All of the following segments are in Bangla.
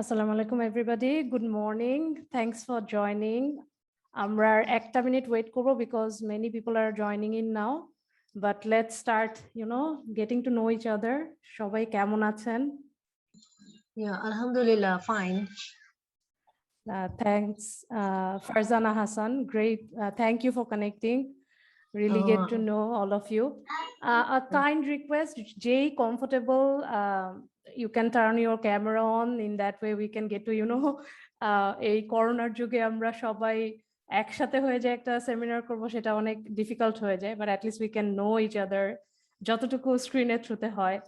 Assalamu alaikum everybody. Good morning. Thanks for joining. আমরা একটা মিনিট ওয়েট করব because many people are joining in now. But let's start, getting to know each other. সবাই কেমন আছেন? Yeah, Alhamdulillah, fine. Thanks, Farzana Hassan. Great. Thank you for connecting. Really get to know all of you. A kind request, Jay, comfortable. You can turn your camera on. In that way, we can get to, এই করোনার যুগে আমরা সবাই একসাথে হয়ে যায় একটা সেমিনার করবো, সেটা অনেক ডিফিকাল্ট হয়ে যায়, but at least we can know each other যতটুকু স্ক্রিনের থ্রুতে হয়।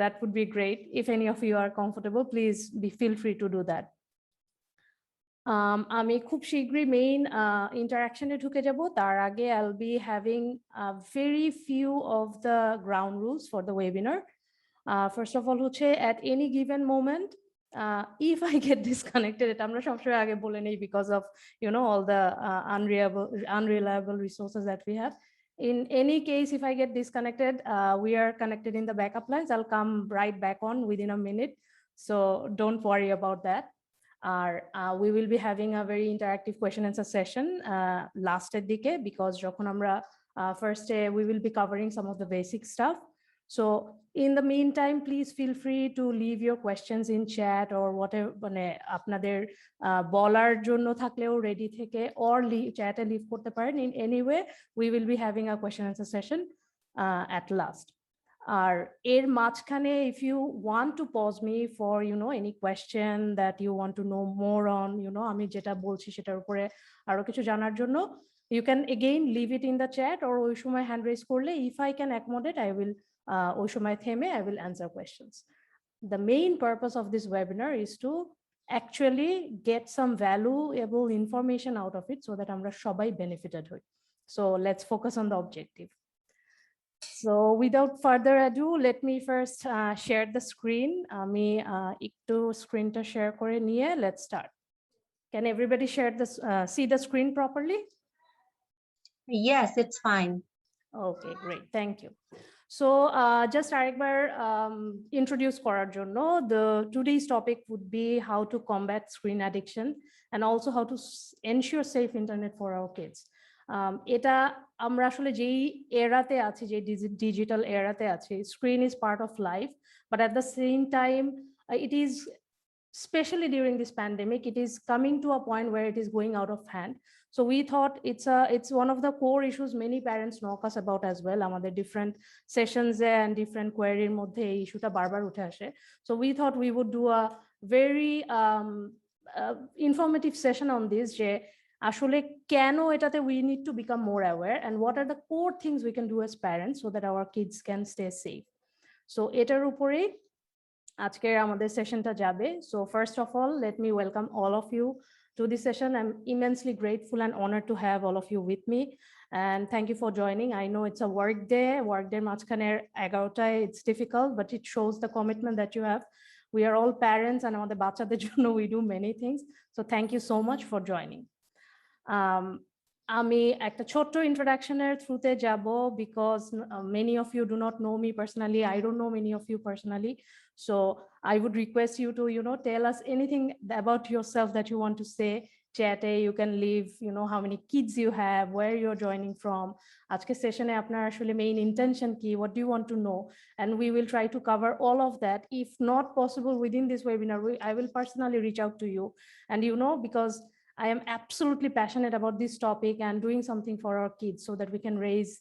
That would be great. If any of you are comfortable, please feel free to do that. আমি খুব শীঘ্রই মেইন ইন্টারাকশনে ঢুকে যাব। তার আগে I'll be having very few of the ground rules for the webinar. First of all হচ্ছে at any given moment, if I get disconnected, এটা আমরা সবসময় আগে বলে নেই because of all the unreliable resources that we have. In any case, if I get disconnected, we are connected in the backup lines. I'll come right back on within a minute, so don't worry about that. We will be having a very interactive question answer session last dike, because যখন আমরা first we will be covering some of the basic stuff. So in the meantime, please feel free to leave your questions in chat or whatever, মানে আপনাদের বলার জন্য থাকলেও রেডি থেকে or chat এ লিভ করতে পারেন. In any way, we will be having a question answer session at last. আর এর মাঝখানে if you want to pause me for any question that you want to know more on, আমি যেটা বলছি সেটার উপরে আরো কিছু জানার জন্য, you can again leave it in the chat or ওই সময় hand raise করলে if I can accommodate, I will ওই সময় থেমে I will answer questions. The main purpose of this webinar is to actually get some valuable information out of it so that আমরা সবাই benefited হই. So let's focus on the objective. So without further ado, let me first share the screen. আমি একটু স্ক্রিনটা শেয়ার করে নিয়ে let's start. Can everybody share this, see the screen properly? Yes, it's fine. Okay, great. Thank you. So just আরেকবার introduce করার জন্য, the today's topic would be how to combat screen addiction and also how to ensure safe internet for our kids. এটা আমরা আসলে যেই এরাতে আছি, যে ডিজিটাল এরাতে আছি, screen is part of life, but at the same time it is, especially during this pandemic, it is coming to a point where it is going out of hand. So we thought it's one of the core issues many parents knock us about as well. আমাদের different sessions and different query মধ্যে এই ইস্যুটা বারবার উঠে আসে. So we thought we would do a very informative session on this, যে আসলে কেন এটাতে we need to become more aware and what are the core things we can do as parents so that our kids can stay safe. So এটার উপরে আজকের আমাদের সেশনটা যাবে. So first of all, let me welcome all of you to this session. I'm immensely grateful and honored to have all of you with me, and thank you for joining. I know it's a work day মাঝখানের 11টায়, it's difficult, but it shows the commitment that you have. We are all parents and আমাদের বাচ্চাদের জন্য we do many things, so thank you so much for joining. আমি একটা ছোট্ট ইন্ট্রোডাকশনের থ্রুতে যাব because many of you do not know me personally. I don't know many of you personally. So I would request you to, tell us anything about yourself that you want to say. Chat you can leave, how many kids you have, where you're joining from. আজকের সেশনে আপনার আসলে main intention কি, what do you want to know? And we will try to cover all of that. If not possible within this webinar, I will personally reach out to you. And because I am absolutely passionate about this topic and doing something for our kids so that we can raise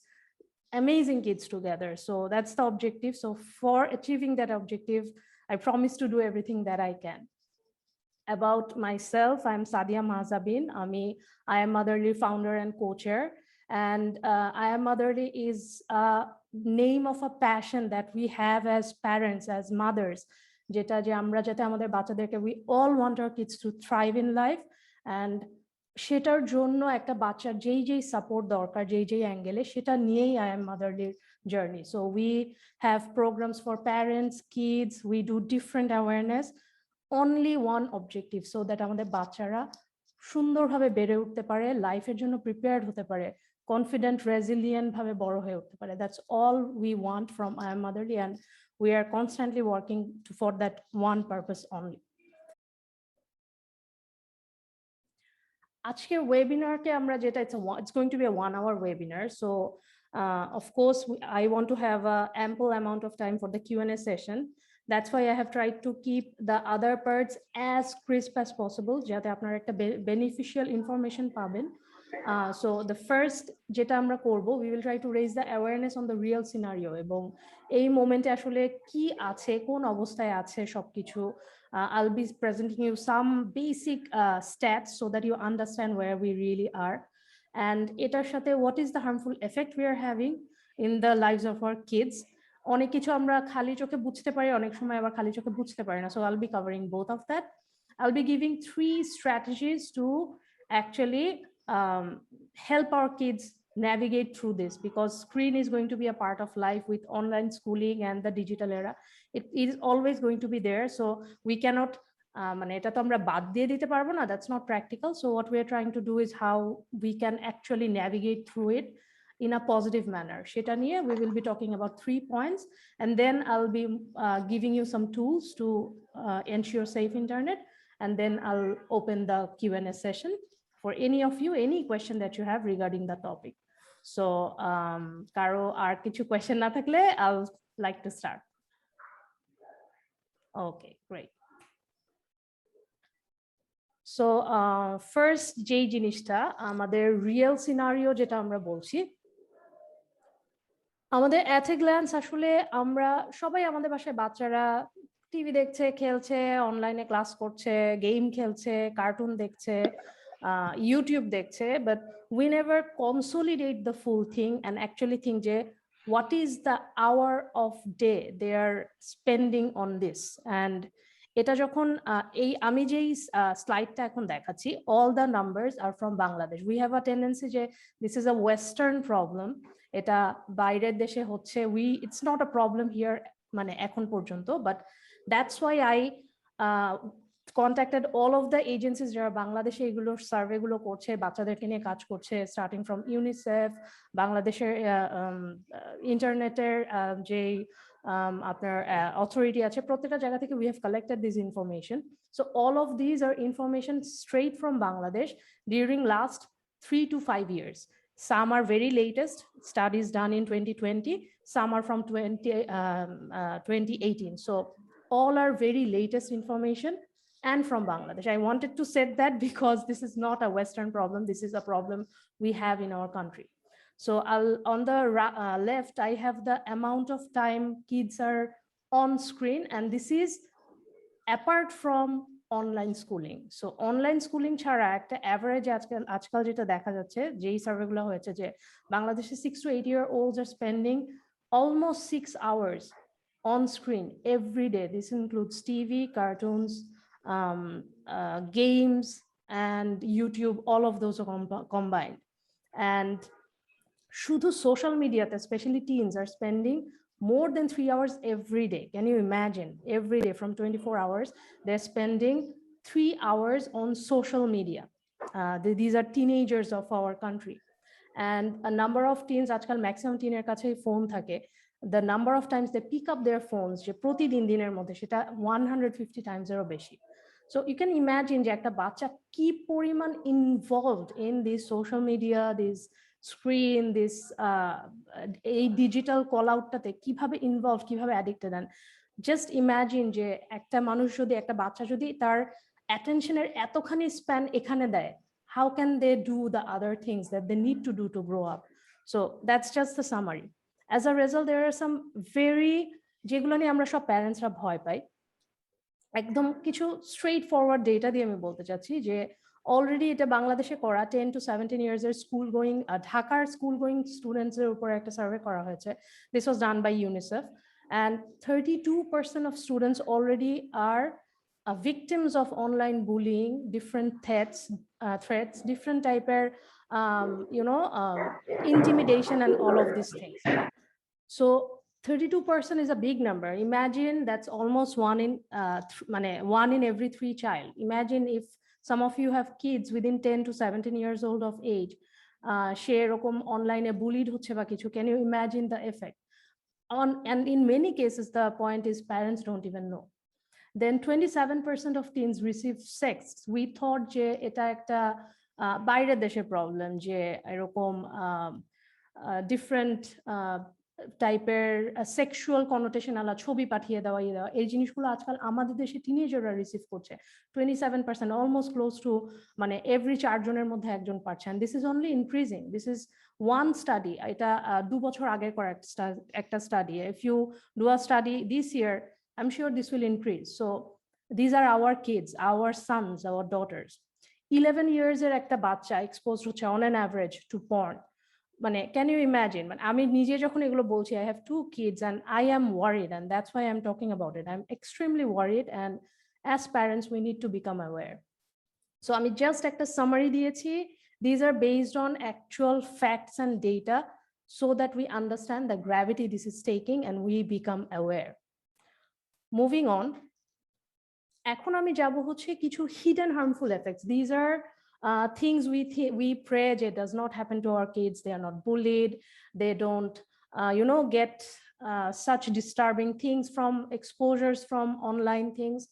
amazing kids together. So that's the objective. So for achieving that objective, I promise to do everything that I can. About myself, I'm Sadia Mahzabin. I am Motherly founder and co-chair. And I am Motherly is a name of a passion that we have as parents, as mothers. যেটা যে আমরা যাতে আমাদের বাচ্চাদেরকে, we all want our kids to thrive in life. And সেটার জন্য একটা বাচ্চার যেই সাপোর্ট দরকার, যেই অ্যাঙ্গেলে, সেটা নিয়েই I am Motherly journey. So we have programs for parents, kids, we do different awareness, only one objective, so that আমাদের বাচ্চারা সুন্দরভাবে বেড়ে উঠতে পারে, লাইফের জন্য প্রিপেয়ার্ড হতে পারে, কনফিডেন্ট রেজিলিয়েন্ট ভাবে বড় হয়ে উঠতে পারে. That's all we want from I am Motherly, and we are constantly working for that one purpose only. আজকের ওয়েবিনারকে আমরা যেটা it's going to be a 1 hour webinar, so of course I want to have a ample amount of time for the Q&A session. That's why I have tried to keep the other parts as crisp as possible যাতে আপনারা একটা beneficial information পাবেন. So the first যেটা আমরা করব, we will try to raise the awareness on the real scenario এবং এই মোমেন্টে আসলে কি আছে, কোন অবস্থায় আছে সবকিছু. I'll be presenting you some basic stats so that you understand where we really are. And এটার সাথে what is the harmful effect we are having in the lives of our kids. অনেক কিছু আমরা খালি চোখে বুঝতে পারি, অনেক সময় আবার খালি চোখে বুঝতে পারি না. So I'll be covering both of that. I'll be giving 3 strategies to actually help our kids navigate through this, because screen is going to be a part of life with online schooling and the digital era. It is always going to be there, so we cannot মানে এটা তো আমরা বাদ দিয়ে দিতে পারবো না, that's not practical. So what we are trying to do is how we can actually navigate through it in a positive manner. সেটা নিয়ে we will be talking about 3 points, and then I'll be giving you some tools to ensure safe internet, and then I'll open the Q&A session for any of you, any question that you have regarding the topic. So কারো আর কিছু question না থাকলে I'll like to start. Okay, great. So first যেই জিনিসটা আমাদের রিয়েল সিনারিও যেটা আমরা বলছি, আমাদের at a glance আসলে আমরা সবাই আমাদের বাসায় বাচ্চারা টিভি দেখছে, খেলছে, অনলাইনে ক্লাস করছে, গেম খেলছে, কার্টুন দেখছে, ইউটিউব দেখছে, but we never consolidate the full thing and actually think যে what is the hour of day they are spending on this. And এটা যখন এই আমি যেই স্লাইডটা এখন দেখাচ্ছি, all the numbers are from Bangladesh. We have a tendency যে this is a western problem, এটা বাইরের দেশে হচ্ছে, it's not a problem here মানে এখন পর্যন্ত, but that's why I contacted all of the agencies যারা বাংলাদেশে এগুলোর সার্ভে গুলো করছে, বাচ্চাদেরকে নিয়ে কাজ করছে, স্টার্টিং ফ্রম ইউনিসেফ, বাংলাদেশের ইন্টারনেটের যে আপনার অথরিটি আছে, প্রত্যেকটা জায়গা থেকে we have collected this information. So all of these are information straight from Bangladesh during last 3 to 5 years. Some are very latest studies done in 2020, some are from 2018. So all are very latest information and from Bangladesh. I wanted to say that because this is not a Western problem, this is a problem we have in our country. So on the left, I have the amount of time kids are on screen, and this is apart from online schooling. So online schooling ছাড়া একটা average আজকাল যেটা দেখা যাচ্ছে, যেই সার্ভেগুলো হয়েছে, যে বাংলাদেশে 6 to 8 year olds are spending almost 6 hours on screen every day. This includes TV, cartoons, games, and YouTube, all of those are combined. And শুধু social media, especially teens, are spending more than 3 hours every day. Can you imagine? Every day from 24 hours, they're spending 3 hours on social media. These are teenagers of our country. And a number of teens, আজকাল maximum teener কাছে ফোন থাকে, the number of times they pick up their phones যে প্রতিদিন দিনের মধ্যে সেটা 150 times এরও বেশি. So you can imagine যে একটা বাচ্চা কি পরিমাণ involved in this social media, this screen, this এই ডিজিটাল কল আউটটাতে কিভাবে ইনভলভ, কিভাবে অ্যাডিক্টেড. অ্যান্ড জাস্ট ইমাজিন যে একটা মানুষ যদি, একটা বাচ্চা যদি তার অ্যাটেনশনের এতখানি স্প্যান এখানে দেয়, how can they do the other things that they need to do to grow up? So that's just the summary. As a result, there are some very, যেগুলো নিয়ে আমরা সব প্যারেন্টসরা ভয় পাই, একদম কিছু স্ট্রেইট ফরওয়ার্ড ডেটা দিয়ে আমি বলতে চাচ্ছি যে অলরেডি এটা বাংলাদেশে করা 10 to 17 years এর স্কুল গোয়িং, ঢাকার স্কুল গোয়িং স্টুডেন্টস এর উপর একটা সার্ভে করা হয়েছে. This was done by UNICEF, and 32% of students already are victims of online bullying, different threats, different type of intimidation and all of these things. So 32% is a big number. Imagine that's almost one in every 3 child. Imagine if some of you have kids within 10 to 17 years old of age, সে এরকম অনলাইনে বুলিড হচ্ছে বা কিছু. Can you imagine the effect? And in many cases, the point is parents don't even know. Then 27% of teens receive sex. We thought যে এটা একটা বাইরের দেশের প্রবলেম যে এরকম ডিফারেন্ট টাইপের সেক্সুয়াল কনোটেশন আলা ছবি পাঠিয়ে দেওয়া এই জিনিসগুলো আজকাল আমাদের দেশে টিনেজাররা রিসিভ করছে 27%, অলমোস্ট ক্লোজ টু মানে এভরি 4 জনের মধ্যে একজন পাচ্ছে। This is only increasing, this is one study, এটা 2 বছর আগের করা একটা study. If you do a study this year, I am sure this will increase. So this are our kids, our sons, our daughters. 11 years এর একটা বাচ্চা এক্সপোজ হচ্ছে on an average to porn. মানে ক্যান ইউ ইমাজিন? মানে আমি নিজে যখন এগুলো বলছি, I have 2 kids and I am worried, and that's why I'm talking about it. I'm extremely worried, and as parents we need to become aware. So আমি জাস্ট একটা সামারি দিয়েছি, these are based on actual facts and data so that we understand the gravity this is taking and we become aware. Moving on, এখন আমি যাব হচ্ছে কিছু hidden harmful effects. These are things we pray that does not happen to our kids. They are not bullied. They don't, get such disturbing things from exposures from online things.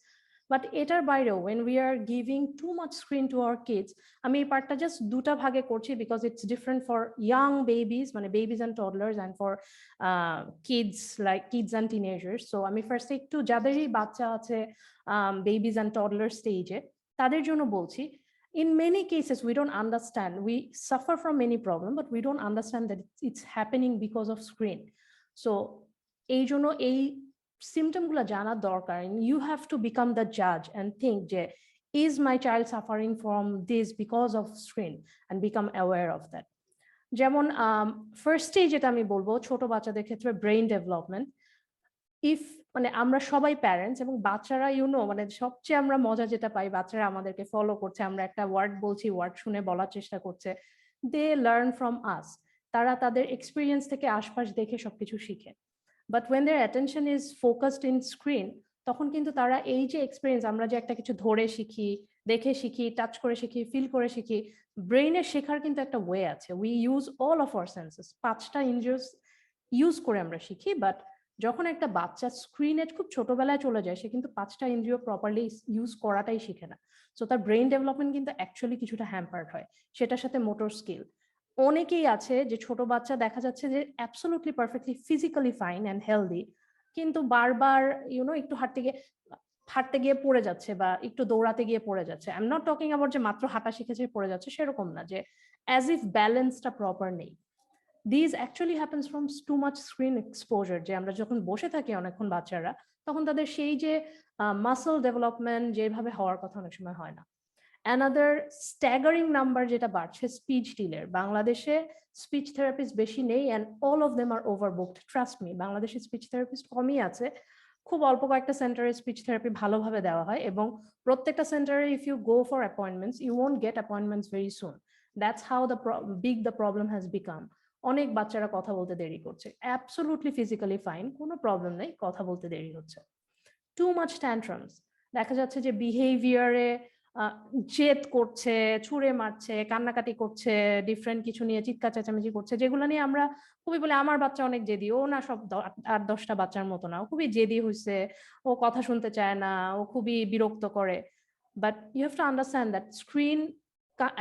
But এটার বাইরেও when we are giving too much screen to our kids, আমি এই পার্টটা জাস্ট দুটা ভাগে করছি because it's different for young babies, মানে babies and toddlers, and for kids like kids and teenagers. So আমি ফার্স্ট একটু যাদেরই বাচ্চা আছে babies and toddler stage, তাদের জন্য বলছি, in many cases we don't understand, we suffer from many problems, but we don't understand that it's happening because of screen. So এই জন্য এই symptom গুলো জানা দরকার, and you have to become the judge and think যে is my child suffering from this because of screen, and become aware of that. যেমন ফার্স্ট স্টেজ যেটা আমি বলবো ছোট বাচ্চাদের ক্ষেত্রে ব্রেইন ডেভেলপমেন্ট। ইফ মানে আমরা সবাই প্যারেন্টস এবং বাচ্চারা মানে সবচেয়ে আমরা মজা যেটা পাই, বাচ্চারা আমাদেরকে ফলো করছে, আমরা একটা ওয়ার্ড বলছি, ওয়ার্ড শুনে বলার চেষ্টা করছে, দে লার্ন ফ্রম আস। তারা তাদের এক্সপিরিয়েন্স থেকে আশপাশ দেখে সবকিছু শিখে। But when their attention is focused in screen, তখন কিন্তু তারা এই যে এক্সপিরিয়েন্স, আমরা যে একটা কিছু ধরে শিখি, দেখে শিখি, টাচ করে শিখি, ফিল করে শিখি, ব্রেইনের শেখার কিন্তু একটা ওয়ে আছে। We use all of our senses, 5টা ইন্দ্রিয়স ইউজ করে আমরা শিখি। বাট যখন একটা বাচ্চা স্ক্রিনে খুব ছোটবেলায় চলে যায়, সে কিন্তু 5টা ইন্দ্রিয় প্রপারলি ইউজ করাটাই শিখে না। সো তার ব্রেইন ডেভেলপমেন্ট কিন্তু অ্যাকচুয়ালি কিছুটা হ্যাম্পার্ড হয়, সেটার সাথে মোটর স্কিল। অনেকেই আছে যে ছোট বাচ্চা দেখা যাচ্ছে যে absolutely perfectly physically fine and healthy, কিন্তু বারবার একটু হাঁটতে গিয়ে পড়ে যাচ্ছে বা একটু দৌড়াতে গিয়ে পড়ে যাচ্ছে। I am not talking about যে মাত্র হাঁটা শিখেছে পড়ে যাচ্ছে, সেরকম না, যে অ্যাজ ইফ ব্যালেন্সটা প্রপার নেই। These actually happens from too much screen exposure, যে আমরা যখন বসে থাকি অনেকক্ষণ বাচ্চারা, তখন তাদের সেই যে মাসল ডেভেলপমেন্ট যেভাবে হওয়ার কথা অনেক সময় হয় না। অ্যানাদার স্ট্যাগারিং নাম্বার যেটা বাড়ছে স্পিচ ডিলের। বাংলাদেশে স্পিচ থেরাপিস্ট বেশি নেই, and all of them are overbooked, trust me. বাংলাদেশে স্পিচ থেরাপিস্ট কমই আছে, খুব অল্প কয়েকটা সেন্টারে স্পিচ থেরাপি ভালোভাবে দেওয়া হয়, এবং প্রত্যেকটা সেন্টারে if you go for appointments you won't get appointments very soon. That's how the big the problem has become. অনেক বাচ্চারা কথা বলতে দেরি করছে, অ্যাবসলিউটলি ফিজিক্যালি ফাইন, কোনো প্রবলেম নেই, কথা বলতে দেরি হচ্ছে। টু মাচ ট্যান্ট্রামস, দেখা যাচ্ছে যে বিহেভিয়ারে জেদ করছে, ছুঁড়ে মারছে, কান্নাকাটি করছে, ডিফারেন্ট কিছু নিয়ে চিৎকার চেঁচামেচি করছে, যেগুলো নিয়ে আমরা খুবই বলে আমার বাচ্চা অনেক জেদি। ও না, সব 8-10টা বাচ্চার মতো না, ও খুবই জেদি হয়েছে, ও কথা শুনতে চায় না, ও খুবই বিরক্ত করে। But you have to understand that screen,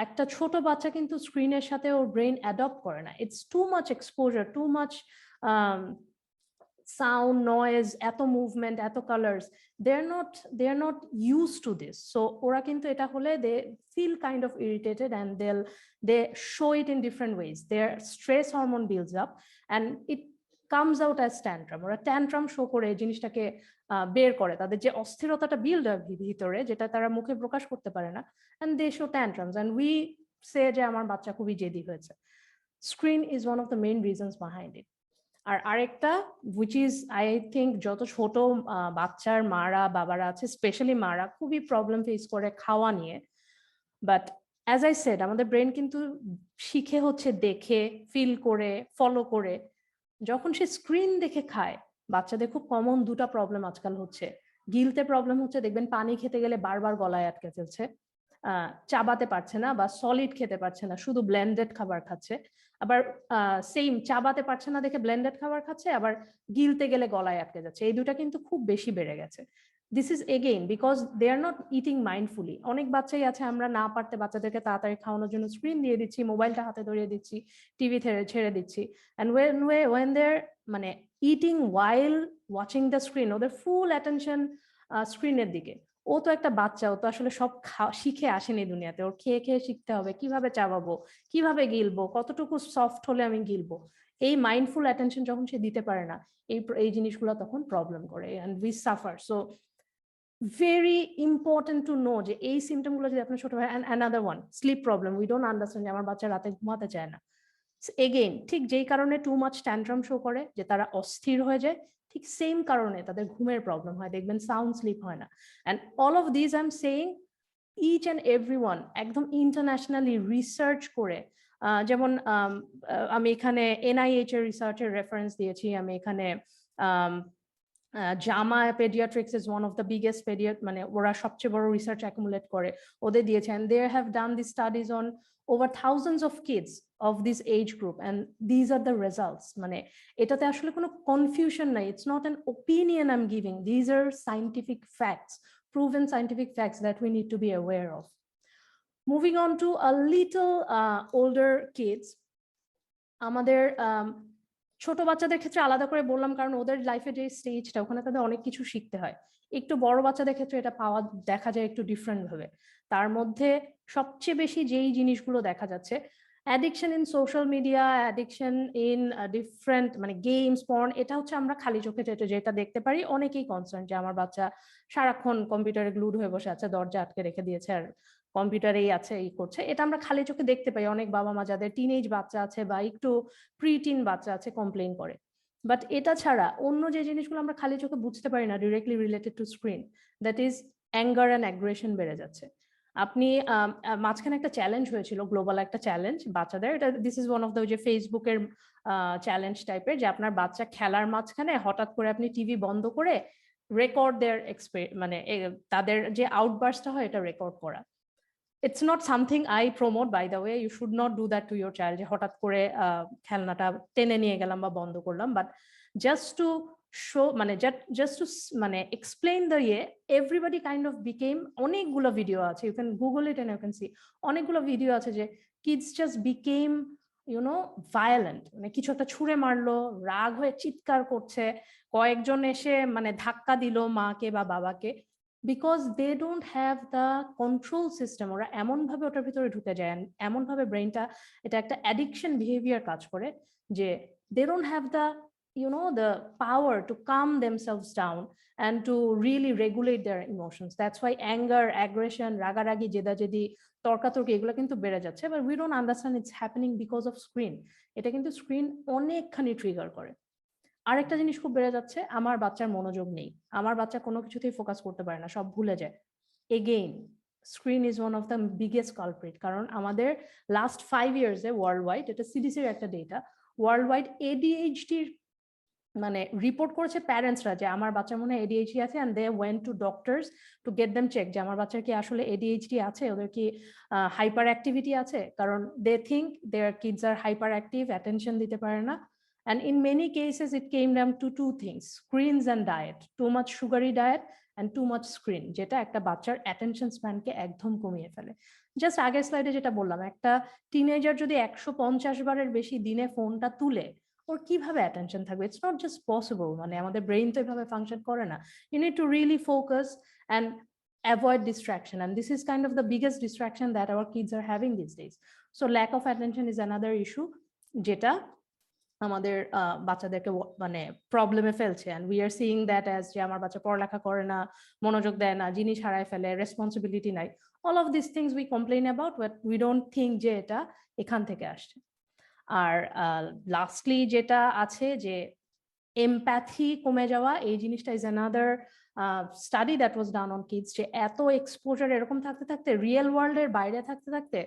একটা ছোট বাচ্চা কিন্তু স্ক্রিনের সাথে ওর ব্রেন অ্যাডপ্ট করে না। It's too much exposure, too much sound, noise, এত মুভমেন্ট, এত colours, they are not used to this. So ওরা কিন্তু এটা হলে they feel kind of irritated, and they show it in different ways. Their stress hormone builds up and it comes out as tantrum. ওরা tantrum show করে জিনিসটাকে বের করে, তাদের যে অস্থিরতাটা বিল্ড হয় ভিতরে, যেটা তারা মুখে প্রকাশ করতে পারে না, and they show tantrums, and we say যে আমার বাচ্চা খুবই জেদি হয়েছে। Screen is one of the main reasons behind it. আর আরেকটা which is I think যত ছোট বাচ্চার মারা বাবারা আছে, স্পেশালি মারা, খুবই প্রবলেম ফেস করে খাওয়া নিয়ে। বাট অ্যাজ আই সেড, আমাদের ব্রেন কিন্তু শিখে হচ্ছে দেখে, ফিল করে, ফলো করে। যখন সে স্ক্রিন দেখে খায়, বাচ্চাদের খুব কমন 2টা প্রবলেম আজকাল হচ্ছে। গিলতে প্রবলেম হচ্ছে, দেখবেন পানি খেতে গেলে বারবার গলায় আটকে ফেলছে, চাবাতে পারছে না, বা সলিড খেতে পারছে না, শুধু ব্লেন্ডেড খাবার খাচ্ছে। আবার সেম চাবাতে পারছে না দেখে ব্লেন্ডেড খাবার খাচ্ছে, আবার গিলতে গেলে গলায় আটকে যাচ্ছে। এই দুটা কিন্তু খুব বেশি বেড়ে গেছে। This is again because they are not eating mindfully. অনেক বাচ্চাই আছে আমরা না পারতে বাচ্চাদেরকে তাড়াতাড়ি খাওয়ানোর জন্য স্ক্রিন দিয়ে দিচ্ছি, মোবাইলটা হাতে ধরিয়ে দিচ্ছি, টিভি ছেড়ে দিচ্ছি, and when they're মানে eating while watching the screen, ওদের ফুল অ্যাটেনশন স্ক্রিনের দিকে। ও তো একটা বাচ্চা, ও তো আসলে সব শিখে আসেনি দুনিয়াতে, ওর খেয়ে খেয়ে শিখতে হবে কিভাবে চাবাবো, কিভাবে গিলবো, কতটুকু সফট হলে আমি গিলবো। এই মাইন্ডফুল অ্যাটেনশন যখন সে দিতে পারে না, এই জিনিসগুলো তখন প্রবলেম করে, and we suffer. So very important to know যে এই সিমটম গুলো যদি আপনার ছোট হয়। and another one, sleep problem. We don't understand যে আমার বাচ্চা রাতে ঘুমাতে চায় না। এগেইন ঠিক যেই কারণে টু মাচ ট্যান্ট্রাম শো করে, যে তারা অস্থির হয়ে যায়, ঠিক সেম কারণে তাদের ঘুমের প্রবলেম হয়, দেখবেন সাউন্ড স্লিপ হয় না। and all of these I'm saying each and everyone একদম ইন্টারন্যাশনালি রিসার্চ করে, যেমন আমি এখানে NIH এর রিসার্চের রেফারেন্স দিয়েছি, আমি এখানে JAMA Pediatrics is one of the biggest মানে ওরা সবচেয়ে বড় রিসার্চ অ্যাকুমুলেট করে, ওদের দিয়েছে, and they have done these studies on over thousands of kids of this age group, and these are the results. মানে এটাতে আসলে কোনো কনফিউশন নাই, it's not an opinion I'm giving, these are scientific facts, proven scientific facts that we need to be aware of. Moving on to a little older kids, আমাদের ছোট বাচ্চাদের ক্ষেত্রে আলাদা করে বললাম কারণ ওদের লাইফে যে স্টেজটা, ওখানে তাদের অনেক কিছু শিখতে হয়। একটু বড় বাচ্চাদের ক্ষেত্রে এটা দেখা যায় একটু ডিফারেন্ট ভাবে। তার মধ্যে সবচেয়ে বেশি যেই জিনিসগুলো দেখা যাচ্ছে, addiction in social media, addiction in different মানে গেমস, পর্ন, এটা হচ্ছে আমরা খালি চোখে যেটা দেখতে পারি। অনেকেই কনসার্ন যে আমার বাচ্চা সারাক্ষণ কম্পিউটারে গ্লুড হয়ে বসে আছে, দরজা আটকে রেখে দিয়েছে আর কম্পিউটারেই আছে, এই করছে। এটা আমরা খালি চোখে দেখতে পাই। অনেক বাবা মা যাদের টিনেজ বাচ্চা আছে বা একটু প্রিটিন বাচ্চা আছে কমপ্লেইন করে। বাট এটা ছাড়া অন্য যে জিনিসগুলো আমরা খালি চোখে বুঝতে পারি না directly related to screen, that is anger and aggression বেড়ে যাচ্ছে। আপনি মাঝখানে একটা চ্যালেঞ্জ হয়েছিল, গ্লোবাল একটা চ্যালেঞ্জ বাচ্চাদের, এটা this is one of the যে ফেসবুকের চ্যালেঞ্জ টাইপের, যে আপনার বাচ্চা খেলার মাঝখানে হঠাৎ করে আপনি টিভি বন্ধ করে রেকর্ড দেয়ার মানে তাদের যে আউটবার্সটা হয় এটা রেকর্ড করা। It's not something I promote, by the way. You should not do that to your child. যে হঠাৎ করে খেলনাটা টেনে নিয়ে গেলাম বা বন্ধ করলাম, but just to show মানে just to মানে explain the way everybody kind of became, অনেকগুলো ভিডিও আছে, you can google it and you can see, অনেকগুলো ভিডিও আছে যে kids just became violent, মানে কিছু একটা ছুঁড়ে মারলো, রাগ হয়ে চিৎকার করছে, কয়েকজন এসে মানে ধাক্কা দিল মাকে বা বাবাকে, because they don't have the control system. ওরা এমন ভাবে ওটার ভিতরে ঢুকে যায়, এমন ভাবে ব্রেনটা এটা একটা অ্যাডিকশন বিহেভিয়ার কাজ করে যে they don't have the the power to calm themselves down and to really regulate their emotions. That's why anger, aggression, রাগারাগি, জেদাজেদি, তর্কাতর্কি এগুলো কিন্তু বেড়ে যাচ্ছে, but we don't understand it's happening because of screen. এটা কিন্তু স্ক্রিন অনেকখানি ট্রিগার করে। আরেকটা জিনিস খুব বেড়ে যাচ্ছে, আমার বাচ্চার মনোযোগ নেই, আমার বাচ্চা কোনো কিছুতেই ফোকাস করতে পারে না, সব ভুলে যায়। Again screen is one of the biggest culprit, কারণ আমাদের লাস্ট 5 ইয়ার্সে ওয়ার্ল্ড ওয়াইড, এটা সিডিসির একটা ডেটা, ওয়ার্ল্ড ওয়াইড ADHDর মানে রিপোর্ট করেছে প্যারেন্টসরা যে আমার বাচ্চার মনে হয় ADHD আছে, and they went to doctors to get them checked যে আমার বাচ্চার কি আসলে ADHD আছে, ওদের কি হাইপার অ্যাক্টিভিটি আছে, কারণ they think their kids are hyperactive, attention দিতে পারে না। And in many cases, it came down to two things: screens and diet. Too much sugary diet and too much screen, যেটা একটা বাচ্চার অ্যাটেনশন স্প্যানকে একদম কমিয়ে ফেলে। জাস্ট আগের স্লাইডে যেটা বললাম, একটা টিনেজার যদি 150 বারের বেশি দিনে ফোনটা তুলে, ওর কিভাবে অ্যাটেনশন থাকবে? It's not just possible. মানে আমাদের ব্রেইন তো এভাবে ফাংশন করে না। You need to really focus and avoid distraction, and this is kind of the biggest distraction that our kids are having these days. So lack of attention is another issue যেটা আমাদের বাচ্চাদেরকে মানে প্রবলেমে ফেলছে, and we are seeing that as যে আমার বাচ্চা পড়ালেখা করে না, মনোযোগ দেয় না, জিনিস হারায় ফেলে, রেসপন্সিবিলিটি নাই, all of these things we complain about, but we don't think যে এটা এখান থেকে আসছে। আর লাস্টলি যেটা আছে যে এমপ্যাথি কমে যাওয়া, এই জিনিসটা is another study that was done on kids, যে এত এক্সপোজার এরকম থাকতে থাকতে, রিয়েল ওয়ার্ল্ডের বাইরে থাকতে থাকতে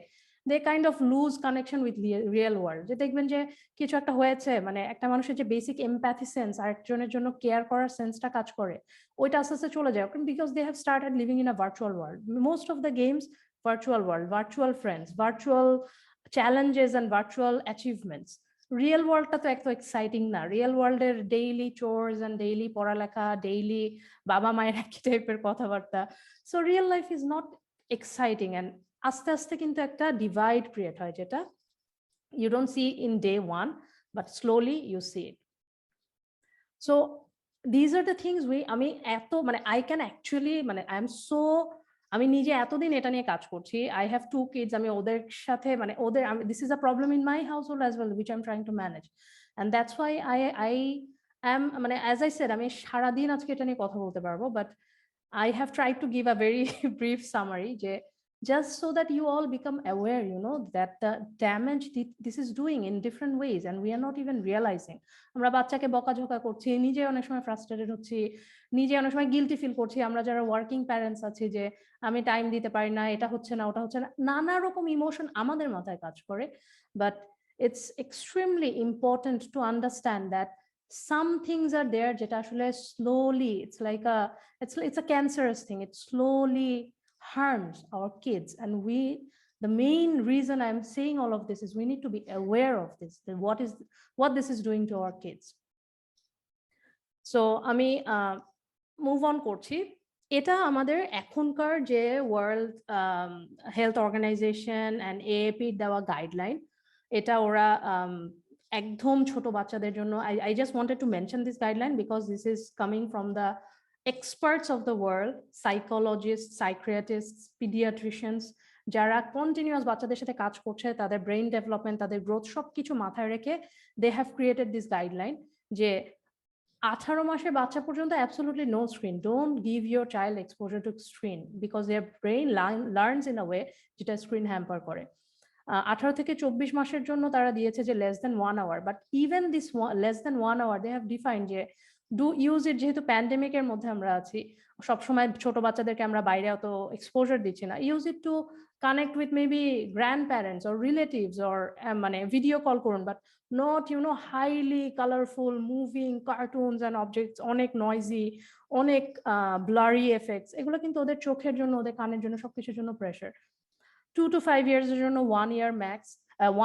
they kind of lose connection with real world. যে দেখবেন যে কিছু একটা হয়েছে, মানে একটা মানুষের যে বেসিক এমপ্যাথি সেন্স, আরেকজনের জন্য কেয়ার করার সেন্সটা কাজ করে, ওইটা আস্তে আস্তে চলে যায়, because they have started living in a virtual world. Most of the games virtual world, virtual friends, virtual challenges and virtual achievements. Real ওয়ার্ল্ডটা তো এত এক্সাইটিং না। রিয়েল ওয়ার্ল্ডের ডেইলি চোরস এন্ড ডেইলি পড়ালেখা, ডেইলি বাবা মায়ের একই টাইপের কথাবার্তা। So real life is not exciting and আস্তে আস্তে কিন্তু একটা ডিভাইড ক্রিয়েট হয়, যেটা you don't see in day one, but slowly you see it. So these are the things আমি এত মানে I can actually মানে I am so আমি নিজে এতদিন এটা নিয়ে কাজ করছি। I have 2 kids, আমি ওদের সাথে মানে ওদের this is a problem in my household as well, which I'm trying to manage. And that's why I am মানে as I said, আমি সারাদিন আজকে এটা নিয়ে কথা বলতে পারবো, but I have tried to give a very brief summary, just so that you all become aware, that the damage this is doing in different ways and we are not even realizing. আমরা বাচ্চাকে বকাঝকা করছি, নিজে অনেক সময় ফ্রাস্ট্রেটেড হচ্ছি, নিজে অনেক সময় গিলটি ফিল করছি। আমরা যারা ওয়ার্কিং প্যারেন্টস আছি, যে আমি টাইম দিতে পারি না, এটা হচ্ছে না, ওটা হচ্ছে না, নানা রকম ইমোশন আমাদের মাথায় কাজ করে। But it's extremely important to understand that some things are there যেটা আসলে slowly, it's a cancerous thing. It slowly harms our kids, and the main reason I'm saying all of this is we need to be aware of this, that what this is doing to our kids. So আমি মুভ অন করছি। এটা আমাদের এখনকার যে world health organization and AAP দেওয়া গাইডলাইন, এটা ওরা একদম ছোট বাচ্চাদের জন্য, I just wanted to mention this guideline because this is coming from the experts of the world, psychologists, psychiatrists, pediatricians, যারা কন্টিনিউয়াস বাচ্চাদের সাথে কাজ করছে, তাদের ব্রেইন ডেভেলপমেন্ট, তাদের গ্রোথ সবকিছু মাথায় রেখে they have created this guideline যে 18 মাসের বাচ্চা পর্যন্ত absolutely no screen. Don't give your child exposure to screen because their brain learns in a way যেটা স্ক্রিন হ্যাম্পার করে। 18 থেকে 24 মাসের জন্য তারা দিয়েছে যে less than 1 hour, but even this less than 1 hour they have defined যে do use it, যেহেতু প্যান্ডেমিকের মধ্যে আমরা আছি, সবসময় ছোট বাচ্চাদেরকে আমরা বাইরে অত এক্সপোজার দিচ্ছি না, use it to connect with maybe grandparents or relatives or মানে ভিডিও কল করুন, but not highly colorful moving cartoons and objects, অনেক noisy, অনেক blurry effects, এগুলো কিন্তু ওদের চোখের জন্য, ওদের কানের জন্য, সবকিছুর জন্য প্রেশার। 2 to 5 years এর জন্য 1 year max,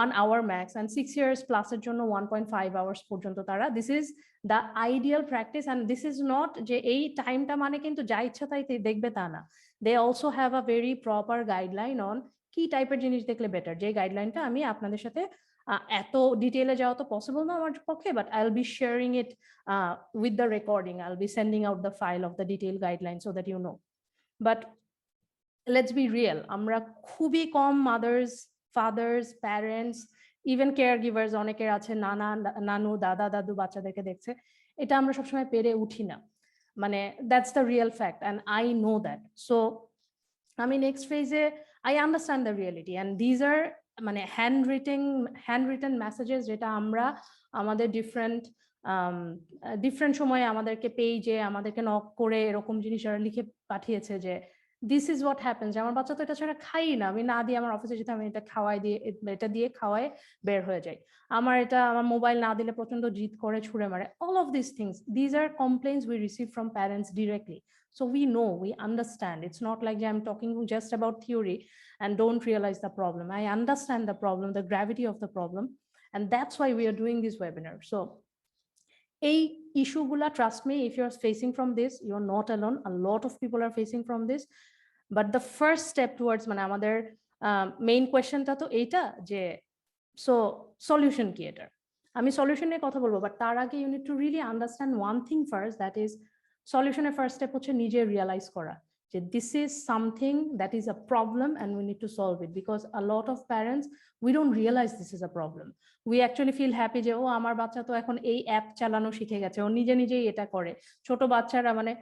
1 hour max, and 6 years plus এর জন্য 1.5 hours পর্যন্ত তারা, this is the ideal practice. And this is not যে এই টাইমটা মানে কিন্তু যা ইচ্ছা তাই দেখবে তা না, they also have a very proper guideline on কি টাইপের জিনিস দেখলে বেটার, যে গাইডলাইনটা আমি আপনাদের সাথে এত ডিটেইলে যাওয়া তো পসিবল না আমার পক্ষে, but I'll be sharing it with the recording. I'll be sending out the file of the detailed guidelines so that you know. But let's be real, আমরা খুবই কম mothers, fathers, parents, even caregivers অনেকের আছে, নানু, দাদা, দাদু বাচ্চাদেরকে দেখছে, এটা আমরা সবসময় পেরে উঠি না, মানে that's the real fact and I know that. So আমি নেক্সট ফেজে I understand the reality and these are মানে handwritten messages যেটা আমরা আমাদের ডিফারেন্ট সময়ে আমাদেরকে পেজে আমাদেরকে নক করে এরকম জিনিস লিখে পাঠিয়েছে যে দিস ইজ হোয়াট হ্যাপেন্স। আমার বাচ্চা তো এটা ছাড়া খাই না, আমি না দিয়ে আমার অফিসে যেতে, আমি এটা দিয়ে খাওয়াই বের হয়ে যাই, আমার মোবাইল না দিলে প্রচন্ড জিদ করে ছুঁড়ে মারে। All of this things, these are complaints we receive from parents directly. So we know, we understand. It's not like I'm talking just about theory and don't realize the problem. I understand the problem, the gravity of the problem, and that's why we are doing this webinar. So এই ইস্যুগুলা, trust me, if you're facing from this, you're not alone. A lot of people are facing from this. But the first step towards মানে আমাদের মেইন কোয়েশ্চেনটা তো এইটা যে সো সলিউশন কি এটা, আমি সলিউশন নিয়ে কথা বলবো, বাট তার আগে you need to really understand one thing first, that is সলিউশনের ফার্স্ট স্টেপ হচ্ছে নিজে রিয়ালাইজ করা যে this is something that is a problem and we need to solve it, because a lot of parents we don't realise this is a problem. We actually feel happy যে ও আমার বাচ্চা তো এখন এই অ্যাপ চালানো শিখে গেছে, ও নিজেই এটা করে। ছোট বাচ্চারা মানে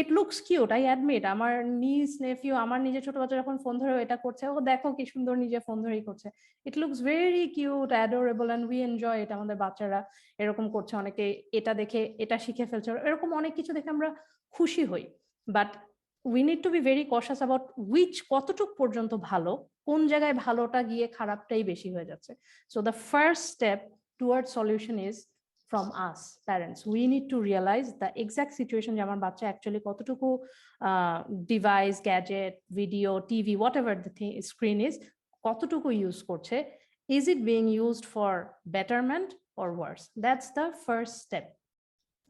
it looks cute, I admit, আমার নিস নেফিউ, আমার নিজের ছোট বাচ্চা যখন ফোন ধরে এটা করছে, ও দেখো কি সুন্দর নিজে ফোন ধরেই করছে, it looks very cute, adorable, and we enjoy it. আমাদের বাচ্চারা এরকম করছে, অনেকে এটা দেখে এটা শিখে ফেলছে, এরকম অনেক কিছু দেখে আমরা খুশি হই। But we need to be very cautious about which কতটুক পর্যন্ত ভালো, কোন জায়গায় ভালোটা গিয়ে খারাপটাই বেশি হয়ে যাচ্ছে। So the first step towards solution is from us parents. We need to realize the exact situation যে আমার বাচ্চা actually কতটুকু device, gadget, video, TV, whatever the thing, screen is, কতটুকু ইউজ করছে, Is it being used for betterment or worse? That's the first step.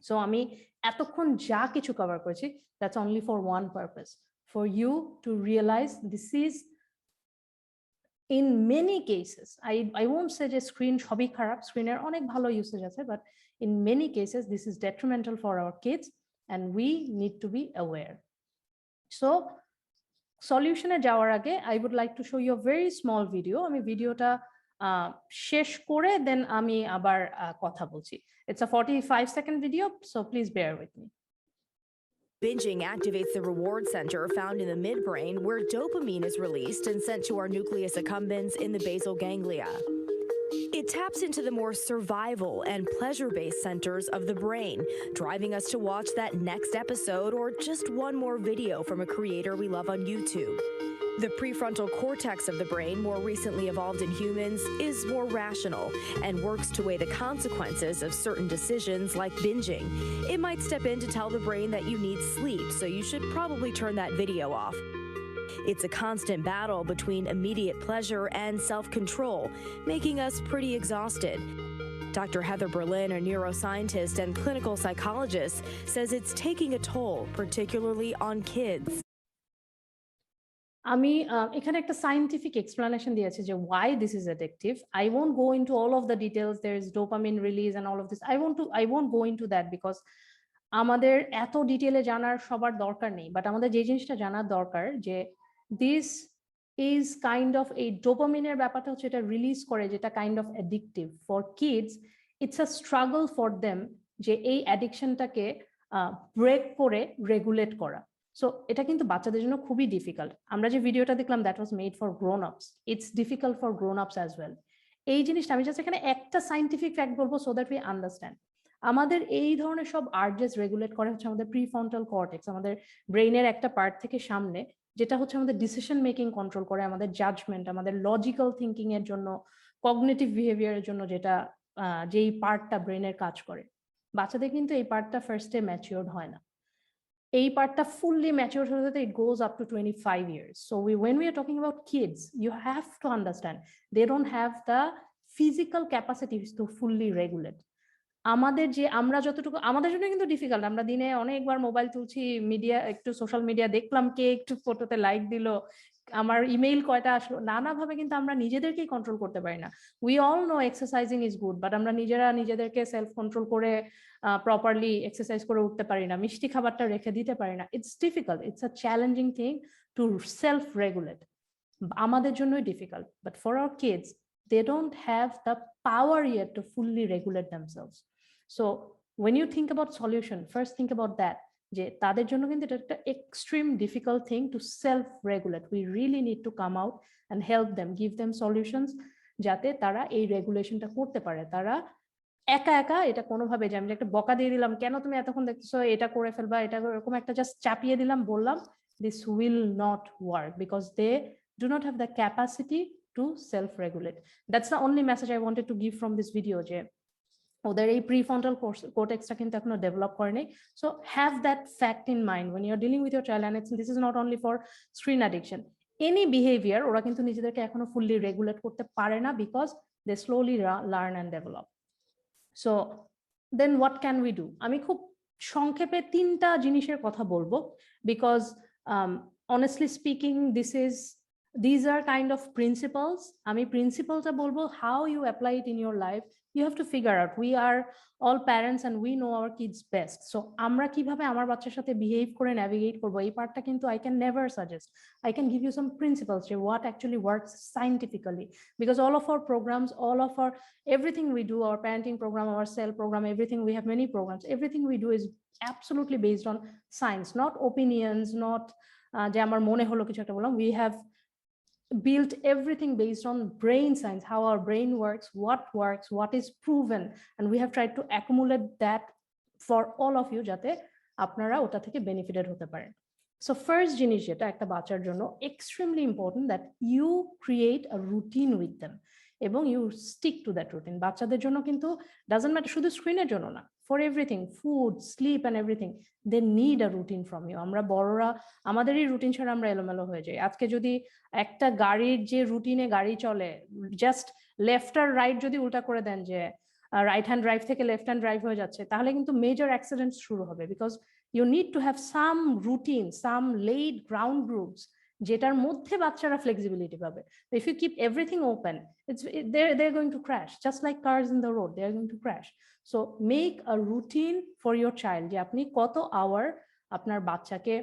So আমি এতক্ষণ যা কিছু কভার করেছি, that's only for one purpose, for you to realize this is in many cases, I won't say যে স্ক্রিন সবই খারাপ, স্ক্রিনের অনেক ভালো ইউসেজ আছে, but in many cases this is detrimental for our kids and we need to be aware. So সলিউশনে যাওয়ার আগে I would like to show you a very small video. আমি ভিডিওটা শেষ করে দেন আমি আবার কথা বলছি. It's a 45-second video, so please bear with me. Binging activates the reward center found in the midbrain where dopamine is released and sent to our nucleus accumbens in the basal ganglia. It taps into the more survival and pleasure-based centers of the brain, driving us to watch that next episode or just one more video from a creator we love on YouTube. The prefrontal cortex of the brain, more recently evolved in humans, is more rational and works to weigh the consequences of certain decisions like binging. It might step in to tell the brain that you need sleep, so you should probably turn that video off. It's a constant battle between immediate pleasure and self-control, making us pretty exhausted. Dr. Heather Berlin, a neuroscientist and clinical psychologist, says it's taking a toll, particularly on kids. আমি এখানে একটা সায়েন্টিফিক এক্সপ্লেনেশন দিয়েছি যে why this is addictive. I won't go into all of the details. There is dopamine release and all of this. I won't go into that because আমাদের এত ডিটেইলে জানার সবার দরকার নেই, বাট আমাদের যে জিনিসটা জানার দরকার যে this is kind of a dopamine ব্যাপারটা হচ্ছে এটা রিলিজ করে, যেটা kind of addictive for kids. It's a struggle for them যে এই অ্যাডিকশনটাকে ব্রেক করে রেগুলেট করা। সো এটা কিন্তু বাচ্চাদের জন্য খুবই ডিফিকাল্ট। আমরা যে ভিডিওটা দেখলাম that was made for grown আপস, ইটস ডিফিকাল্ট ফর গ্রোন আপস অ্যাজ ওয়েল। এই জিনিসটা আমি জাস্ট এখানে একটা সাইন্টিফিক ফ্যাক্ট বলবো সো দ্যাট উই আন্ডারস্ট্যান্ড। আমাদের এই ধরনের সব আর্জেস রেগুলেট করে হচ্ছে আমাদের প্রিফ্রন্টাল কর্টেক্স, আমাদের ব্রেইনের একটা পার্ট থেকে সামনে, যেটা হচ্ছে আমাদের ডিসিশন মেকিং কন্ট্রোল করে, আমাদের জাজমেন্ট, আমাদের লজিক্যাল থিঙ্কিং এর জন্য, কগনিটিভ বিহেভিয়ারের জন্য, যেটা যেই পার্টটা ব্রেইনের কাজ করে। বাচ্চাদের কিন্তু এই পার্টটা ফার্স্টে ম্যাচিওর্ড হয় না। এই পার্টটা ফুললি ম্যাচিওর হতে হতে it goes up to 25 years. So when we are talking about kids, you have to understand they don't have the physical capacities to fully regulate. আমাদের যে আমরা যতটুকু, আমাদের জন্য কিন্তু ডিফিকাল্ট। আমরা দিনে অনেকবার মোবাইল তুলছি, মিডিয়া একটু সোশ্যাল মিডিয়া দেখলাম, কে একটু ফটোতে লাইক দিল, আমার ইমেইল কয়টা আসলো, নানাভাবে কিন্তু আমরা নিজেদেরকেই কন্ট্রোল করতে পারি না। We all know exercising is good, but আমরা নিজেরা নিজেদেরকে সেলফ কন্ট্রোল করে প্রপারলি এক্সারসাইজ করে উঠতে পারি না, মিষ্টি খাবারটা রেখে দিতে পারি না। It's difficult, it's a challenging thing to self regulate. আমাদের জন্যই difficult, but for our kids they don't have the power yet to fully regulate themselves. So when you think about solution, first think about that, যে তাদের জন্য কিন্তু এটা একটা extreme difficult thing to self regulate. We really need to come out and help them, give them solutions যাতে তারা এই রেগুলেশনটা করতে পারে। তারা একা একা এটা কোনোভাবে, যে আমি একটা বকা দিয়ে দিলাম, কেন তুমি এতক্ষণ দেখতেছো, এটা করে ফেলবা, এটা এরকম একটা জাস্ট চাপিয়ে দিলাম, বললাম, this will not work because they do not have the capacity to self-regulate. That's the only message I wanted to give from this video, যে ওদের এই প্রিফ্রন্টাল কর্টেক্সটা কিন্তু এখনো ডেভেলপ করেনি। So have that fact in mind when you're dealing with your child, and this is not only for screen addiction, any behavior ওরা কিন্তু নিজেদেরকে এখনো ফুললি রেগুলেট করতে পারে না because they slowly learn and develop. So then what can we do? আমি খুব সংক্ষেপে তিনটা জিনিসের কথা বলবো because honestly speaking these are kind of principles. আমি principles বলবো, how you apply it in your life you have to figure out. We are all parents and we know our kids best. So আমরা কিভাবে আমার বাচ্চার সাথে behave করে navigate করবো, এই পার্টটা কিন্তু I can never suggest. I can give you some principles যে what actually works scientifically, because all of our programs, all of our everything we do, our parenting program, our cell program, everything, we have many programs, everything we do is absolutely based on science, not opinions, not যে আমার মনে হলো কিছু একটা বললাম. We have built everything based on brain science, how our brain works, what is proven, and we have tried to accumulate that for all of you যাতে আপনারা ওটা থেকে বেনিফিটেড হতে পারেন। সো ফার্স্ট জিনিস যেটা একটা বাচ্চার জন্য extremely important, that you create a routine with them এবং you stick to that routine. বাচ্চাদের জন্য কিন্তু ডাজন্ট ম্যাটার, শুধু স্ক্রিনের জন্য না, for everything, food, sleep and everything. They need a routine from you. আমরা বড়রা আমাদেরই রুটিন ছাড়া আমরা এলোমেলো হয়ে যাই। আজকে যদি একটা গাড়ির যে রুটিনে গাড়ি চলে, জাস্ট লেফট আর রাইট যদি উল্টা করে দেন যে রাইট হ্যান্ড ড্রাইভ থেকে লেফট হ্যান্ড ড্রাইভ হয়ে যাচ্ছে, তাহলে কিন্তু মেজর অ্যাক্সিডেন্ট শুরু হবে। Because you need to have some routine, some laid ground rules, যেটার মধ্যে বাচ্চারা ফ্লেক্সিবিলিটি পাবে। If you keep everything open, they're going to crash just like cars in the road, they're going to crash. So make a routine for your child যে আপনি কত আওয়ার আপনার বাচ্চাকে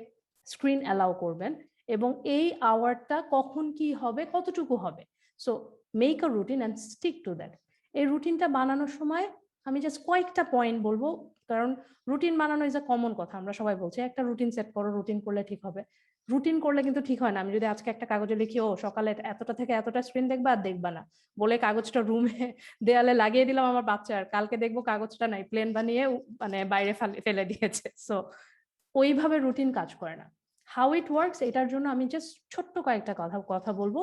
স্ক্রিন অ্যালাউ করবেন এবং এই আওয়ারটা কখন কি হবে, কতটুকু হবে। So make a routine and stick to that. এই রুটিনটা বানানোর সময় আমি জাস্ট কয়েকটা পয়েন্ট বলবো, কারণ রুটিন বানানো ইজ আ কমন কথা, আমরা সবাই বলছি একটা রুটিন সেট করো, রুটিন করলে ঠিক হবে। রুটিন করলে কিন্তু ঠিক হয় না। আমি যদি আজকে একটা কাগজে লিখি, ও সকালে এতটা থেকে এতটা স্ক্রিন দেখবা আর দেখবা না বলে কাগজটা রুমে দেয়ালে লাগিয়ে দিলাম আমার বাচ্চার, কালকে দেখবো কাগজটা নাই, প্লেন বানিয়ে মানে বাইরে ফেলে দিয়েছে। সো ওইভাবে রুটিন কাজ করে না। হাউ ইট ওয়ার্কস, এটার জন্য আমি জাস্ট ছোট্ট কয়েকটা কথা বলবো।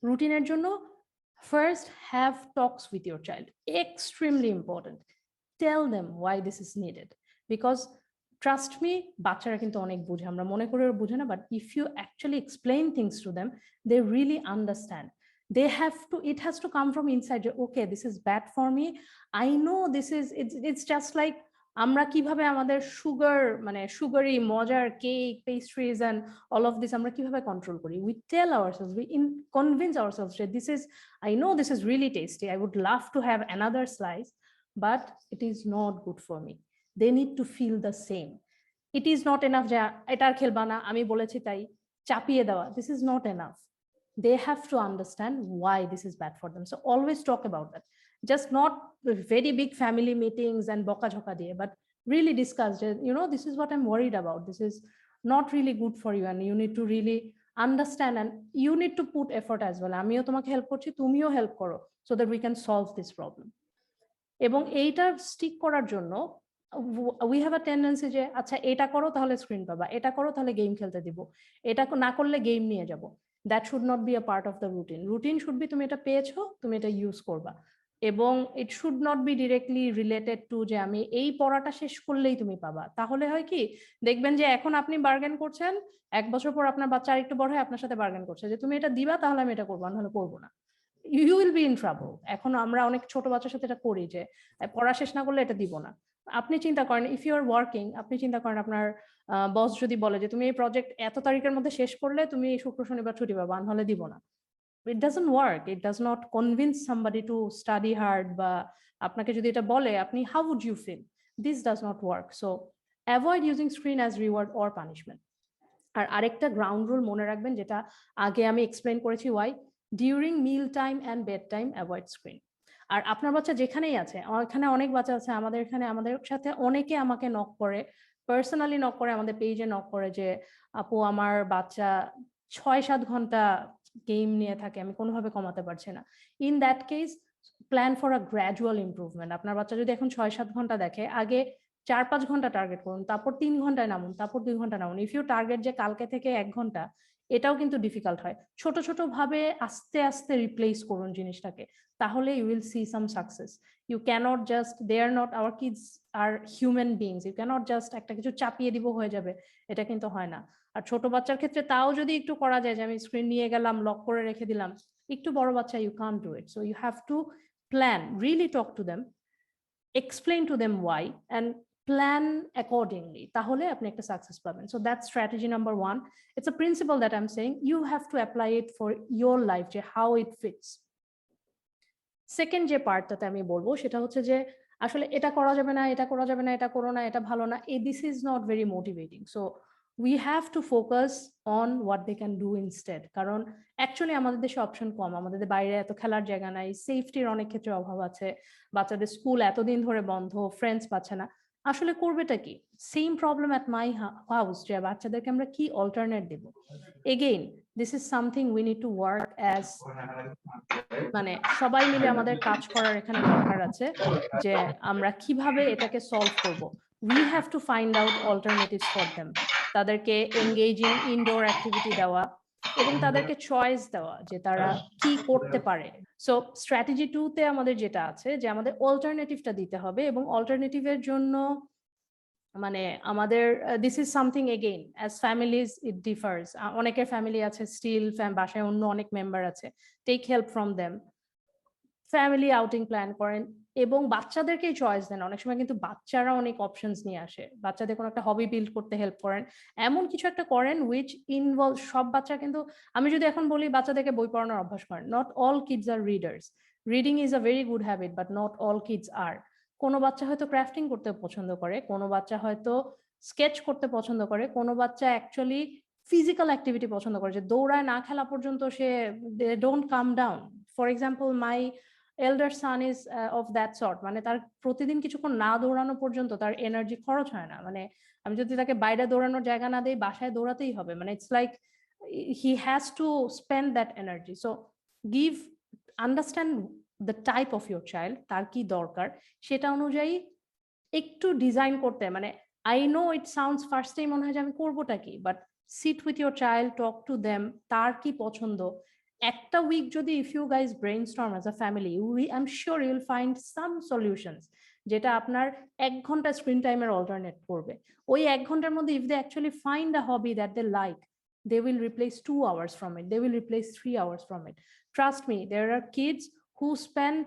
রুটিনের জন্য first have talks with your child, extremely important. Tell them why this is needed, because trust me, বাচ্চারা কিন্তু অনেক বুঝে, আমরা মনে করে বুঝে না, but if you actually explain things to them, they really understand. They have to, it has to come from inside. Okay, this is bad for me. I know this is, it's just like আমরা কিভাবে আমাদের সুগার মানে সুগারি মজার cake, pastries and all of this আমরা কিভাবে কন্ট্রোল করি। We tell ourselves, we convince ourselves that this is, I know this is really tasty, I would love to have another slice, but it is not good for me. They need to feel the same. It is not enough যে এটা আর খেলবা না, আমি বলেছি তাই চাপিয়ে দেওয়া। This is not enough. They have to understand why this is bad for them. So always talk about that. Just not very big family meetings and boka jhoka diye, but really discuss, you know, this is what I'm worried about. This is not really good for you and you need to really understand and you need to put effort as well. Amiyo tomake help korchi, tumiyo help koro, so that we can solve this problem. Ebong eitar stick korar jonno we have a tendency যে আচ্ছা এটা করো তাহলে স্ক্রিন পাবা, এটা করো তাহলে গেম খেলতে দিব, এটা না করলে গেম নিয়ে যাব। That should not be a part of the routine. Routine should be তুমি এটা পেয়েছো, তুমি এটা ইউজ করবা, এবং it should not be directly related to যে আমি এই পড়াটা শেষ করলেই তুমি পাবা। তাহলে হয় কি, দেখবেন যে এখন আপনি বার্গেন করছেন, এক বছর পর আপনার বাচ্চা আরেকটু বড় হয় আপনার সাথে বার্গেন করছে যে তুমি এটা দিবা তাহলে আমি এটা করবো, নাহলে করবো না। You will be in trouble. এখন আমরা অনেক ছোট বাচ্চার সাথে এটা করি যে পড়া শেষ না করলে এটা দিব না। আপনি চিন্তা করেন, ইফ ইউ আর ওয়ার্কিং, আপনি চিন্তা করেন আপনার বস যদি বলে যে তুমি এই প্রজেক্ট এত তারিখের মধ্যে শেষ করলে তুমি শুক্র শনিবার ছুটি পাবা, নাহলে দিব না। It doesn't work. It does not convince somebody to study hard. বা আপনাকে যদি এটা বলে আপনি, how would you feel? This does not work. So avoid using screen as reward or punishment. আর আরেকটা গ্রাউন্ড রুল মনে রাখবেন, যেটা আগে আমি এক্সপ্লেইন করেছি, why during meal time and bed time avoid screen. আর আপনার বাচ্চা যেখানেই আছে, এখানে অনেক বাচ্চা আছে আমাদের এখানে, আমাদের সাথে অনেকে আমাকে নক করে, পার্সোনালি নক করে, আমাদের পেজে নক করে যে আপু আমার বাচ্চা 6-7 ঘন্টা গেম নিয়ে থাকে, আমি কোনোভাবে কমাতে পারছি না। In that case plan for a gradual improvement. আপনার বাচ্চা যদি এখন 6-7 ঘন্টা দেখে, আগে 4-5 ঘন্টা টার্গেট করুন, তারপর 3 ঘন্টায় নামুন, তারপর 2 ঘন্টা নামুন। ইফ ইউ টার্গেট যে কালকে থেকে 1 ঘন্টা, এটাও কিন্তু ডিফিকাল্ট হয়। ছোট ছোট ভাবে আস্তে আস্তে রিপ্লেস করুন জিনিসটাকে, তাহলে you will see some success. You can't just, they are not, our kids are human beings, you can't just একটা কিছু চাপিয়ে দিব হয়ে যাবে, এটা কিন্তু হয় না। আর ছোট বাচ্চার ক্ষেত্রে তাও যদি একটু করা যায়, যে আমি স্ক্রিন নিয়ে গেলাম, লক করে রেখে দিলাম, একটু বড় বাচ্চা you can't do it. So you have to plan, really talk to them, explain to them why, and plan accordingly, তাহলে আপনি একটা সাকসেস পাবেন। So that's strategy number 1. It's a principle that I'm saying you have to apply it for your life, যে how it fits. Second যে পার্টটাতে আমি বলবো সেটা হচ্ছে যে আসলে এটা করা যাবে না, এটা করা যাবে না, এটা করো না, এটা ভালো না, this is not very motivating. So we have to focus on what they can do instead. কারণ অ্যাকচুয়ালি আমাদের দেশে অপশন কম, আমাদের বাইরে এত খেলার জায়গা নাই, সেফটির অনেক ক্ষেত্রে অভাব আছে, বাচ্চাদের স্কুল এতদিন ধরে বন্ধ, ফ্রেন্ডস পাচ্ছে না, আসলে করবেটা কি? Same problem at my house, যে বাচ্চাদেরকে আমরা কি অল্টারনেট দেব? Again this is something we need to work as, মানে সবাই মিলে আমাদের কাজ করার এখানে দরকার আছে, যে আমরা কিভাবে এটাকে সলভ করব। We have to find out alternatives for them. তাদেরকে এনগেজিং ইনডোর অ্যাক্টিভিটি দেওয়া, এবং তাদেরকে চয়েস দেওয়া যে তারা কি করতে পারে। সো স্ট্র্যাটেজি 2 তে আমাদের যেটা আছে যে আমাদের অল্টারনেটিভটা দিতে হবে এবং অল্টারনেটিভের জন্য মানে আমাদের this is something again as families it differs. অনেকের ফ্যামিলি আছে স্টিল বাসায় অন্য অনেক মেম্বার আছে, take help from them, family outing plan করেন এবং বাচ্চাদেরকেই চয়েস দেন। অনেক সময় কিন্তু বাচ্চারা অনেক অপশনস নিয়ে আসে, বাচ্চাদের কোনো একটা হবি বিল্ড করতে হেল্প করেন, এমন কিছু একটা করেন উইচ ইনভলভ সব বাচ্চা কিন্তু। আমি যদি এখন বলি বাচ্চাদেরকে বই পড়ানোর অভ্যাস করেন, not all kids are readers, reading is a very good habit but not all kids are. কোনো বাচ্চা হয়তো ক্রাফটিং করতে পছন্দ করে, কোনো বাচ্চা হয়তো স্কেচ করতে পছন্দ করে, কোনো বাচ্চা অ্যাকচুয়ালি ফিজিক্যাল অ্যাক্টিভিটি পছন্দ করে, যে দৌড়ায় না খেলা পর্যন্ত সে they don't come down. For example my elder son is of that sort, মানে তার প্রতিদিন কিছুক্ষণ না দৌড়ানো পর্যন্ত তার এনার্জি খরচ হয় না। মানে আমি যদি তাকে বাইরে দৌড়ানোর জায়গা না দেই, বাসায় দৌড়াতেই হবে। মানে it's like he has to spend that energy. So give, understand the type of your child, তার কি দরকার সেটা অনুযায়ী একটু ডিজাইন করতে। মানে I know it sounds first time মনে হয় যে আমি করবোটা কি, but sit with your child, talk to them, তার কি পছন্দ। একটা উইক যদি if you guys brainstorm as a family, I am sure you'll find some solutions যেটা আপনার 1 ঘন্টা স্ক্রিন টাইমের অল্টারনেট করবে। ওই 1 ঘন্টার মধ্যে if they actually find a hobby that they like, they will replace 2 hours from it, they will replace 3 hours from it. Trust me, there are kids who spend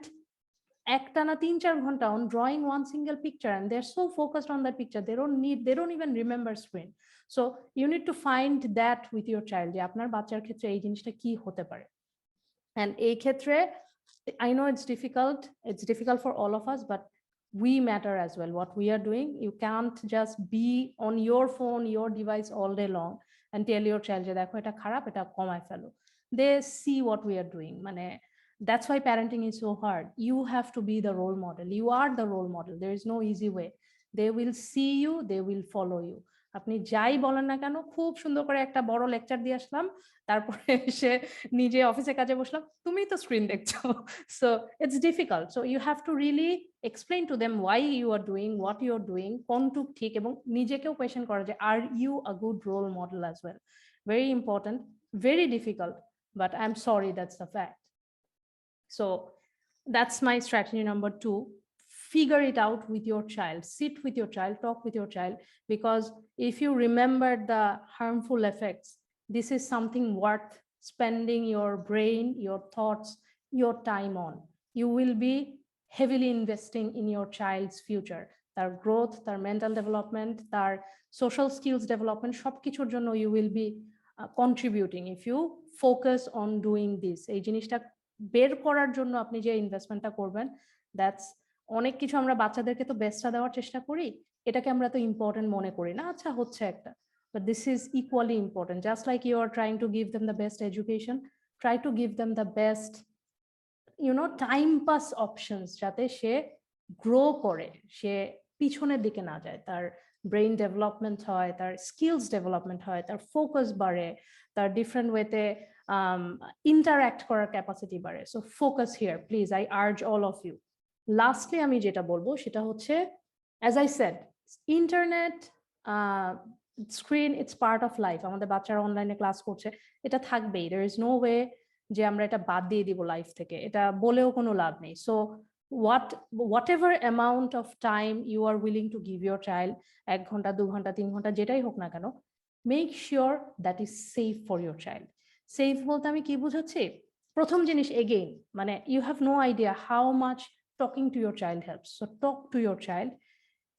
একটানা 3-4 ঘন্টা on drawing one single picture and they're so focused on that picture they don't even remember screen. So you need to find that with your child, যে আপনার বাচ্চার ক্ষেত্রে এই জিনিসটা কি হতে পারে। and এই ক্ষেত্রে I know it's difficult for all of us, but we matter as well what we are doing. You can't just be on your phone, your device all day long and tell your child যে দেখো এটা খারাপ, এটা কমায় ফেলো। They see what we are doing, মানে that's why parenting is so hard. You have to be the role model, you are the role model, there is no easy way. They will see you, they will follow you. আপনি যাই বলেন না কেন, খুব সুন্দর করে একটা বড় লেকচার দিয়ে আসলাম, তারপরে এসে নিজে অফিসে কাজে বসলাম, তুমি তো স্ক্রিন দেখছো। So it's difficult, so you have to really explain to them why you are doing what you are doing, কোনটুক ঠিক, এবং নিজেকেও কোয়েশ্চেন করা যে are you a good role model as well. Very important, very difficult, but I'm sorry, that's the fact. So that's my strategy number 2. Figure it out with your child, sit with your child, talk with your child, because if you remember the harmful effects, this is something worth spending your brain, your thoughts, your time on. You will be heavily investing in your child's future, their growth, their mental development, their social skills development, সবকিছুর জন্য you will be contributing if you focus on doing this. এই জিনিসটা বের করার জন্য আপনি যে ইনভেস্টমেন্টটা করবেন, দ্যাটস অনেক কিছু। আমরা বাচ্চাদেরকে তো বেস্টটা দেওয়ার চেষ্টা করি, এটাকে আমরা তো ইম্পর্টেন্ট মনে করি না, আচ্ছা হচ্ছে একটা, but this is equally important. Just like you are trying to give them the best education, try to give them the best time pass options, যাতে সে গ্রো করে, সে পিছনের দিকে না যায়, তার ব্রেইন ডেভেলপমেন্ট হয়, তার স্কিলস ডেভেলপমেন্ট হয়, তার ফোকাস বাড়ে, তার ডিফারেন্ট ওয়েতে ইন্টারঅ্যাক্ট করার ক্যাপাসিটি বাড়ে। So focus here please, I urge all of you. Lastly আমি যেটা বলবো সেটা হচ্ছে, as I said, internet, screen, it's part of life. আমাদের বাচ্চারা অনলাইনে ক্লাস করছে, এটা থাকবেই, দেয়ার ইজ নো ওয়ে যে আমরা এটা বাদ দিয়ে দিব লাইফ থেকে, এটা বলেও কোনো লাভ নেই। So whatever amount of time you are willing to give your child, 1 ঘন্টা 2 ঘন্টা 3 ঘন্টা যেটাই হোক না কেন, make sure that is safe for your child. Safe বলতে আমি কি বুঝাচ্ছি? প্রথম জিনিস, এগেইন, মানে you have no idea how much talking to your child helps. So talk to your child,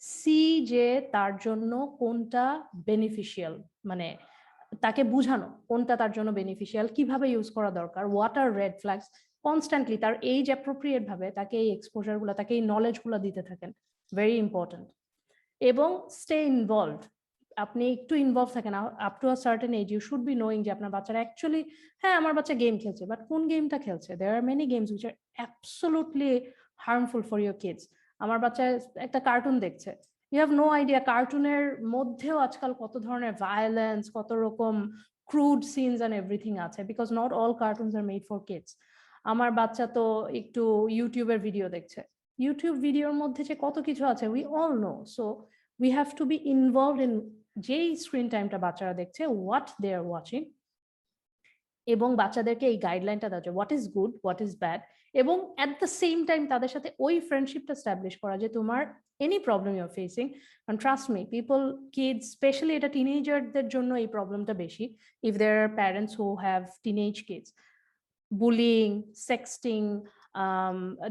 see যে তার জন্য কোনটা বেনিফিশিয়াল, মানে তাকে বুঝানো কোনটা তার জন্য বেনিফিশিয়াল, কিভাবে ইউজ করা দরকার, what are red flags, constantly তার এইজ অ্যাপ্রোপ্রিয়েট ভাবে তাকে এই এক্সপোজারগুলো, তাকে এই নলেজগুলো দিতে থাকেন, ভেরি ইম্পর্টেন্ট। এবং স্টে ইনভলভড, আপনি একটু ইনভলভ থাকেন up to a certain age. You should be knowing যে আপনার বাচ্চারা অ্যাকচুয়ালি, হ্যাঁ আমার বাচ্চা গেম খেলছে, বাট কোন গেমটা খেলছে? There are many games which are absolutely harmful for your kids. আমার বাচ্চা একটা কার্টুন দেখছে, ইউ হ্যাভ নো আইডিয়া কার্টুনের মধ্যেও আজকাল কত ধরনের ভায়োলেন্স, কত রকম ক্রুড সিনস অ্যান্ড এভরিথিং আছে, because not all cartoons are made for kids. আমার বাচ্চা তো একটু ইউটিউবের ভিডিও দেখছে, ইউটিউব ভিডিওর মধ্যে যে কত কিছু আছে we all know. So we have to be involved in যেই স্ক্রিন টাইমটা বাচ্চারা দেখছে, what they are watching, এবং বাচ্চাদেরকে এই গাইডলাইনটা দেওয়া যায় what is good what is bad, এবং অ্যাট দ্য সেম টাইম তাদের সাথে ওই ফ্রেন্ডশিপটা স্ট্যাবলিশ করা যে তোমার any problem you are facing, and trust me people kids specially এটা টিনেজারদের জন্য এই প্রবলেমটা বেশি if there are parents who have teenage kids, bullying, sexting,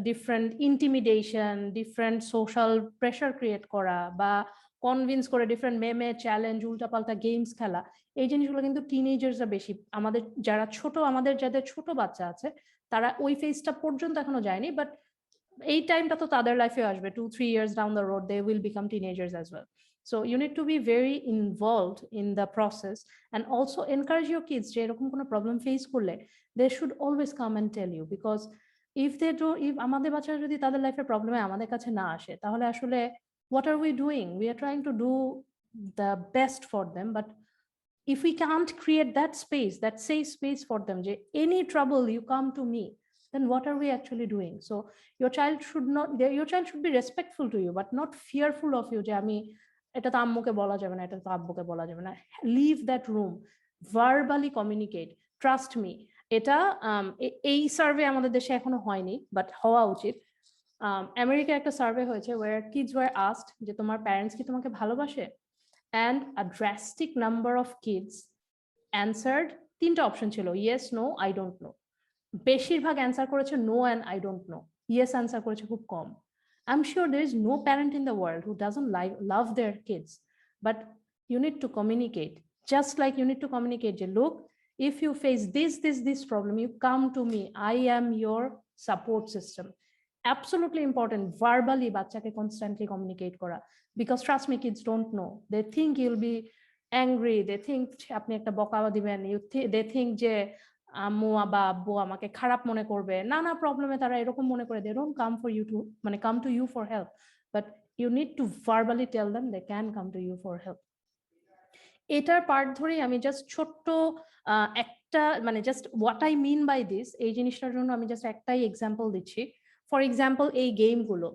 different intimidation, different social pressure create করা বা কনভিন্স করে ডিফারেন্ট মেমে চ্যালেঞ্জ উল্টাপাল্টা গেমস খেলা, এই জিনিসগুলো কিন্তু টিনেজার্সরা বেশি, আমাদের যারা ছোট, আমাদের যাদের ছোট বাচ্চা আছে তারা ওই ফেজটা পর্যন্ত এখনো যায়নি, বাট এই টাইমটা তো তাদের লাইফে আসবে 2-3 years down the road they will become teenagers as well. So you need to be very involved in the process and also encourage your kids যে এরকম কোনো প্রবলেম ফেস করলে they should always come and tell you, because if they don't, if আমাদের বাচ্চারা যদি তাদের লাইফের প্রবলেমে আমাদের কাছে না আসে তাহলে আসলে what are we doing? We are trying to do the best for them, but if we can't create that space, that safe space for them, যে any trouble you come to me, then what are we actually doing? So your child should be respectful to you but not fearful of you যে আমি এটা তো আম্মুকে বলা যাবে না, এটা তো আব্বুকে বলা যাবে না। leave that room, verbally communicate, trust me. এটা এই সার্ভে আমাদের দেশে এখনো হয়নি বাট হওয়া উচিত। আমেরিকায় একটা সার্ভে হয়েছে where kids were asked যে তোমার প্যারেন্টস কি তোমাকে ভালোবাসে, and a drastic number of kids answered, তিনটা অপশন ছিল, yes, no, I don't know। বেশিরভাগ অ্যান্সার করেছে no and I don't know, yes answer করেছে খুব কম। I am sure there is no parent in the world who doesn't love their kids, but you need to communicate, just like you need to communicate যে look, if you face this problem, you come to me, I am your support system। Absolutely important verbally বাচ্চাকে constantly communicate করা, because trust me kids don't know, they think you'll be angry, they think আপনি একটা বকা দিবেন, they think যে আম্মু বা আব্বু আমাকে খারাপ মনে করবে, নানা প্রবলেমে তারা এরকম মনে করে, they don't come for you to মানে come to you for help, but you need to verbally tell them they can come to you for help। এটার পার্ট ধরেই আমি জাস্ট ছোট্ট একটা মানে just what I mean by this, এই জিনিসটার জন্য আমি জাস্ট একটাই এক্সাম্পল দিচ্ছি। ফর এক্সাম্পল এই গেমগুলো,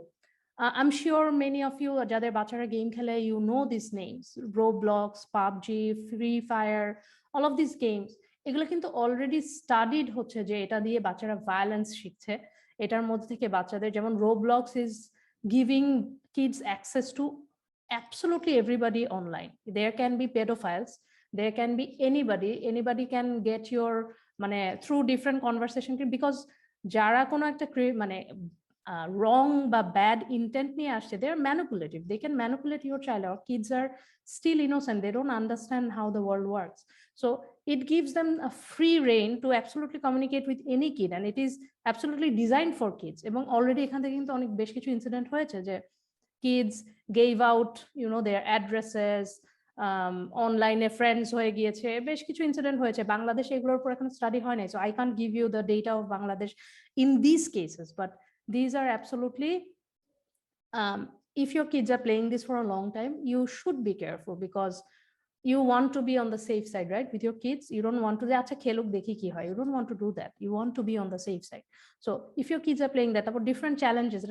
I am sure many of you যাদের বাচ্চারা গেম খেলে you know this names, Roblox, PUBG, free fire, all of this games, এগুলো কিন্তু অলরেডি স্টাডিড হচ্ছে যে এটা দিয়ে বাচ্চারা ভায়োলেন্স শিখছে। এটার মধ্যে থেকে বাচ্চাদের যেমন Roblox is giving kids access to absolutely everybody online. There can be pedophiles, there can be anybody can get your মানে through different conversation, because যারা কোনো একটা মানে wrong বা bad intent নিয়ে আসছে, they are manipulative, they can manipulate your child. Our kids are still innocent, they don't understand how the world works, so it gives them a free reign to absolutely communicate with any kid, and it is absolutely designed for kids। এবং অলরেডি এখান থেকে কিন্তু অনেক বেশ কিছু ইনসিডেন্ট হয়েছে যে kids gave out their addresses, online friends হয়ে গিয়েছে, বেশ কিছু ইনসিডেন্ট হয়েছে। বাংলাদেশে এগুলোর উপর এখন স্টাডি হয় নাই, so I can't give you the data of Bangladesh in these cases, but these are absolutely if your kids are playing this for a long time, you should be careful, because you want to be on the safe side, right? With your kids, you don't want to say acha kheluk dekhi ki hoy, you don't want to do that, you want to be on the safe side। So if your kids are playing that about different challenges,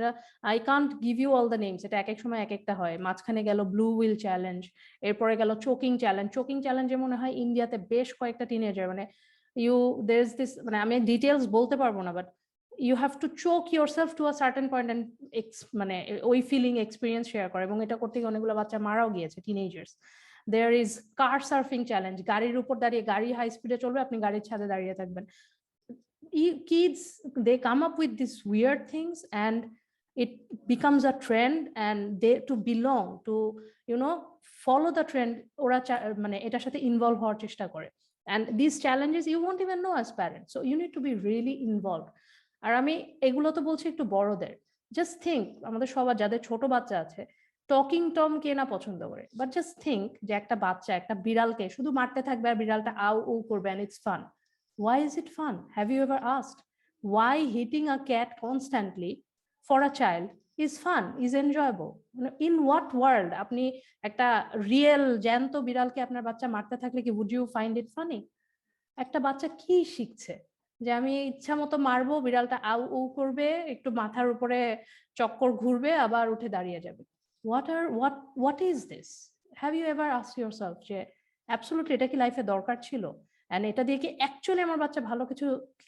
I can't give you all the names, eta ek shomoy ek ekta hoy, majkhane gelo blue wheel challenge, erpore gelo choking challenge e mone hoy India te besh koyekta teenager মানে there's this মানে আমি ডিটেইলস বলতে পারবো না, but you have to choke yourself to a certain point and মানে ওই ফিলিং এক্সপেরিয়েন্স শেয়ার করে, এবং এটা করতে গিয়ে অনেকগুলো বাচ্চা মারাও গিয়েছে, teenagers. There is car surfing challenge, গাড়ির উপর দাঁড়িয়ে, গাড়ি হাই স্পিডে চলবে, আপনি গাড়ির ছাদে দাঁড়িয়ে থাকবেন। Kids, they come up with these weird things and it becomes a trend, and they to belong to follow the trend, ওরা মানে এটার সাথে ইনভলভ হওয়ার চেষ্টা করে, and these challenges you won't even know as parents, so you need to be really involved। আর আমি এগুলো তো বলছি একটু বড়দের, জাস্ট থিঙ্ক আমাদের সবার যাদের ছোট বাচ্চা আছে, টকিং টম কে না পছন্দ করে, বাট জাস্ট থিঙ্ক যে একটা বাচ্চা একটা বিড়ালকে শুধু মারতে থাকবে আর বিড়ালটা আউ উ করবে, and it's fun। Why is it fun? Have you ever asked why hitting a cat constantly for a child is fun, is enjoyable? In what world আপনি একটা রিয়েল জ্যান্ত বিড়ালকে আপনার বাচ্চা মারতে থাকলে কি would you find it funny? একটা বাচ্চা কি শিখছে যে আমি ইচ্ছা মতো মারবো, বিড়ালটা আউ উ করবে, একটু মাথার উপরে চক্কর ঘুরবে, আবার উঠে দাঁড়িয়ে যাবে। What is this? Have you ever asked yourself যে absolutely এটা কি লাইফে দরকার ছিল? অ্যান্ড এটা দিয়ে কি অ্যাকচুয়ালি আমার বাচ্চা ভালো কিছু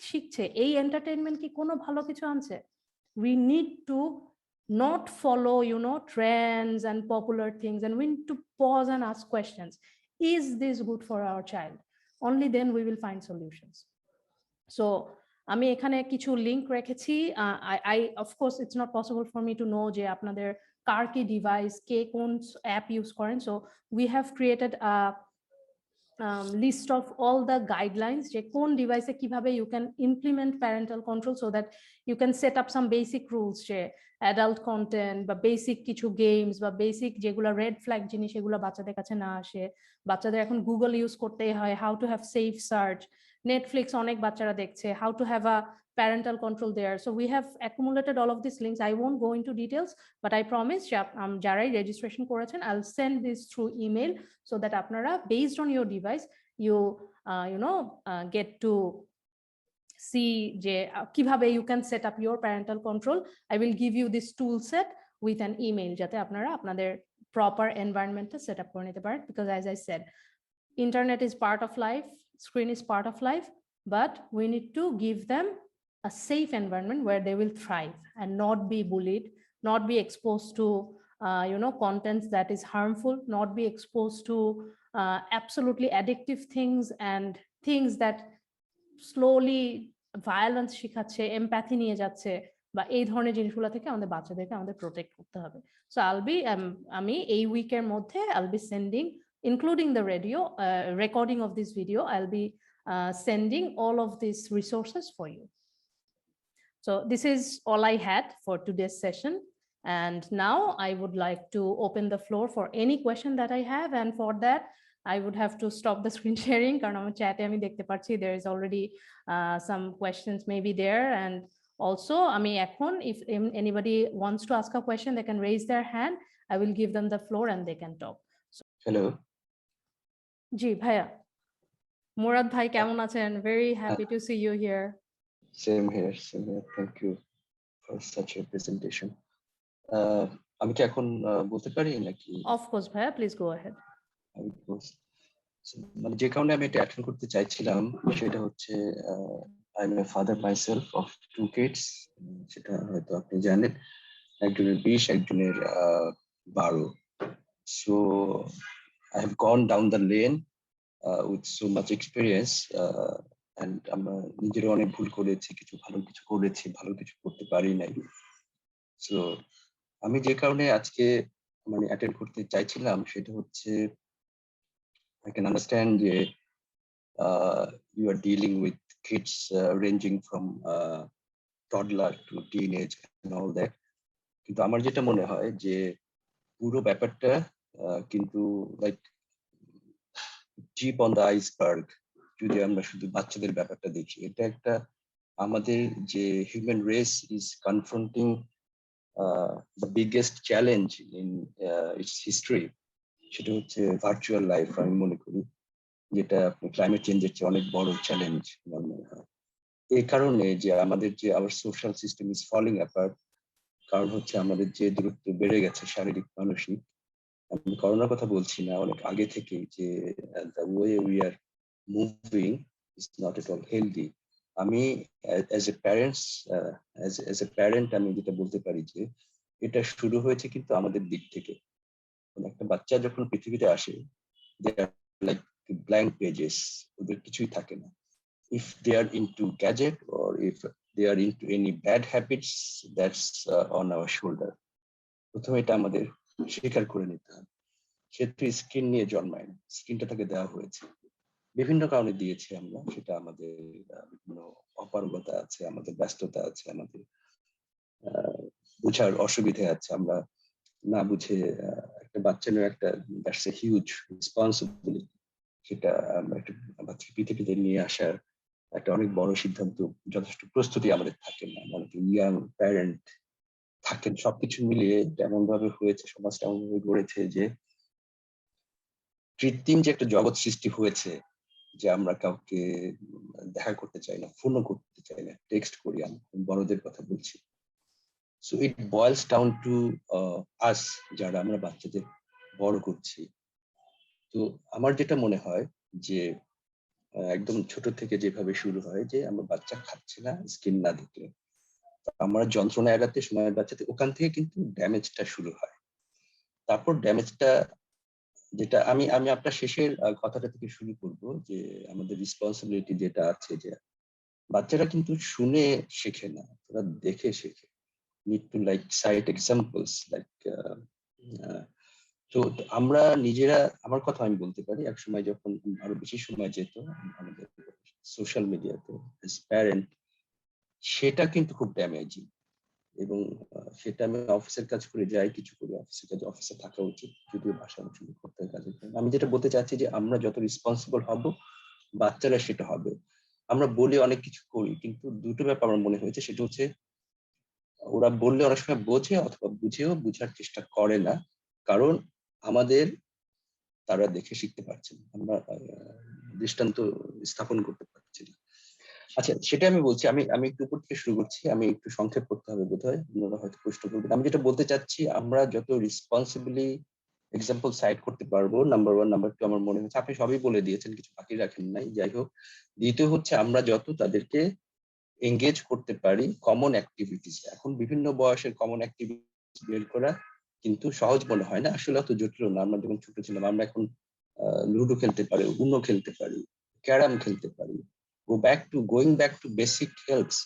শিখছে, এই এন্টারটেইনমেন্ট কি কোনো ভালো কিছু আনছে? We need to not follow, trends and popular things, and we need to pause and ask questions. Is this good for our child? Only then we will find solutions. So আমি এখানে কিছু লিংক রেখেছি। I of course it's not possible for me to know যে আপনাদের কার কি ডিভাইস, কে কোন অ্যাপ ইউজ করেন। So we have created a list of all the guidelines যে কোন ডিভাইসে কিভাবে you can implement parental control so that you can set up some basic rules যে adult content বা বেসিক কিছু গেমস বা বেসিক যেগুলো রেড ফ্ল্যাগ জিনিস এগুলো বাচ্চাদের কাছে না আসে। বাচ্চাদের এখন গুগল ইউজ করতেই হয়, how to have safe search, Netflix অনেক বাচ্চারা দেখছে, how to have a parental control there. So we have accumulated all of these links. I won't go into details, but I promise যারাই রেজিস্ট্রেশন করেছেন I'll send this through email so that আপনারা based on your device you get to see যে কিভাবে you can set up your parental control. I will give you this tool set with an email যাতে আপনারা আপনাদের proper environment set up করে নিতে পারেন, because as I said, internet is part of life, screen is part of life, but we need to give them a safe environment where they will thrive and not be bullied, not be exposed to contents that is harmful, not be exposed to absolutely addictive things and things that slowly violence শিখাচ্ছে, empathy নিয়ে যাচ্ছে, বা এই ধরনের জিনিসগুলো থেকে আমাদের বাচ্চাদেরকে আমাদের প্রোটেক্ট করতে হবে। সো আমি এই উইকের মধ্যে I'll be sending, including the recording of this video, I'll be sending all of these resources for you. So this is all I had for today's session. And now I would like to open the floor for any question that I have. And for that, I would have to stop the screen sharing কারণ আমার chat আমি দেখতে পাচ্ছি there is already some questions maybe there. And also আমি এখন if anybody wants to ask a question, they can raise their hand. I will give them the floor and they can talk. Hello. জি ভাইয়া, মুরাদ ভাই কেমন আছেন? Very happy to see you here. Same here. Thank you for such a presentation. আমি কি এখন বলতে পারি নাকি? Of course ভাইয়া, please go ahead. মানে যে কারণে আমি এটা অ্যাটেন্ড করতে চাইছিলাম সেটা হচ্ছে I M a father myself of 2 kids, সেটা হয়তো আপনি জানেন, একজনের 20, একজনের 12. So I have gone down the lane with so much experience and আমরা নিজেরও অনেক ভুল করেছি, কিছু ভালো কিছু করেছি, ভালো কিছু করতে পারি নাই। সো আমি যে কারণে আজকে মানে অ্যাটেন্ড করতে চাইছিলাম সেটা হচ্ছে I can understand you are dealing with kids ranging from toddler to teenage and all that. কিন্তু আমার যেটা মনে হয় যে পুরো ব্যাপারটা কিন্তু like chip on the iceberg যদি আমরা শুধু বাচ্চাদের ব্যাপারটা দেখি। এটা একটা আমাদের যে human race is confronting the biggest challenge in its history, সেটা হচ্ছে ভার্চুয়াল লাইফ। আমি মনে করি যেটা ক্লাইমেট চেঞ্জের চেয়ে অনেক বড় চ্যালেঞ্জ আমার মনে হয়। এই কারণে যে আমাদের যে our social system is falling apart, কারণ হচ্ছে আমাদের যে দূরত্ব বেড়ে গেছে শারীরিক মানসিক। আমি করোনার কথা বলছি না, অনেক আগে থেকে যে the way we are moving is not at all healthy. আমি as a parent আমি যেটা বলতে পারি যে এটা শুরু হয়েছে কিন্তু আমাদের দিক থেকে। একটা বাচ্চা যখন পৃথিবীতে আসে they are like blank pages, ওদের কিছুই থাকে না। If they are into gadget or if they are into any bad habits, that's on our shoulder. প্রথমে এটা আমাদের স্বীকার করে নিতে হবে। সে তো স্কিন নিয়ে জন্মায় না, স্কিনটা তাকে দেওয়া হয়েছে, বিভিন্ন কারণে দিয়েছি আমরা, সেটা আমাদের বিভিন্ন অপারগতা আছে, আমাদের ব্যস্ততা আছে, আমাদের বুঝার অসুবিধা আছে। আমরা না বুঝে একটা বাচ্চা নিয়ে একটা দ্যাটস এ হিউজ রেসপন্সিবিলিটি, সেটা আমরা একটা বাচ্চা পৃথিবীতে নিয়ে আসার একটা অনেক বড় সিদ্ধান্ত, যথেষ্ট প্রস্তুতি আমাদের থাকে না। অনেক ইয়াং প্যারেন্ট থাকেন, সবকিছু মিলিয়ে এমন ভাবে হয়েছে, সমাজটা এমন ভাবে গড়েছে যে কৃত্রিম যে একটা জগৎ সৃষ্টি হয়েছে, যে আমরা কাউকে দেখা করতে চাই না, ফোনও করতে চাই না, টেক্সট করি, আমি বড়দের কথা বলছি। So it বয়েলস down to us, যারা আমরা বাচ্চাদের বড় করছি। তো আমার যেটা মনে হয় যে একদম ছোট থেকে যেভাবে শুরু হয় যে আমার বাচ্চা খাচ্ছে না স্ক্রিন না দেখলে, আমার যন্ত্রণা এড়াতে সময়ের বাচ্চাতে ওখান থেকে কিন্তু ড্যামেজটা শুরু হয়। তারপর ড্যামেজটা যেটা আমি আমি আপনার শেষের কথাটা থেকে শুরু করব, যে আমাদের রেসপন্সিবিলিটি যেটা আছে, যে বাচ্চারা কিন্তু শুনে শেখে না, ওরা দেখে শেখে। Need to like sight examples like, তো আমরা নিজেরা, আমার কথা আমি বলতে পারি, এক সময় যখন আরো বেশি সময় যেত আমাদের সোশ্যাল মিডিয়াতে প্যারেন্ট, সেটা কিন্তু খুব ড্যামেজিং। এবং সেটা আমি অফিসের কাজ করে যাই, কিছু করি অফিসের কাজ, অফিসে থাকা উচিত, যদিও বাসা অঞ্চলে করতে হয় কাজের জন্য। আমি যেটা বলতে চাচ্ছি যে আমরা যত রেসপন্সিবল হব, বাচ্চারা সেটা হবে। আমরা বলি অনেক কিছু করি, কিন্তু দুটো ব্যাপার আমার মনে হয়েছে, সেটা হচ্ছে ওরা বললে অনেক সময় বোঝে, অথবা বুঝেও বুঝার চেষ্টা করে না, কারণ আমাদের তারা দেখে শিখতে পারছে না, আমরা দৃষ্টান্ত স্থাপন করতে পারছি না। আচ্ছা, সেটা আমি বলছি, আমি আমি একটু উপর থেকে শুরু করছি, আমি একটু সংক্ষেপ করতে হবে বোধহয়, আপনারা হয়তো প্রশ্ন করবেন। আমি যেটা বলতে চাচ্ছি, আমরা যত রেসপন্সিবলি এক্সাম্পল সাইড করতে পারবো, নাম্বার 1, নাম্বার 2 আমার মনে হচ্ছে আপনি সবই বলে দিয়েছেন, কিছু বাকি রাখেন নাই, যাই হোক। দ্বিতীয় হচ্ছে আমরা যত তাদেরকে এঙ্গেজ করতে পারি কমন অ্যাক্টিভিটিস, এখন বিভিন্ন বয়সের কমন অ্যাক্টিভিটিস বের করা কিন্তু সহজ মনে হয় না, আসলে অত জটিল না। আমরা যখন ছোট ছিলাম আমরা এখন লুডো খেলতে পারি, উনো খেলতে পারি, ক্যারাম খেলতে পারি, going back to basic helps,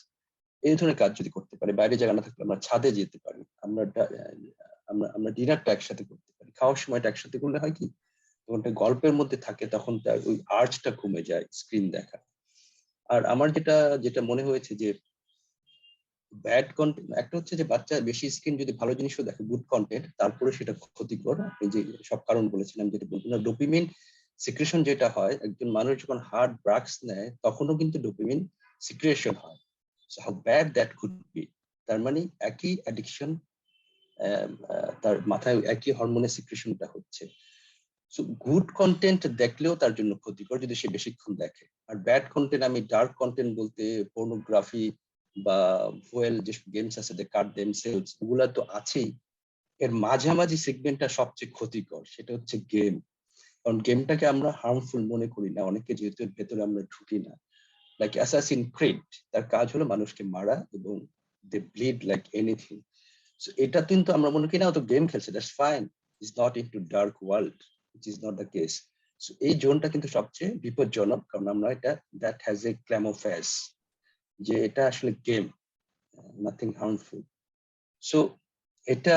এই ধরনের কাজ যদি করতে পারি, বাইরে জায়গা না থাকলে আমরা ছাদে যেতে পারি, আমরা আমরা আমরা ডিনারটা একসাথে করতে পারি, খাওয়ার সময়টা একসাথে করলে হয় কি, তখন গল্পের মধ্যে থাকে, তখন তার ওই আর্জটা কমে যায় স্ক্রিন দেখা। আর আমার যেটা যেটা মনে হয়েছে যে ব্যাড কন্টেন্ট, একটা হচ্ছে যে বাচ্চা বেশি স্ক্রিন যদি ভালো জিনিসও দেখে, গুড কন্টেন্ট, তারপরে সেটা ক্ষতিকর। আপনি যে সব কারণ বলেছিলাম, যেটা বলবো না, ডোপামিন সিক্রেশন যেটা হয়, একজন মানুষ যখন হার্ড ড্রাগস নেয় তখনও কিন্তু ডোপামিন সিক্রেশন হয়। So how bad that could be. তার মানে একই অ্যাডিকশন, তার মাথায় একই হরমোনের সিক্রেশনটা হচ্ছে। সো গুড কন্টেন্ট দেখলেও তার জন্য ক্ষতিকর যদি সে বেশিক্ষণ দেখে। আর ব্যাড কন্টেন্ট, আমি ডার্ক কন্টেন্ট বলতে পর্নোগ্রাফি বা ফুয়েল যে গেমস আছে, দে কাট দেমসেলস, ওগুলা তো আছেই। এর মাঝামাঝি সেগমেন্টটা সবচেয়ে ক্ষতিকর, সেটা হচ্ছে গেম। কারণ গেমটাকে আমরা হার্মফুল মনে করি না অনেকে, যেহেতু এর ভেতরে আমরা ঢুকি না। লাইক অ্যাসাসিন ক্রিড, তার কাজ হলো মানুষকে মারা, এবং দে ব্লিড লাইক এনিথিং। সো এটা কিন্তু আমরা মনে করি না, তো গেম খেলছে, that's fine, is not into dark world, which is not the case. So এই জোনটা কিন্তু সবচেয়ে বিপজ্জনক, কারণ আমরা এটা দ্যাট হ্যাজ এ ক্ল্যামোফ্যাস, যে এটা আসলে গেম, নাথিং হার্মফুল। সো এটা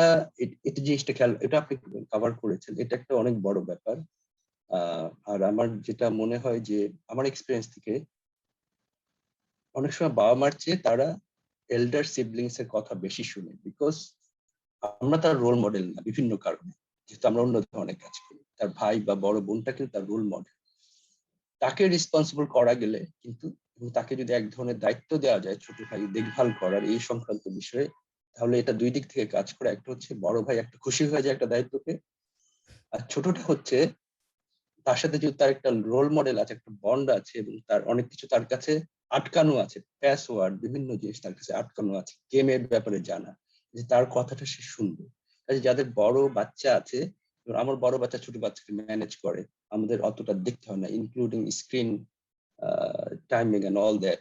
এটা জিনিসটা খেয়াল, এটা আপনি কভার করেছেন, এটা একটা অনেক বড় ব্যাপার। আর আমার যেটা মনে হয় যে আমার এক্সপিরিয়েন্স থেকে, অনেক সময় বাবা মার চেয়ে তারা এল্ডার সিবলিংস এর কথা বেশি শুনে, বিকজ আমরা তার রোল মডেল না বিভিন্ন কারণে, যেহেতু আমরা অন্য ধরনের কাজ করি। তার ভাই বা বড় বোনটা কিন্তু তার রোল মডেল, তাকে রেসপন্সিবল করা গেলে কিন্তু, এবং তাকে যদি এক ধরনের দায়িত্ব দেওয়া যায় ছোট ভাই দেখভাল করার এই সংক্রান্ত বিষয়ে, তাহলে এটা দুই দিক থেকে কাজ করে। একটা হচ্ছে বড় ভাই একটা খুশি হয়ে যায় একটা দায়িত্বকে, আর ছোটটা হচ্ছে তার সাথে যদি তার একটা রোল মডেল আছে, একটা বন্ড আছে, এবং তার অনেক কিছু তার কাছে আটকানো আছে, প্যাসওয়ার্ড বিভিন্ন জিনিস তার কাছে আটকানো আছে, গেমের ব্যাপারে জানা, যে তার কথাটা সে শুনবে। কাজে যাদের বড় বাচ্চা আছে, আমার বড় বাচ্চা ছোট বাচ্চাকে ম্যানেজ করে, আমাদের অতটা দেখতে হয় না, including screen timing and all that.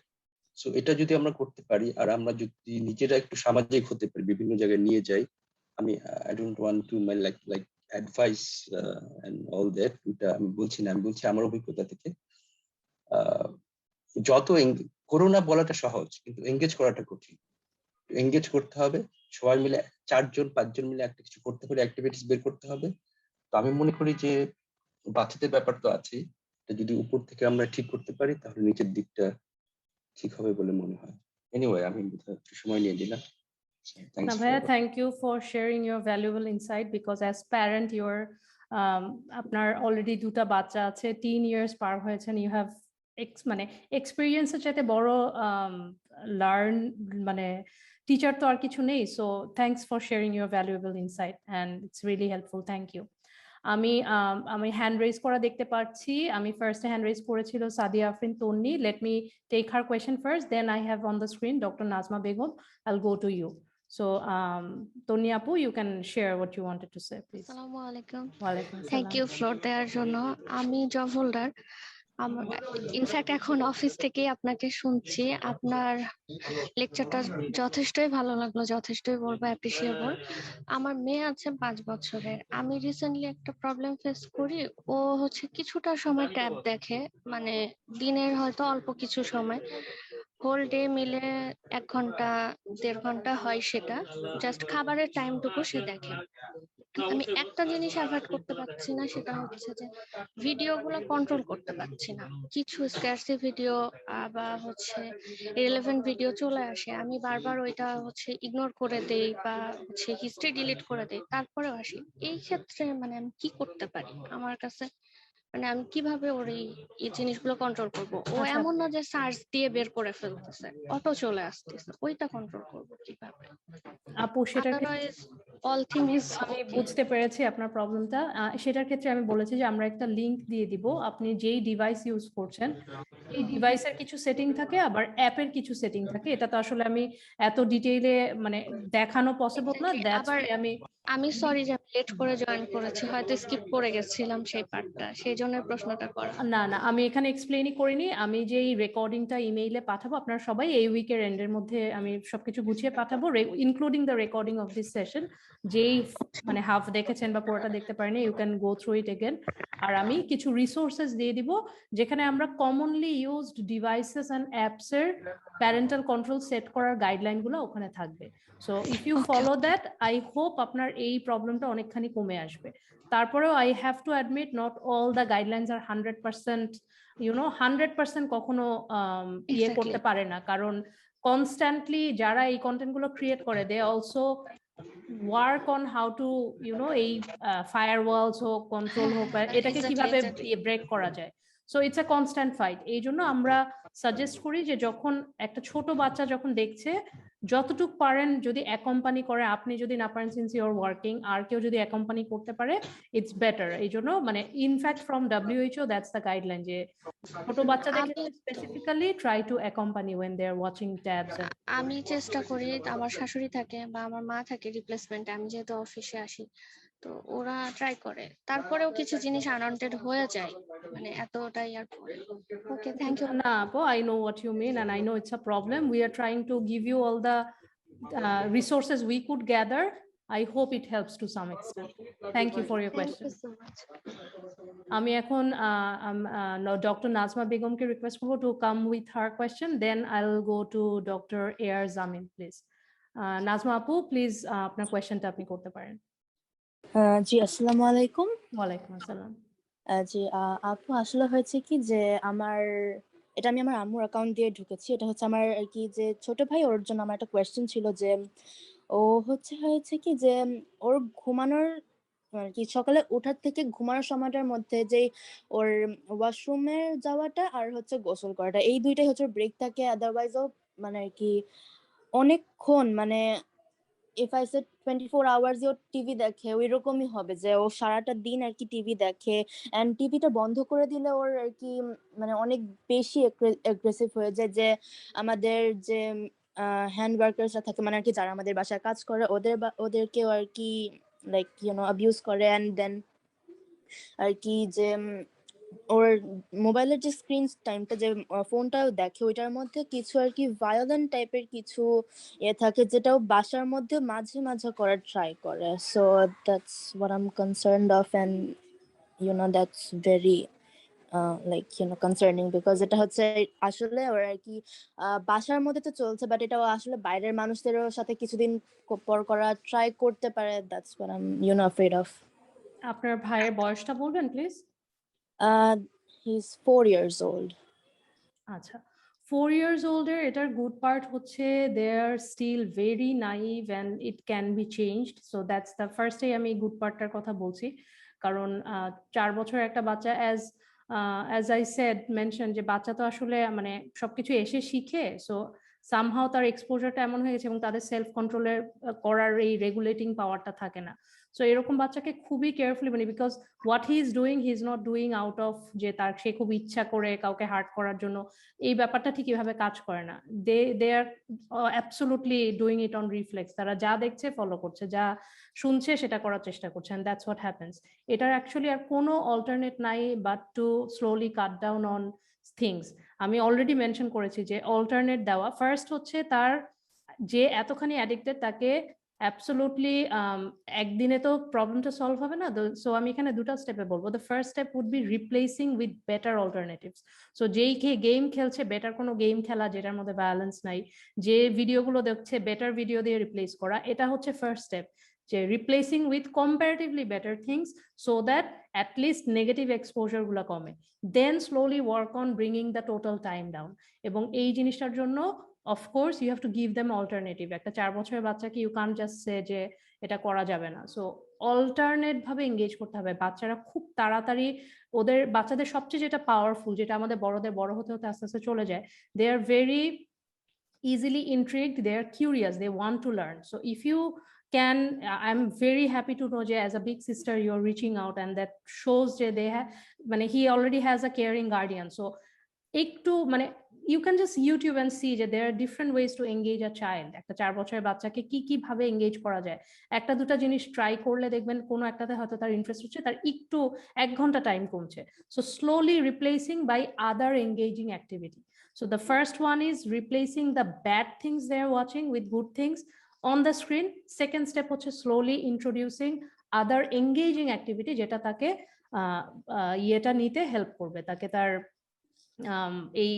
So এটা যদি আমরা করতে পারি, আর আমরা যদি নিজেরা একটু সামাজিক হতে পারি, বিভিন্ন জায়গায় নিয়ে যাই, আমি I don't want to my like like advice and all that, এটা আমি বলছি না, আমি বলছি আমার অভিজ্ঞতা থেকে। আহ, যত করোনা বলাটা সহজ, কিন্তু এঙ্গেজ করাটা কঠিন। এঙ্গেজ করতে হবে, সবাই মিলে 4 জন 5 জন মিলে একটা কিছু করতে পারে, অ্যাক্টিভিটিস বের করতে হবে। তো আমি মনে করি যে বাচ্চাদের ব্যাপার তো আছে, যদি উপর থেকে আমরা ঠিক করতে পারি, তাহলে নিচের দিকটা ঠিক হবে বলে মনে হয়। এনিওয়ে, আমি বোধহয় একটু সময় নিয়ে দিলাম। না থ্যাঙ্কস ভাইয়া, for thank you for sharing your valuable insight, because as parent your আপনার অলরেডি 2টা বাচ্চা আছে, 10 ইয়ার্স পার হয়েছেন, ইউ হ্যাভ মানে এক্সপিরিয়েন্সের চাইতে বড় লার্ন মানে টিচার তো আর কিছু নেই। So thanks for sharing your valuable insight and it's really helpful, thank you. আমি হ্যান্ড রেজ করা দেখতে পাচ্ছি। আমি ফার্স্টে হ্যান্ড রেজ করেছিল Sadia Afrin Tonni. Let me take her question first, then I have on the screen doctor Nazma Begum. I'll go to you. So, Tony Apu, you can share what you wanted to say, please. আসসালামু আলাইকুম। Walaikum thank salam. You floor দেওয়ার জন্য। আমি জব হোল্ডার। ইনফ্যাক্ট এখন অফিস থেকেই আপনাকে শুনছি, আপনার লেকচারটা যথেষ্টই ভালো লাগলো, যথেষ্টই বলবো অ্যাপ্রিসিয়েবল। আমার মেয়ে আছে 5 বছরের। আমি রিসেন্টলি একটা প্রবলেম ফেস করি। ও হচ্ছে কিছুটা সময় ট্যাব দেখে, মানে দিনের হয়তো অল্প কিছু সময়, হোল ডে মিলে 1 ঘন্টা 1.5 ঘন্টা হয় সেটা, জাস্ট খাবারের টাইমটুকু সে দেখে। আমি একটা জিনিস অ্যাভয়েড করতে পারছি না, সেটা হচ্ছে যে ভিডিওগুলো কন্ট্রোল করতে পারছি না। কিছু স্ক্যারসি ভিডিও বা হচ্ছে ইরেলেভেন্ট ভিডিও চলে আসে, আমি বারবার ওইটা হচ্ছে ইগনোর করে দেই বা হচ্ছে হিস্ট্রি ডিলিট করে দেই, তারপরেও আসি। এই ক্ষেত্রে মানে আমি কি করতে পারি? আমার কাছে মানে আমি কিভাবে ওর এই জিনিসগুলো কন্ট্রোল করব? ও আচ্ছা এমন না যে সার্চ দিয়ে বের করে ফেলতেছে, অটো চলে আসতেছে, ওইটা কন্ট্রোল করব কিভাবে? আপু, সেটার ক্ষেত্রে আদারওয়াইজ অল থিং ইজ আমি ওকে। বুঝতে পেরেছি আপনার প্রবলেমটা। সেটার ক্ষেত্রে আমি বলেছি যে আমরা একটা লিংক দিয়ে দিব, আপনি যেই ডিভাইস ইউজ করছেন এই ডিভাইসের কিছু সেটিং থাকে, আবার অ্যাপের কিছু সেটিং থাকে। এটা তো আসলে আমি এত ডিটেইলে মানে দেখানো পসিবল না, Exactly. দ্যাটস আবার আমি আমি সরি যে লেট করে জয়েন করেছি, হয়তো স্কিপ করে গেছিলাম সেই পার্টটা, সেই জন্য প্রশ্নটা করা। না না, আমি এখানে এক্সপ্লেইনই করিনি। আমি যে এই রেকর্ডিংটা ইমেইলে পাঠাবো, আপনারা সবাই এই উইকের এন্ডের মধ্যে আমি সবকিছু গুছিয়ে পাঠাবো, including the recording of this session. যেই মানে হাফ দেখেছেন বা পুরোটা দেখতে পারেনি, you can go through it again. আর আমি কিছু রিসোর্সেস দিয়ে দিব যেখানে আমরা commonly used devices and apps এর প্যারেন্টাল কন্ট্রোল সেট করার গাইডলাইন গুলো ওখানে থাকবে। So if you follow that, I hope আপনার এই প্রবলেমটা অনেকখানি কমে আসবে। তারপরেও I have to admit not all the guidelines are 100%, 100% কখনো ইয়ে Exactly. করতে পারে না, কারণ কনস্ট্যান্টলি যারা এই কন্টেন্ট গুলো ক্রিয়েট করে, they also work on how to এই ফায়ারওয়ালস হোক, কন্ট্রোল হোক, বা এটাকে Exactly, কিভাবে exactly. ব্রেক করা যায়। So it's a constant fight. এই জন্য আমরা সাজেস্ট করি যে যখন একটা ছোট বাচ্চা যখন দেখছে, যতটুকু পারেন যদি অ্যাকম্পানি করে, আপনি যদি না পারেন সিন্স ইউ আর ওয়ার্কিং, আর কেউ যদি অ্যাকম্পানি করতে পারে ইটস বেটার। এই জন্য মানে in fact from WHO that's the guideline যে ছোট বাচ্চাদের আমি ক্ষেত্রে specifically try to accompany when they are watching tabs. আমি চেষ্টা করি, আমার শাশুড়ি থাকে বা আমার মা থাকে রিপ্লেসমেন্টে, আমি যেহেতু অফিসে আসি, তো ওরা ট্রাই করে, তারপরেও কিছু জিনিস আনওয়ান্টেড হয়ে যায়, মানে এতটাই আর। ওকে, থ্যাংক ইউ। না আপু, I know what you mean and I know it's a problem. We are trying to give you all the resources we could gather. I hope it helps to some extent. Thank you for your thank question. You so much. আমি এখন ডক্টর নাজমা বেগমকে রিকোয়েস্ট করবো to come with her question, then I will go to doctor AR Zamin, please. Nazma আপু, প্লিজ আপনার কোয়েশ্চেনটা আপনি করতে পারেন। জি, আসসালামু আলাইকুম। ওয়ালাইকুম আসসালাম। জি, আপু আসলে হয়েছে কি যে এটা আমি আমার আম্মুর অ্যাকাউন্ট দিয়ে ঢুকেছি। এটা হচ্ছে আমার আর কি যে ছোট ভাই, ওর জন্য আমার একটা কোয়েশ্চেন ছিল যে হয়েছে কি যে ওর ঘুমানোর আর কি সকালে ওঠার থেকে ঘুমানোর সময়টার মধ্যে যে ওর ওয়াশরুমে যাওয়াটা আর হচ্ছে গোসল করাটা, এই দুইটাই হচ্ছে ব্রেক থাকে। আদারওয়াইজও মানে আর কি অনেকক্ষণ মানে ইফ আই সেড 24 আওয়ার্স ও টিভি দেখে, ওই রকমই হবে যে ও সারাটা দিন আর কি টিভি দেখে। এন্ড টিভিটা বন্ধ করে দিলে ওর আর কি মানে অনেক বেশি অ্যাগ্রেসিভ হয়ে যায়, যে আমাদের যে হ্যান্ড ওয়ার্কার্সরা থাকে, মানে আর কি যারা আমাদের বাসায় কাজ করে, ওদেরকেও আর কি লাইক অ্যাবিউজ করে। এন্ড দেন আর কি যে ওর মোবাইলের যে স্ক্রিন টাইমটা, যে ফোনটাও দেখে, ওইটার মধ্যে কিছু আর কি ভায়োলেন্ট টাইপের কিছু থাকে, যেটাও বাসার মধ্যে মাঝে মাঝে করার ট্রাই করে। So that's what I am concerned of, and that's very like concerning, because এটা হচ্ছে আসলে ওর আর কি বাসার মধ্যে তো চলছে, বাট এটাও আসলে বাইরের মানুষদেরও সাথে কিছুদিন পর করা ট্রাই করতে পারে। That's what I am afraid of. আপনার ভাইয়ের বয়সটা বলবেন please? He is 4 years old. আচ্ছা, 4 years older, এটার গুড পার্ট হচ্ছে they are still very naive and it can be changed. So that's the ফার্স্টে আমি গুড পার্টটার কথা বলছি, কারণ 4 বছরের একটা বাচ্চা, অ্যাজ আই সেড মেনশন, যে বাচ্চা তো আসলে মানে সবকিছু এসে শিখে। সো সামহাও তার এক্সপোজারটা এমন হয়ে গেছে এবং তাদের সেলফ কন্ট্রোলের করার এই রেগুলেটিং পাওয়ারটা থাকে না। সো এরকম বাচ্চাকে খুবই কেয়ারফুলি মানে because what he is doing he is not doing out of যে তার সে খুব ইচ্ছা করে কাউকে হার্ট করার জন্য, এই ব্যাপারটা ঠিক এভাবে কাজ করে না। They are absolutely doing it on reflex, তারা যা দেখছে ফলো করছে, যা শুনছে সেটা করার চেষ্টা করছে, এন্ড দ্যাটস হোয়াট হ্যাপেন্স। এটার অ্যাকচুয়ালি আর কোনো অল্টারনেট নাই but to slowly cut down on things. আমি অলরেডি মেনশন করেছি যে অল্টারনেট দেওয়া ফার্স্ট হচ্ছে, তার যে এতখানি অ্যাডিক্টেড তাকে অ্যাবসোলুটলি একদিনে তো প্রবলেমটা সলভ হবে না। সো আমি এখানে দুটো স্টেপে বলবো। The first step would be replacing with better alternatives. So যেই গেম খেলছে বেটার কোনো গেম খেলা যেটার মধ্যে ভায়োলেন্স নাই, যে ভিডিওগুলো দেখছে বেটার ভিডিও দিয়ে রিপ্লেস করা, এটা হচ্ছে ফার্স্ট স্টেপ, যে replacing with comparatively better things so that at least negative exposure গুলো কমে। Then slowly work on bringing the total time down. এবং এই জিনিসটার জন্য of course you have to give them alternative. একটা 4 বছরের বাচ্চাকে ইউ কান্ট জাস্ট সে যে এটা করা যাবে না। সো অল্টারনেট ভাবে এঙ্গেজ করতে হবে। বাচ্চারা খুব তাড়াতাড়ি বাচ্চাদের সবচেয়ে যেটা পাওয়ারফুল, যেটা আমাদের বড়দের বড় হতে হতে আস্তে আস্তে চলে যায়, they are very easily intrigued, they are curious, they want to learn. So if you can, I'm very happy to know that as a big sister you're reaching out, and that shows that they have he already has a caring guardian. So একটু you can just YouTube and see that there are different ways to engage a child. একটা 4 বছরের বাচ্চাকে কি ভাবে এঙ্গেজ করা যায়, একটা দুটো জিনিস ট্রাই করলে দেখবেন কোনো একটাতে হয়তো তার ইন্টারেস্ট হচ্ছে, তার একটু 1 ঘন্টা টাইম কমছে। So slowly replacing by other engaging activity. So the first one is replacing the bad things they are watching with good things on the screen. Second step হচ্ছে slowly introducing other engaging activity যেটা তাকে ইয়েটা নিতে হেল্প করবে, তাকে তার এই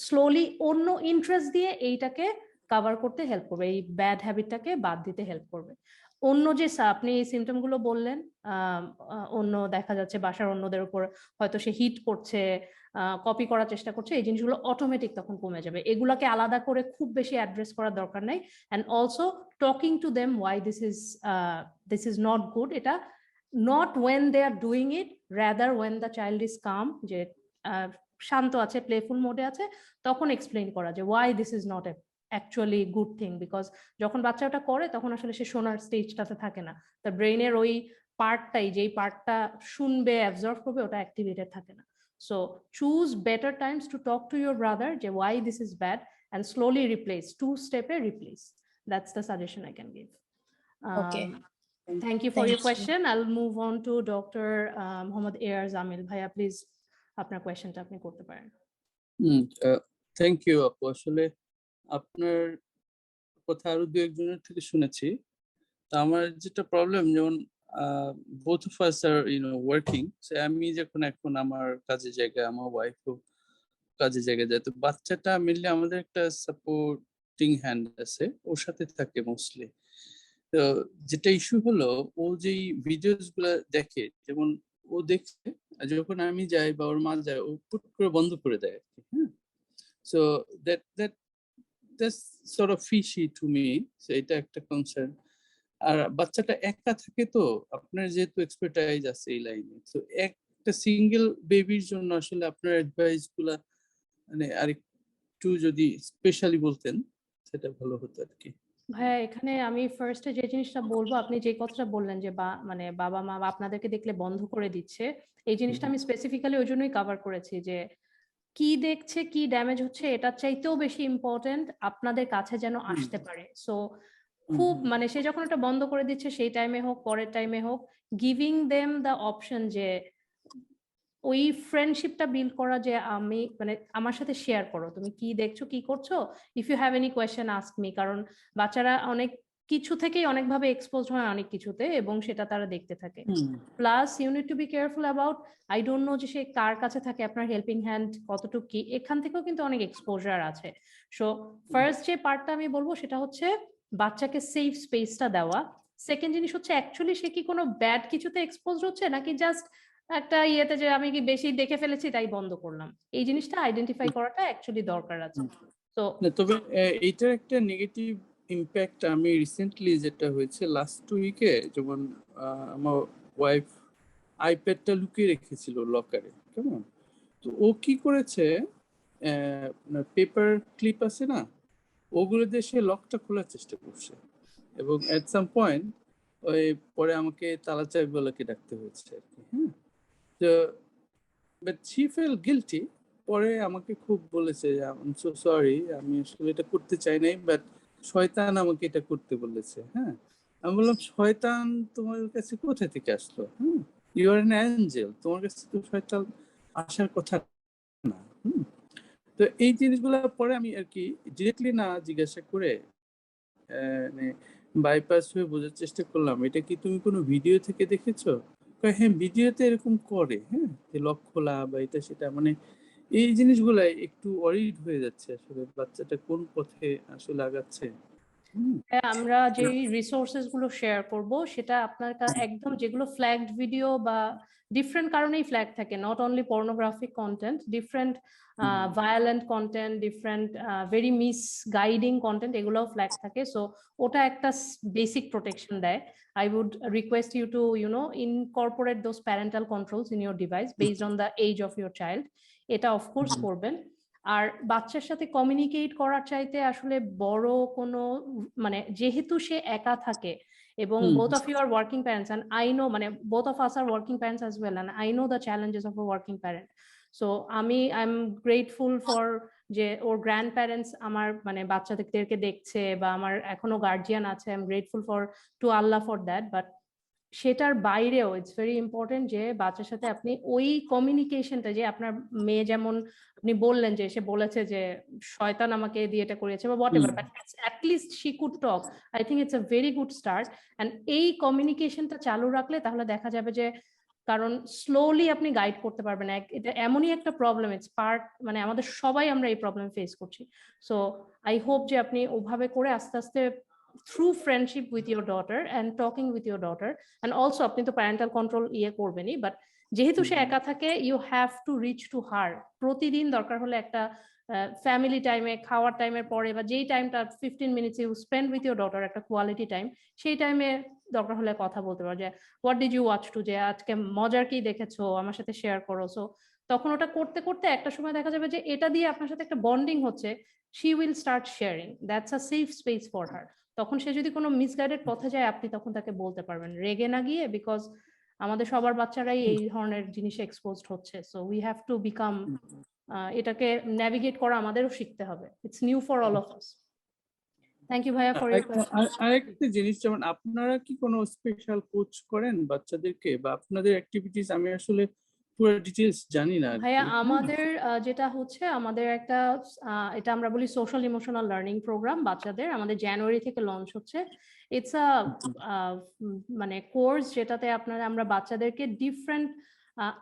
স্লোলি অন্য ইন্টারেস্ট দিয়ে এইটাকে কভার করতে হেল্প করবে, এই ব্যাড হ্যাবিটটাকে বাদ দিতে হেল্প করবে। অন্য যে আপনি এই সিমটম গুলো বললেন, অন্য দেখা যাচ্ছে বাসার অন্যদের উপর হয়তো সে হিট করছে, কপি করার চেষ্টা করছে, এই জিনিসগুলো অটোমেটিক তখন কমে যাবে। এগুলাকে আলাদা করে খুব বেশি অ্যাড্রেস করার দরকার নাই। And also talking to them why this is not good, এটা not when they are doing it, rather when the child is calm, যে শান্ত আছে, প্লেফুল মোডে আছে, তখন এক্সপ্লেইন করা যে why this is not actually good thing. Because যখন বাচ্চা ওটা করে তখন আসলে সে শোনার স্টেজটাতে থাকে না, তার ব্রেইনের ওই পার্টটাই, যেই পার্টটা শুনবে অ্যাবজর্ভ করবে, ওটা অ্যাক্টিভেটেড থাকে না। So choose better times to talk to your brother যে why this is bad, and slowly replace, 2 স্টেপে replace. That's the suggestion I can give. Okay. Thank you for Thank your you. question. I'll move on to Dr. Mohammad Ayar Zamil. Bhaiya, please আপনার কোয়েশ্চেনটা আপনি করতে পারেন। থ্যাংক ইউ আপু। আসলে আপনার কথা আরো 2-1 থেকে শুনেছি। তো আমার যেটা প্রবলেম, যেমন both of us are working, so আমি এখন আমার কাজের জায়গায়, আমার ওয়াইফও কাজের জায়গায় যায়, তো বাচ্চাটা মিললে আমাদের একটা সাপোর্টিং হ্যান্ড আছে, ওর সাথে থাকে মোস্টলি। তো যেটা ইস্যু হলো, ও যেই ভিডিওস গুলা দেখে, যেমন ও দেখছে, যখন আমি যাই বা ওর মা যায়, ও পুট করে বন্ধ করে দেয় আর কি। হ্যাঁ, so that's sort of fishy to me, so এটা একটা কনসার্ন। আর বাচ্চাটা একা থাকে, তো আপনার যেহেতু এক্সপার্টাইজ আছে এই লাইনে, তো একটা সিঙ্গেল বেবির জন্য আসলে আপনার অ্যাডভাইস গুলা আরেকটু যদি স্পেশালি বলতেন সেটা ভালো হতো আর কি। ভাইয়া, এখানে আমি ফার্স্টে যে জিনিসটা বলবো, আপনি যে কথাটা বললেন যে বাবা মা আপনাদেরকে দেখলে বন্ধ করে দিচ্ছে, এই জিনিসটা আমি স্পেসিফিক্যালি ওই জন্যই কভার করেছি যে কি দেখছে, কি ড্যামেজ হচ্ছে, এটার চাইতেও বেশি ইম্পর্টেন্ট আপনাদের কাছে যেন আসতে পারে। সো খুব সে যখন এটা বন্ধ করে দিচ্ছে, সেই টাইমে হোক পরের টাইমে হোক, গিভিং দেম দ্য অপশন যে ওই ফ্রেন্ডশিপটা বিল্ড করা, যে আমি আমার সাথে শেয়ার করো, তুমি কি দেখছো, কি করছো, if you have any question ask me. কারণ বাচ্চারা অনেক কিছু থেকেই অনেকভাবে এক্সপোজ হয় অনেক কিছুতে, এবং সেটা তারা দেখতে থাকে। Plus you need to be careful about, I don't know যে সে কার কাছে থাকে, আপনার হেল্পিং হ্যান্ড কতটুকু কি, এখান থেকেও কিন্তু অনেক এক্সপোজার আছে। সো ফার্স্ট যে পার্টটা আমি বলবো সেটা হচ্ছে বাচ্চাকে সেফ স্পেসটা দেওয়া। সেকেন্ড জিনিস হচ্ছে অ্যাকচুয়ালি সে কি কোনো ব্যাড কিছুতে এক্সপোজ হচ্ছে, নাকি জাস্ট একটা ইয়েতে যে আমি কি বেশি দেখে ফেলেছি তাই বন্ধ করলাম, এই জিনিসটা আইডেন্টিফাই করাটা অ্যাকচুয়ালি দরকার আছে। তো তবে এইটার একটা নেগেটিভ ইম্প্যাক্ট আমি রিসেন্টলি যেটা হয়েছে লাস্ট উইকে, যেমন আমার ওয়াইফ আইপ্যাডটা লুকিয়ে রেখেছিল লকারে, কেমন, তো ও কি করেছে, পেপার ক্লিপ আছে না, ওগুলো দিয়ে সে লকটা খোলার চেষ্টা করছে, এবং এট সাম পয়েন্ট ওই পরে আমাকে তালা চাবিওয়ালাকে ডাকতে হয়েছে আর কি। হ্যাঁ, তো বাট শি ফেল গিলটি। পরে আমাকে খুব বলেছে, আই সো সরি, আমি আসলে এটা করতে চাই নাই, বাট শয়তান আমাকে এটা করতে বলেছে। হ্যাঁ, আমি বললাম, শয়তান তোমার কাছে কোথা থেকে আসলো? হ্যাঁ, ইউ আর অ্যান অ্যাঞ্জেল, তোমার কাছে তো শয়তান আসার কথা না। তো এই জিনিসগুলো পরে আমি আর কি ডিরেক্টলি না জিজ্ঞাসা করে বাইপাস হয়ে বোঝার চেষ্টা করলাম, এটা কি তুমি কোনো ভিডিও থেকে দেখেছো? হ্যাঁ, ভিডিওতে এরকম করে, হ্যাঁ, যে লক খোলা বা এটা সেটা, মানে এই জিনিসগুলাই একটু অরিড হয়ে যাচ্ছে আসলে, বাচ্চাটা কোন পথে আসলে আগাচ্ছে। হ্যাঁ, আমরা যে রিসোর্সেস গুলো শেয়ার করব সেটা আপনার একদম যেগুলো ফ্ল্যাগড ভিডিও বা ডিফারেন্ট কারণেই ফ্ল্যাগ থাকে, not only pornographic content, different violent content, different very misguiding content, এগুলোও ফ্ল্যাগ থাকে। সো ওটা একটা বেসিক প্রোটেকশন দেয়। I would request you to, incorporate those parental controls in your device based on the age of your child. এটা of course করবেন। আর বাচ্চার সাথে কমিউনিকেট করার চাইতে আসলে বড় কোনো, মানে যেহেতু সে একা থাকে এবং both of you are working parents and I know, মানে both of us are working parents as well and I know the challenges of a working parent. So I'm grateful for যে ওর গ্র্যান্ড প্যারেন্টস আমার মানে বাচ্চাদেরকে দেখছে বা আমার এখনো গার্জিয়ান আছে, I am grateful to Allah for that. But সেটার বাইরেও ইটস ভেরি ইম্পর্টেন্ট যে বাচ্চার সাথে আপনি ওই কমিউনিকেশনটা, যে আপনার মেয়ে যেমন আপনি বললেন যে সে বলেছে যে শয়তান আমাকে দিয়ে এটা করেছে বা what ever, but at least she could talk, I think it's a very good start. And এই কমিউনিকেশনটা চালু রাখলে তাহলে দেখা যাবে যে, কারণ স্লোলি আপনি গাইড করতে পারবেন। এটা এমনই একটা প্রবলেম, ইটস পার্ট, মানে আমাদের সবাই আমরা এই প্রবলেম ফেস করছি। সো আই হোপ যে আপনি ওভাবে করে আস্তে আস্তে through friendship with your daughter and talking with your daughter, and also আপনি তো প্যারেন্টাল কন্ট্রোল করবেনই, বাট যেহেতু সে একা থাকে, you have to reach to her. প্রতিদিন দরকার হলে একটা ফ্যামিলি টাইমে, খাওয়ার টাইমের পরে বা যেই টাইমটা 15 minutes you spend with your daughter, একটা কোয়ালিটি টাইম, সেই টাইমে দরকার হলে কথা বলতে পারো যে what did you watch too, যে আজকে মজার কি দেখেছো আমার সাথে শেয়ার করো। সো তখন ওটা করতে করতে একটা সময় দেখা যাবে যে এটা দিয়ে আপনার সাথে একটা বন্ডিং হচ্ছে, she will start sharing, that's a safe space for her. তখন সে যদি কোনো মিসগাইডেড পথে যায়, আপনি তখন তাকে বলতে পারবেন রেগে না গিয়ে, বিকজ আমাদের সবার বাচ্চারাই এই ধরনের জিনিসে এক্সপোজড হচ্ছে। So we have to become, এটাকে ন্যাভিগেট করা আমাদেরও শিখতে হবে। It's new for all of us. Thank you ভাইয়া ফর ইউর কোয়েশ্চন। আরেকটা জিনিস, যেমন আপনারা কি কোনো স্পেশাল কোচ করেন বাচ্চাদেরকে, বা আপনাদের অ্যাক্টিভিটিস আমি আসলে পুরো ডিটেইলস জানি না ভাইয়া আমাদের যেটা হচ্ছে, আমাদের একটা এটা আমরা বলি সোশ্যাল ইমোশনাল লার্নিং প্রোগ্রাম বাচ্চাদের, আমাদের জানুয়ারি থেকে লঞ্চ হচ্ছে। ইটস আ মানে কোর্স যেটাতে আমরা বাচ্চাদেরকে ডিফারেন্ট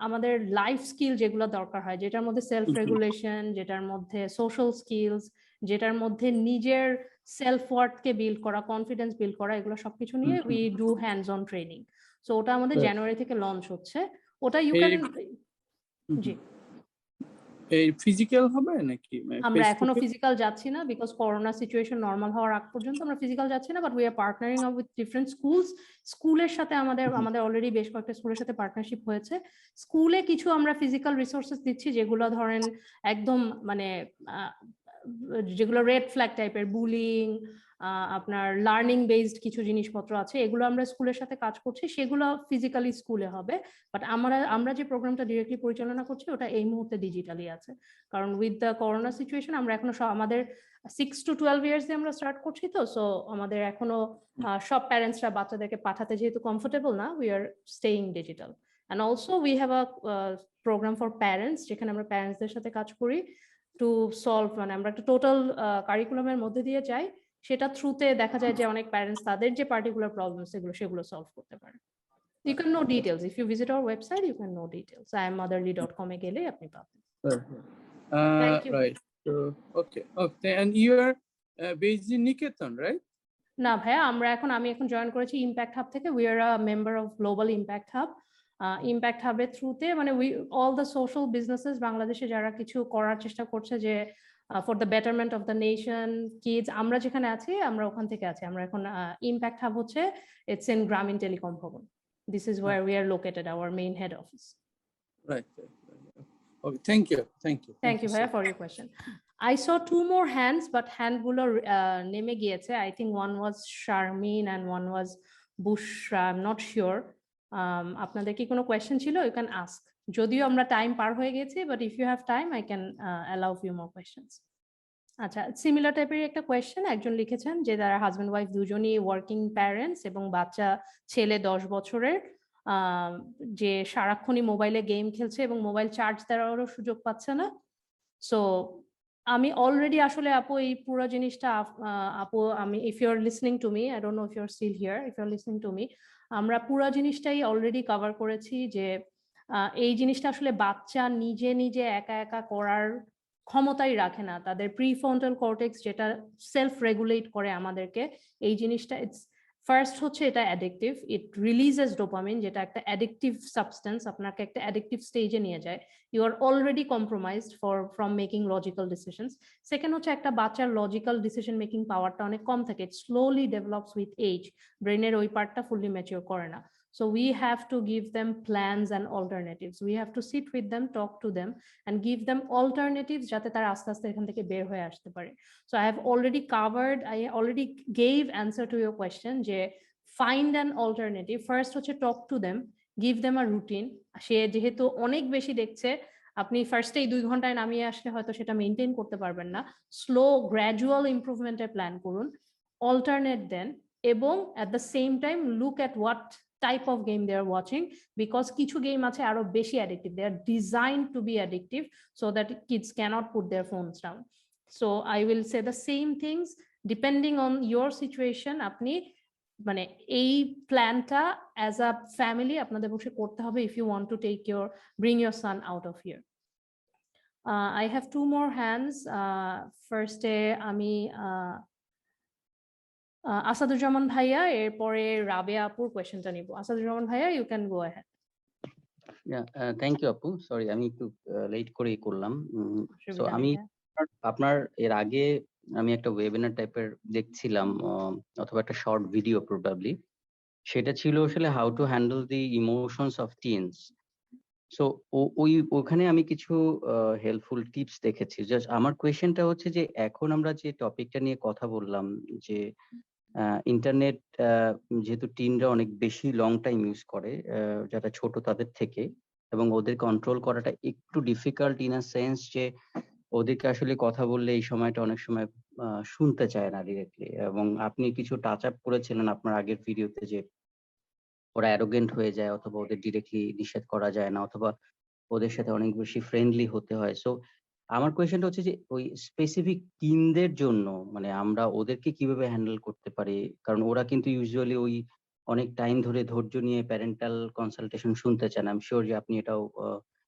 আমাদের লাইফ স্কিল যেগুলো দরকার হয়, যেটার মধ্যে সেলফ রেগুলেশন, যেটার মধ্যে সোশ্যাল স্কিলস, যেটার মধ্যে নিজের সেলফ ওয়ার্থকে বিল্ড করা, কনফিডেন্স বিল্ড করা, এগুলো সবকিছু নিয়ে we do hands on training. So ওটা আমাদের জানুয়ারি থেকে লঞ্চ হচ্ছে। ওটা ইউ ক্যান, জি, এই ফিজিক্যাল হবে নাকি? আমরা এখনো ফিজিক্যাল যাচ্ছি না, বিকজ করোনা সিচুয়েশন নরমাল হওয়ার আগ পর্যন্ত আমরা ফিজিক্যাল যাচ্ছি না, but we are partnering up with different স্কুলের সাথে আমাদের অলরেডি বেশ কয়েকটা স্কুলের সাথে পার্টনারশিপ হয়েছে। স্কুলে কিছু আমরা ফিজিক্যাল রিসোর্সেস দিচ্ছি, যেগুলো ধরেন একদম মানে যেগুলো রেড ফ্ল্যাগ টাইপের, বুলিং, আপনার লার্নিং বেসড কিছু জিনিসপত্র আছে, এগুলো আমরা স্কুলের সাথে কাজ করছি, সেগুলো ফিজিক্যালি স্কুলে হবে। বাট আমরা যে প্রোগ্রামটা ডিরেক্টলি পরিচালনা করছি ওটা এই মুহূর্তে ডিজিটালি আছে, কারণ উইথ দ্য করোনা সিচুয়েশন আমরা এখনো আমাদের 6 to 12 ইয়ার্স দিয়ে আমরা স্টার্ট করছি। তো সো আমাদের এখনো সব প্যারেন্টসরা বাচ্চাদেরকে পাঠাতে যেহেতু কমফোর্টেবল না, we are staying digital. And also we have a program for parents, যেখানে আমরা প্যারেন্টসদের সাথে কাজ করি টু সলভ, মানে আমরা একটা টোটাল কারিকুলামের মধ্যে দিয়ে যাই, সেটা থ্রুতে দেখা যায় যে অনেক প্যারেন্টস তাদের যে পার্টিকুলার প্রবলেমস সেগুলো সলভ করতে পারে। You can know details if you visit our website. You can know details. iamotherly.com এ গেলে আপনি পাবেন। Thank you. Right. So, okay. And you are based in Niketan, right? না ভাইয়া, আমি এখন জয়েন করেছি ইম্প্যাক্ট হাব থেকে। We are a member of Global Impact Hub. Impact হাবের থ্রুতে মানে অল দ্য সোশ্যাল বিজনেসেস বাংলাদেশে যারা কিছু করার চেষ্টা করছে যে for the betterment of the nation, kids, আমরা যেখানে আছি আমরা ওখান থেকে আছি। আমরা এখন ইম্প্যাক্ট হাব হচ্ছে, it's in Grameen telecom Bhaban. This is where we are located, our main head office. Right. Okay, thank you. Thank you, so Bhaiya, for your question. I saw two more hands, but handgulo neme giyeche. I think one was Sharmin and one was Bushra. I'm not sure. আপনাদের কি কোনো question ছিল? You can ask. যদিও আমরা time পার হয়ে গেছি, but if you have time, I can allow few more questions. আচ্ছা, সিমিলার টাইপের একটা কোয়েশ্চেন একজন লিখেছেন যে তারা হাজব্যান্ড ওয়াইফ দুজনই ওয়ার্কিং প্যারেন্টস এবং বাচ্চা ছেলে 10 বছরের, যে সারাক্ষণই মোবাইলে গেম খেলছে এবং মোবাইল চার্জ দেওয়ারও সুযোগ পাচ্ছে না। সো আমি অলরেডি আসলে আপু এই পুরো জিনিসটা আপু আমি if you are listening to me, I don't know if you are still here, if you are listening to me, আমরা পুরো জিনিসটাই অলরেডি কভার করেছি যে এই জিনিসটা আসলে বাচ্চা নিজে নিজে একা একা করার ক্ষমতাই রাখে না। তাদের প্রিফ্রন্টাল কর্টেক্স যেটা সেলফ রেগুলেট করে আমাদেরকে, এই জিনিসটা ইটস ফার্স্ট হচ্ছে এটা অ্যাডিকটিভ, ইট রিলিজেস ডোপামিন, যেটা একটা অ্যাডিকটিভ সাবস্টেন্স, আপনাকে একটা অ্যাডিকটিভ স্টেজে নিয়ে যায়। You are already compromised from making logical decisions. Second হচ্ছে একটা বাচ্চার লজিক্যাল ডিসিশন মেকিং পাওয়ারটা অনেক কম থাকে, ইট স্লোলি ডেভেলপস উইথ এজ, ব্রেনের ওই পার্টটা ফুললি ম্যাচিওর করে না। So we have to give them plans and alternatives. We have to sit with them, talk to them, and give them alternatives যাতে তারা আস্তে আস্তে এখান থেকে বের হয়ে আসতে পারে। So I have already covered, I already gave answer to your question যে find an alternative. First হচ্ছে talk to them, give them a routine. সে যেহেতু অনেক বেশি দেখছে, আপনি ফার্স্টেই 2 ঘন্টায় নামিয়ে আসলে হয়তো সেটা মেনটেন করতে পারবেন না। স্লো গ্র্যাজুয়াল ইমপ্রুভমেন্টের প্ল্যান করুন, অল্টারনেট দেন, এবং at the same time look at what type of game they are watching, because কিছু গেম আছে আরো বেশি addictive, they are designed to be addictive so that kids cannot put their phones down. So I will say the same things depending on your situation. আপনি মানে এই প্ল্যানটা অ্যাজ আ ফ্যামিলি আপনাদের বসে করতে হবে if you want to bring your son out of here. I have two more hands. First আমি আসাদুজ্জামান ভাইয়া, এরপরে রাবেয়া আপুর কোয়েশ্চেনটা নিব। আসাদুজ্জামান ভাইয়া, you can go ahead. Thank you আপু, সরি আমি একটু লেট করেই করলাম। সো আমি আপনার এর আগে আমি একটা ওয়েবিনার টাইপের দেখছিলাম, অথবা একটা শর্ট ভিডিও প্রবাবলি, সেটা ছিল আসলে how to handle the emotions of teens. So ওখানে আমি কিছু হেল্পফুল টিপস দেখেছি। জাস্ট আমার কোয়েশ্চেনটা হচ্ছে যে এখন আমরা যে টপিকটা নিয়ে কথা বললাম, যে ইন্টারনেট যেহেতু টিনরা অনেক বেশি লং টাইম ইউজ করে, যারা ছোট তাদের থেকে, এবং ওদের কন্ট্রোল করাটা একটু ডিফিকাল্ট ইন আ সেন্স যে ওদেরকে আসলে কথা বললে এই সময়টা অনেক সময় শুনতে চায় না ডিরেক্টলি। এবং আপনি কিছু টাচ আপ করেছিলেন আপনার আগের ভিডিওতে যে ওরা অ্যারোগেন্ট হয়ে যায়, অথবা ওদের ডিরেক্টলি নিষেধ করা যায় না, অথবা ওদের সাথে অনেক বেশি ফ্রেন্ডলি হতে হয়। সো আমার কোয়েশ্চেনটা হচ্ছে যে ওই স্পেসিফিক টিনদের জন্য মানে আমরা ওদেরকে কিভাবে হ্যান্ডেল করতে পারি, কারণ ওরা কিন্তু ইউজুয়ালি ওই অনেক টাইম ধরে ধৈর্য নিয়ে প্যারেন্টাল কনসালটেশন শুনতে চান। আই এম শিওর যে আপনি এটাও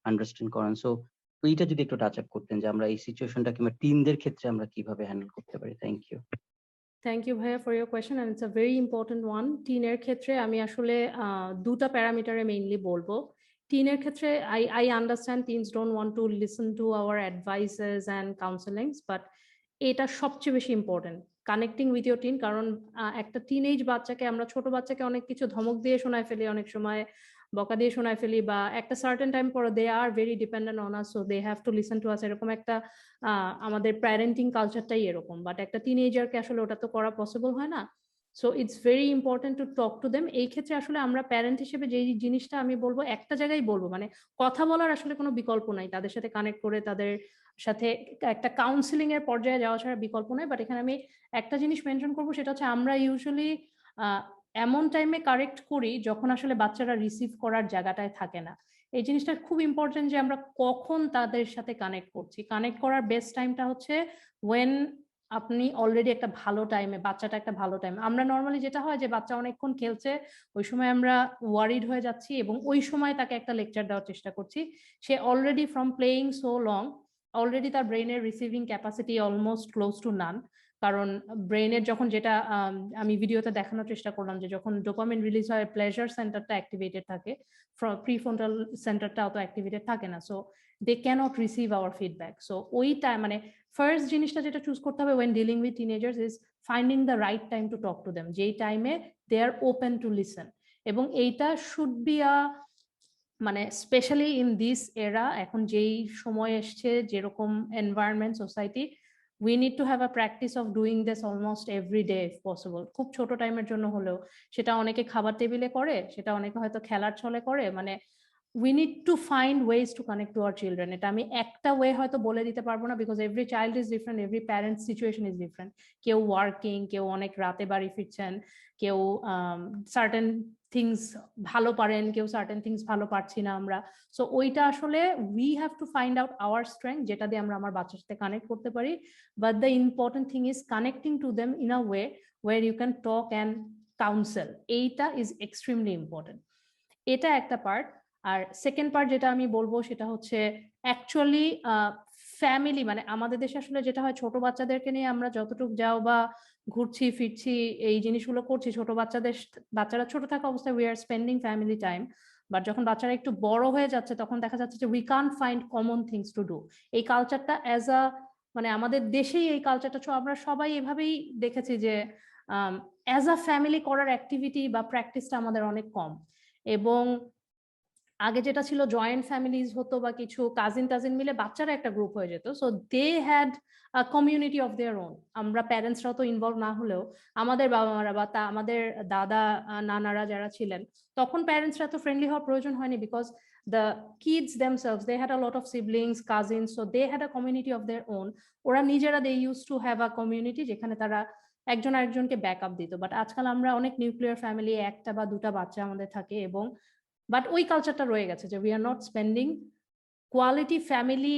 আন্ডারস্ট্যান্ড করেন। সো এইটা যদি একটু টাচ আপ করতেন যে আমরা এই সিচুয়েশনটা কিংবা টিনদের ক্ষেত্রে আমরা কিভাবে হ্যান্ডেল করতে পারি। Thank you. Thank you Bhaiya for your question, and it's a very important one. টিনের ক্ষেত্রে আমি আসলে দুটা প্যারামিটারে মেইনলি বলবো। টিনের ক্ষেত্রে I understand teens don't want to listen to our advices and counselings, but এটা সবচেয়ে বেশি important, connecting with your tin. কারণ একটা টিনেজ বাচ্চাকে, আমরা ছোট বাচ্চাকে অনেক কিছু ধমক দিয়ে শোনায় ফেলি, অনেক সময় বকা দিয়ে শোনায় ফেলি, বা একটা সার্টেন টাইম পরে they are very dependent on us, so they have to listen to us, এরকম একটা আমাদের প্যারেন্টিং কালচারটাই এরকম। বাট একটা টিনেজারকে আসলে ওটা তো করা পসিবল হয় না। So it's very important to talk to them. এই ক্ষেত্রে আসলে আমরা প্যারেন্ট হিসেবে যে জিনিসটা আমি বলবো, একটা জায়গায় বলবো, মানে কথা বলার আসলে কোনো বিকল্প নাই, তাদের সাথে কানেক্ট করে তাদের সাথে একটা কাউন্সিলিং এর পর্যায়ে যাওয়া ছাড়া বিকল্প নাই। বাট এখানে আমি একটা জিনিস মেনশন করবো, সেটা হচ্ছে আমরা ইউজুয়ালি এমন টাইমে কারেক্ট করি যখন আসলে বাচ্চারা রিসিভ করার জায়গাটায় থাকে না। এই জিনিসটা খুব ইম্পর্টেন্ট যে আমরা কখন তাদের সাথে কানেক্ট করছি। কানেক্ট করার বেস্ট টাইমটা হচ্ছে ওয়েন আপনি অলরেডি একটা ভালো টাইমে, বাচ্চাটা একটা ভালো টাইম। আমরা নর্মালি যেটা হয় যে বাচ্চা অনেকক্ষণ খেলছে, ওই সময় আমরা ওয়ারিড হয়ে যাচ্ছি এবং ওই সময় তাকে একটা লেকচার দেওয়ার চেষ্টা করছি। সে already from playing so long, already তার ব্রেনের receiving capacity almost close to none. কারণ ব্রেনের যখন, যেটা আমি ভিডিওতে দেখানোর চেষ্টা করলাম, যে যখন ডোপামিন রিলিজ হয় প্লেজার সেন্টারটা অ্যাক্টিভেটেড থাকে, প্রিফ্রন্টাল সেন্টারটা অত অ্যাক্টিভেটেড থাকে না। So they can't receive our feedback. So ওই টাইম, মানে ফার্স্ট জিনিসটা যেটা চুজ করতে হবে when dealing with teenagers is finding the right time to talk to them, যেই টাইমে they are open to listen. এবং এইটা শুড বি মানে স্পেশালি ইন দিস এরা, এখন যেই সময় এসছে, যেরকম environment society, we need to have a practice of doing this almost every day if possible. খুব ছোট টাইমের জন্য হলেও, সেটা অনেকে খাবার টেবিলে করে, সেটা অনেকে হয়তো খেলার ছলে করে, মানে we need to find ways to connect to our children. এটা আমি একটা ওয়ে হয়তো বলে দিতে পারবো না, because every child is different, every parent's situation is different. কেউ ওয়ার্কিং, কেউ অনেক রাতে বাড়ি ফিরছেন, কেউ সার্টেন থিংস ভালো পারেন, কেউ সার্টেন থিংস ভালো পারছি না আমরা। সো ওইটা আসলে we have to find out our strength, যেটা দিয়ে আমরা আমার বাচ্চার সাথে কানেক্ট করতে পারি। But the important thing is connecting to them in a way where you can talk and counsel. এইটা ইজ এক্সট্রিমলি ইম্পর্টেন্ট। এটা একটা পার্ট। আর সেকেন্ড পার্ট যেটা আমি বলবো সেটা হচ্ছে অ্যাকচুয়ালি ফ্যামিলি, মানে আমাদের দেশে আসলে যেটা হয়, ছোট বাচ্চাদেরকে নিয়ে আমরা যতটুকু যাও বা ঘুরছি ফিরছি এই জিনিসগুলো করছি, ছোট বাচ্চারা ছোট থাকা অবস্থায় we are spending family time. But যখন বাচ্চারা একটু বড় হয়ে যাচ্ছে, তখন দেখা যাচ্ছে যে we can't find common things to do. এই কালচারটা মানে আমাদের দেশেই এই কালচারটা, আমরা সবাই এভাবেই দেখেছি যে অ্যাজ আ ফ্যামিলি করার অ্যাক্টিভিটি বা প্র্যাকটিসটা আমাদের অনেক কম। এবং আগে যেটা ছিল, জয়েন্ট ফ্যামিলিজ হতো বা কিছু কাজিন মিলে বাচ্চারা একটা গ্রুপ হয়ে যেত, so they had community of their own. আমরা প্যারেন্টসরাও তো ইনভলভ না হলেও আমাদের বাবা মারা বা আমাদের দাদা নানারা যারা ছিলেন, তখন প্যারেন্টসরা তো ফ্রেন্ডলি হওয়ার প্রয়োজন হয়নি, because the kids themselves, they had a lot of siblings, cousins, so they had a community of their own. ওরা নিজেরা they used to have a community যেখানে তারা একজন আরেকজনকে ব্যাকআপ দিত। বাট আজকাল আমরা অনেক নিউক্লিয়ার ফ্যামিলি, একটা বা দুটা বাচ্চা আমাদের থাকে, এবং বাট ওই কালচারটা রয়ে গেছে যে we are not spending quality family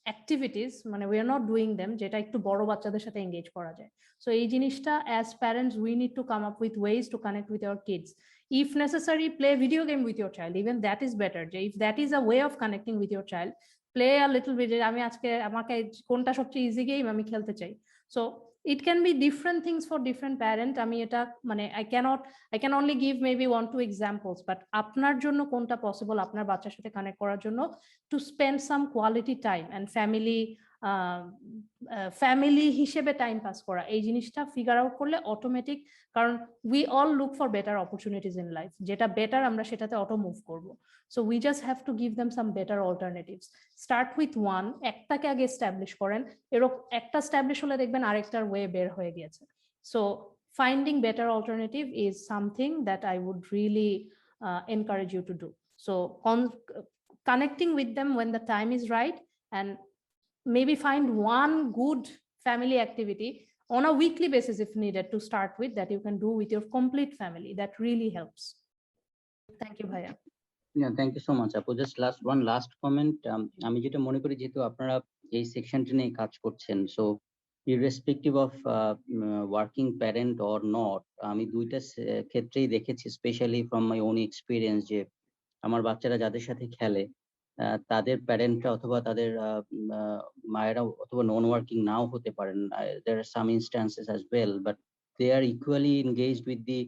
activities, মানে we are not doing them, যেটা একটু বড় বাচ্চাদের সাথে এঙ্গেজ করা যায়। সো এই জিনিসটা as parents we need to come up with ways to connect with our kids. If necessary, play video game with your child, even that is better. If that is a way of connecting with your child, play a little bit. আমি আজকে আমাকে কোনটা সবচেয়ে ইজি গেম আমি খেলতে চাই। So it can be different things for different parent. আমি এটা মানে I can only give maybe 1-2 examples, but আপনার জন্য কোনটা পসিবল আপনার বাচ্চার সাথে কানেক্ট করার জন্য, to spend some quality time and family হিসেবে টাইম পাস করা, এই জিনিসটা ফিগার আউট করলে অটোমেটিক, কারণ we all look for better opportunities in life, যেটা বেটার আমরা সেটাতে অটো মুভ করবো। So we just have to give them some better alternatives. Start with one, একটাকে আগে এস্টাবলিশ করেন, এরকম একটা এস্টাবলিশ হলে দেখবেন আরেকটার ওয়ে বের হয়ে গিয়েছে। So finding better alternative is something that I would really encourage you to do. So connecting with them when the time is right, and maybe find one good family activity on a weekly basis if needed to start with, that you can do with your complete family. That really helps. Thank you, Bhaiya. Yeah, thank you so much, Apu. Just one last comment. আমি যেটা মনে করি, যেহেতু আপনারা এই সেকশনটা নিয়ে কাজ করছেন, so irrespective of working parent or not, আমি দুইটা ক্ষেত্রেই দেখেছি, specially from my own experience, যে আমার বাচ্চারা যাদের সাথে খেলে তাদের প্যারেন্টরা অথবা তাদের মায়েরা অথবা নন ওয়ার্কিং নাও হতে পারেন, there are some instances as well, but they are equally engaged with the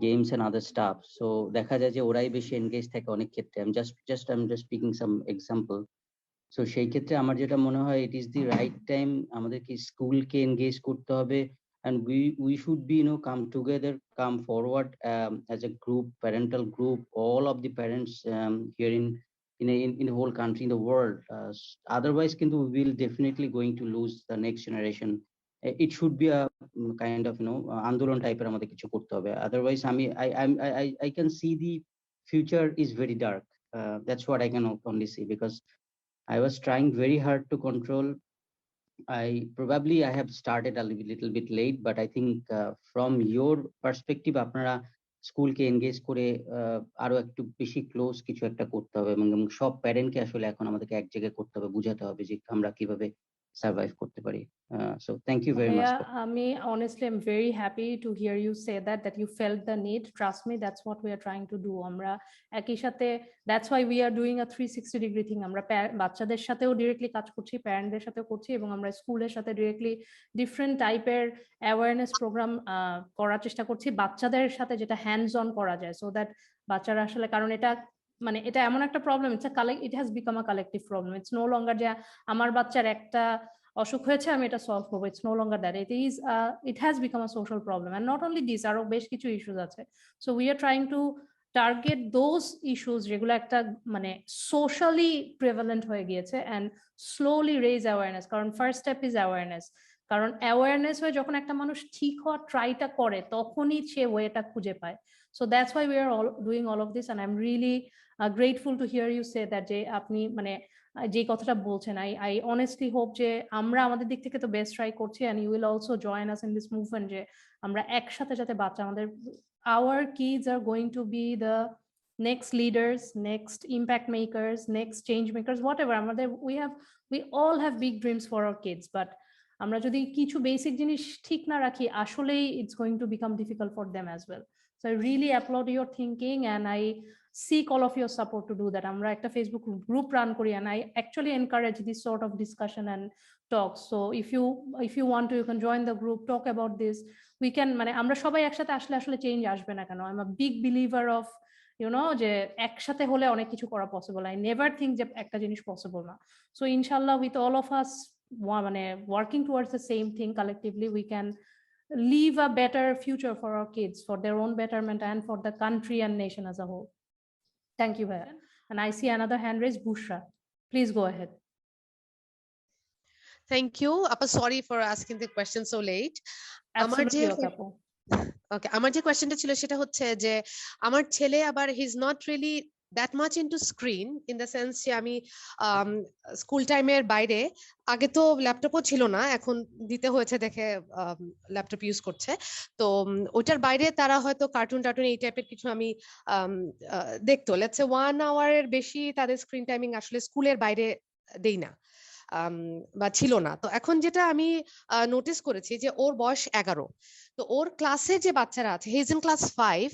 games and other stuff. So দেখা যায় যে ওরাই বেশি এনগেজ থাকে অনেক ক্ষেত্রে। I'm just speaking some example. So সেই ক্ষেত্রে আমার যেটা মনে হয়, it is the right time আমাদেরকে স্কুলকে এনগেজ করতে হবে, and we should be come together, come forward as a group, parental group, all of the parents here in the whole country, in the world. Otherwise কিন্তু we will definitely going to lose the next generation. It should be a kind of আন্দোলন টাইপের আমাদের কিছু করতে হবে, otherwise I can see the future is very dark. That's what I can only see, because I was trying very hard to control. I have started a little bit late, but I think from your perspective আপনারা স্কুলকে এনগেজ করে আরো একটু বেশি ক্লোজ কিছু একটা করতে হবে, এবং সব প্যারেন্টকে আসলে এখন আমাদেরকে এক জায়গায় করতে হবে, বুঝাতে হবে যে আমরা কিভাবে সার্ভাইভ করতে পারি। So thank you very much. আমি honestly I'm very happy to hear you say that you felt the need. Trust me, that's what we are trying to do. আমরা একই সাথে, that's why we are doing a 360 degree thing. আমরা বাচ্চাদের সাথেও ডিরেক্টলি কাজ করছি, প্যারেন্টদের সাথেও করছি, এবং আমরা স্কুলের সাথে ডিরেক্টলি ডিফারেন্ট টাইপের অ্যাওয়ারনেস প্রোগ্রাম করার চেষ্টা করছি বাচ্চাদের সাথে, যেটা হ্যান্ডস অন করা যায়, সো দ্যাট বাচ্চারা আসলে, কারণ এটা এমন একটা problem, it has become a collective problem. It's no longer যে আমার বাচ্চার একটা অসুখ হয়েছে আমি এটা সলভ করবো, it's no longer that, it has become a social problem, and not only this, আরো বেশ কিছু ইস্যুস আছে। So we are trying to target those issues যেগুলো একটা মানে সোশ্যালি প্রেভালেন্ট হয়ে গিয়েছে অ্যান্ড স্লোলি রেজ অ্যাওয়ারনেস, কারণ ফার্স্ট স্টেপ ইজ অ্যাওয়ারনেস। কারণ অ্যাওয়ারনেস হয়ে যখন একটা মানুষ ঠিক হওয়ার ট্রাইটা করে তখনই সে ওয়েটা খুঁজে পায়। So that's why we are all doing all of this and I am really grateful to hear you say that যে আপনি মানে যে কথাটা বলছেন। আই অনেস্টলি হোপ যে আমরা আমাদের দিক থেকে তো বেস্ট ট্রাই করছি and you will also join us in this movement, যে আমরা একসাথে যাতে বাচ্চা আমাদের our kids are going to be the next leaders, next impact makers, next change makers, whatever. We all have big dreams for our kids, but আমরা যদি কিছু বেসিক জিনিস ঠিক না রাখি আসলেই it's going to become difficult for them as well. So I really applaud your thinking and I seek all of your support to do that. আমরা একটা Facebook group run করি and I actually encourage this sort of discussion and talks. So if you want to, you can join the group, talk about this. We can মানে আমরা সবাই একসাথে আসলে আসলে চেঞ্জ আসবে না কেন? I'm a big believer of যে একসাথে হলে অনেক কিছু করা পসিবল। I never think যে একটা জিনিস পসিবল না। So inshallah with all of us মানে working towards the same thing collectively, we can leave a better future for our kids, for their own betterment and for the country and nation as a whole. Thank you, Bhaiya. And I see another hand raised, Bushra. Please go ahead. Thank you. Appa, sorry for asking the question so late. Absolutely, okay, Appa. Okay, আমার যে কোয়েশ্চেনটা ছিল সেটা হচ্ছে যে আমার ছেলে আবার হি is not really that much into screen in the sense যে আমি স্কুল টাইমের বাইরে আগে তো ল্যাপটপও ছিল না, এখন দিতে হয়েছে দেখে ল্যাপটপ ইউজ করছে। তো ওইটার বাইরে তারা হয়তো কার্টুন টার্টুন এই টাইপের কিছু আমি দেখতো। লেটস সে 1 আওয়ারের বেশি তাদের স্ক্রিন টাইমিং আসলে স্কুলের বাইরে দেই না বা ছিল না। তো এখন যেটা আমি নোটিস করেছি যে ওর বয়স 11, তো ওর ক্লাসে যে বাচ্চারা আছে he is in class 5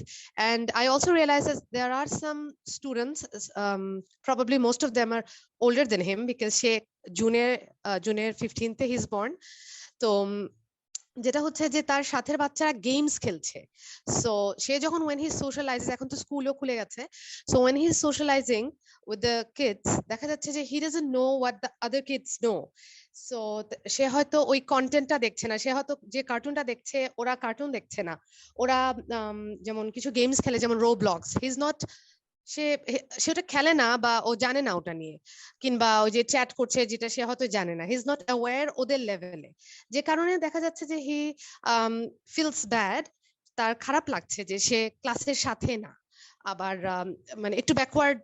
and I also realize that there are some students, probably most of them are older than him because সে জুনের 15th he is born. তো যেটা হচ্ছে যে তার সাথের বাচ্চারা গেমস খেলছে। সো সে যখন when he socializes, এখন তো স্কুলও খুলে গেছে, so when he is socializing with the kids দেখা যাচ্ছে যে he doesn't know what the other kids know. So সে হয়তো ওই কন্টেন্টটা দেখছে না, সে হয়তো যে কার্টুনটা দেখছে ওরা কার্টুন দেখছে না, ওরা যেমন কিছু গেমস খেলে যেমন রোবলক্স, হি ইজ নট সেটা খেলে না বা ও জানে না ওটা নিয়ে, কিংবা ওই যে চ্যাট করছে যেটা সে হয়তো জানে না, হি ইজ নট অ্যাওয়্যার ওদের লেভেলে, যে কারণে দেখা যাচ্ছে যে হি ফিলস ব্যাড, তার খারাপ লাগছে যে সে ক্লাসের সাথে না, আবার মানে একটু ব্যাকওয়ার্ড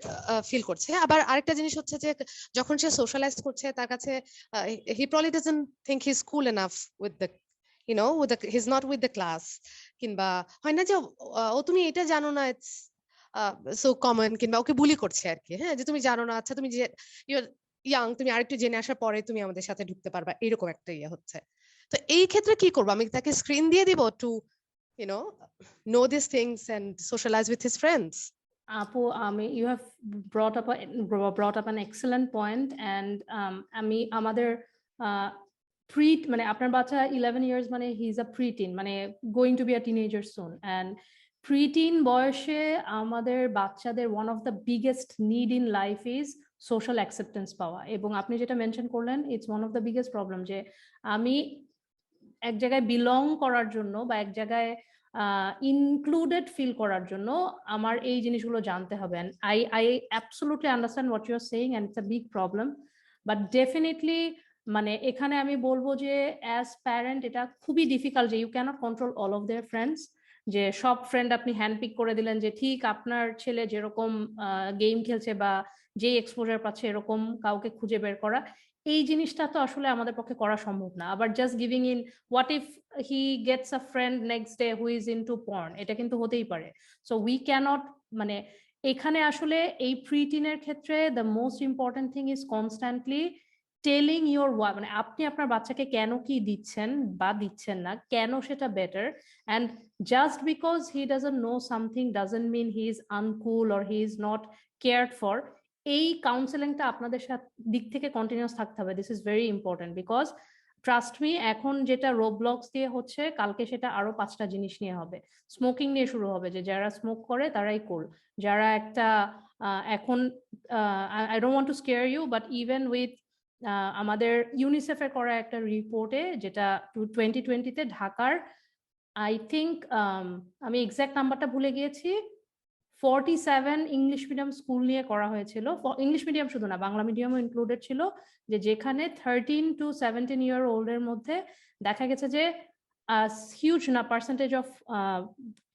ফিল করছে। আবার আরেকটা জিনিস হচ্ছে যে যখন সে সোশ্যালাইজ করছে তার কাছে he probably doesn't think he is cool enough with the he is not with the class, কিংবা হয় না যে ও তুমি এটা জানো না, ইটস সো কমন, কিংবা ওকে বুলি করছে আর কি, হ্যাঁ যে তুমি জানো না, আচ্ছা তুমি যে ইউর ইয়াং, তুমি আরেকটু জেনে আসার পরে তুমি আমাদের সাথে ঢুকতে পারবা, এরকম একটা ইয়ে হচ্ছে। তো এই ক্ষেত্রে কি করবো, আমি তাকে স্ক্রিন দিয়ে দিব two know these things and socialize with his friends? Apu, you have brought up an excellent point, and আমাদের মানে আপনার বাচ্চা 11 years মানে he is a preteen, মানে going to be a teenager soon, and preteen বয়সে আমাদের বাচ্চাদের one of the biggest need in life is social acceptance পাওয়া। এবং আপনি যেটা মেনশন করলেন, it's one of the biggest problem, যে আমি এক জায়গায় বিলং করার জন্য বা এক জায়গায় ইনক্লুডেড ফিল করার জন্য আমার এই জিনিসগুলো জানতে হবে। and I absolutely understand what you're saying and it's a big problem, but definitely মানে এখানে আমি বলবো যে অ্যাজ প্যারেন্ট এটা খুবই ডিফিকাল্ট, যে you can't control all of their friends, যে সব ফ্রেন্ড আপনি হ্যান্ডপিক করে দিলেন যে ঠিক আপনার ছেলে যেরকম গেম খেলছে বা যে এক্সপোজার পাচ্ছে এরকম কাউকে খুঁজে বের করা, এই জিনিসটা তো আসলে আমাদের পক্ষে করা সম্ভব না। আবার just giving in what if he gets a friend next day who is into porn, এটা কিন্তু হতেই পারে। সো উই ক্যানট মানে এখানে আসলে এই প্রিটিনের ক্ষেত্রে the most important thing is constantly telling your মানে আপনি আপনার বাচ্চাকে কেন কি দিচ্ছেন বা দিচ্ছেন না, কেন সেটা better, and just because he doesn't know something doesn't mean he is uncool or he is not cared for. এই কাউন্সেলিংটা আপনাদের সাথে দিক থেকে কন্টিনিউয়াস থাকতে হবে। This is very important because trust me, এখন যেটা রোবলক্স দিয়ে হচ্ছে কালকে সেটা আরো 5টা জিনিস নিয়ে হবে। স্মোকিং নিয়ে শুরু হবে, যে যারা স্মোক করে তারাই কোল, যারা একটা এখন I don't want to scare you, but even with আমাদের ইউনিসেফের করা একটা রিপোর্টে, যেটা 2020-তে ঢাকার আই থিঙ্ক আমি এক্সাক্ট নাম্বারটা ভুলে গিয়েছি, 47 ইংলিশ মিডিয়াম স্কুল নিয়ে করা হয়েছিল, ইংলিশ মিডিয়াম শুধু না বাংলা মিডিয়ামও ইনক্লুডেড ছিল, যে যেখানে 13 to 17 year old এর মধ্যে দেখা গেছে যে হিউজ না percentage of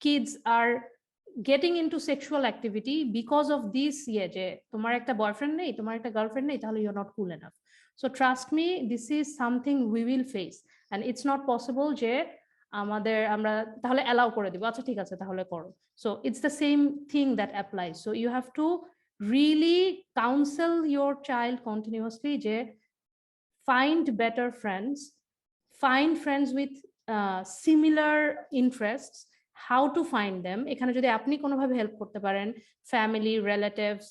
kids are getting into sexual activity because of this যে তোমার একটা বয়ফ্রেন্ড নেই, তোমার একটা গার্লফ্রেন্ড নেই, তাহলে you are not cool enough. So trust me, this is something we will face and it's not possible যে আমরা তাহলে অ্যালাউ করে দিব, আচ্ছা ঠিক আছে তাহলে করো। So it's the same thing that applies. So you have to really counsel your child continuously যে find better friends, find friends with similar interests, how to find them। এখানে যদি আপনি কোনোভাবে হেল্প করতে পারেন, ফ্যামিলি, রিলেটিভস,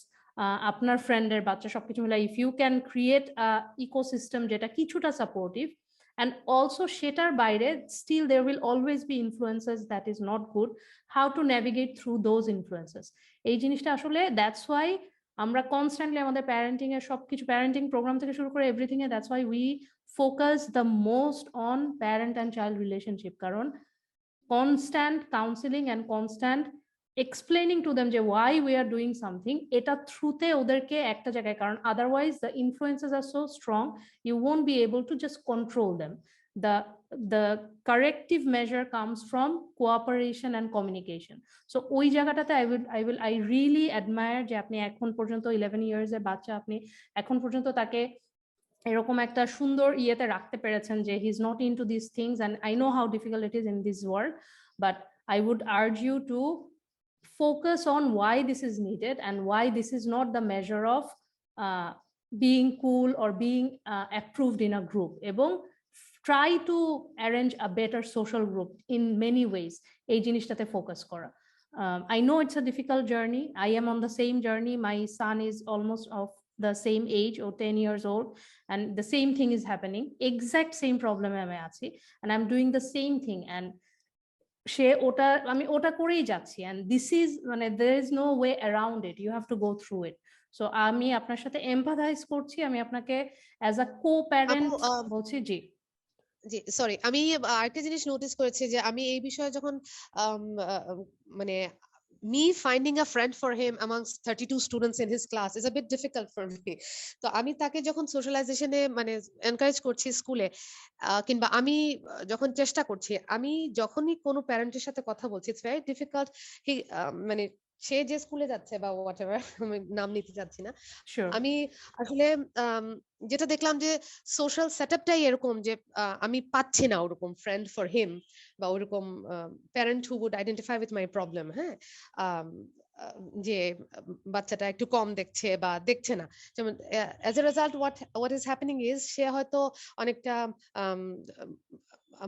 আপনার ফ্রেন্ডের বাচ্চা সবকিছু মিলে, if you can create ecosystem যেটা কিছুটা সাপোর্টিভ, and also সেটার বাইরে still there will always be influences that is not good, how to navigate through those influences। এই জিনিসটা আসলে that's why আমরা কনস্ট্যান্টলি আমাদের প্যারেন্টিং এর সবকিছু, প্যারেন্টিং প্রোগ্রাম থেকে শুরু করে এভরিথিং এ, that's why we focus the most on parent and child relationship, কারণ constant counselling and constant explaining to them যে why we are doing something, এটা থ্রুতে ওদেরকে একটা জায়গায়, কারণ otherwise the influences are so strong, you won't be able to just control them. the corrective measure comes from cooperation and communication। so ওই জায়গাটাতে I really admire যে আপনি এখন পর্যন্ত 11 years এর বাচ্চা, আপনি এখন পর্যন্ত তাকে এরকম একটা সুন্দর ইয়েতে রাখতে পেরেছেন যে he is not into these things, and I know how difficult it is in this world, but I would urge you to focus on why this is needed and why this is not the measure of being cool or being approved in a group, এবং try to arrange a better social group in many ways। এই জিনিসটাতে ফোকাস করা। I know it's a difficult journey. I am on the same journey. My son is almost of the same age or 10 years old, and the same thing is happening, exact same problem আমি আছি, and I'm doing the same thing, and আমি ওটা করেই যাচ্ছি, and this is মানে there is no way around it, you have to go through it। so আমি আপনার সাথে এমপ্যাথাইজ করছি, আমি আপনাকে অ্যাজ আ কো-প্যারেন্ট বলছি। জি জি সরি, আমি আরেকটা জিনিস নোটিস করেছি যে আমি এই বিষয়ে যখন মানে me finding a friend for him amongst 32 students in his class is a bit difficult for me। তো আমি তাকে যখন সোশ্যালাইজেশনে মানে এনকারেজ করছি স্কুলে, কিংবা আমি যখন চেষ্টা করছি, আমি যখনই কোনো প্যারেন্টের সাথে কথা বলছি, ইটস ভেরি ডিফিকাল্ট। মানে সে যে স্কুলে যাচ্ছে বা হোয়াটএভার, আমি নাম নিতে চাচ্ছি না, আমি আসলে যেটা দেখলাম যে সোশ্যাল সেটআপটাই এরকম যে আমি পাচ্ছি না ওরকম ফ্রেন্ড ফর হিম বা ওরকম parent who would identify with my problem. হ্যাঁ, যে বাচ্চাটা একটু কম দেখছে বা দেখছে না, যেমন as a result what is happening is সে হয়তো অনেকটা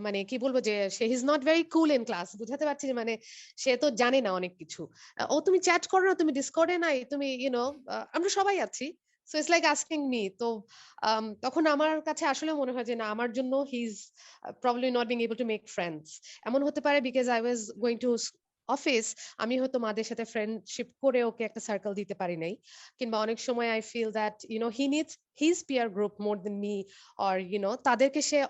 মানে কি বলবো যে সে is not very cool in class, বুঝাতে পারছি যে মানে সে তো জানে না অনেক কিছু। ও তুমি চ্যাট করো না, তুমি ডিসকর্ডে নাই, তুমি আমরা সবাই আছি, so it's like asking me. তো তখন আমার কাছে আসলে মনে হয় যে না, আমার জন্য he is probably not being able to make friends. এমন হতে পারে because I was going to office, আমি হয়তো মাদের সাথে ফ্রেন্ডশিপ করে ওকে একটা সার্কেল দিতে পারি নাই, কিংবা অনেক সময় I feel that he needs his peer group more than me, or তাদেরকে সে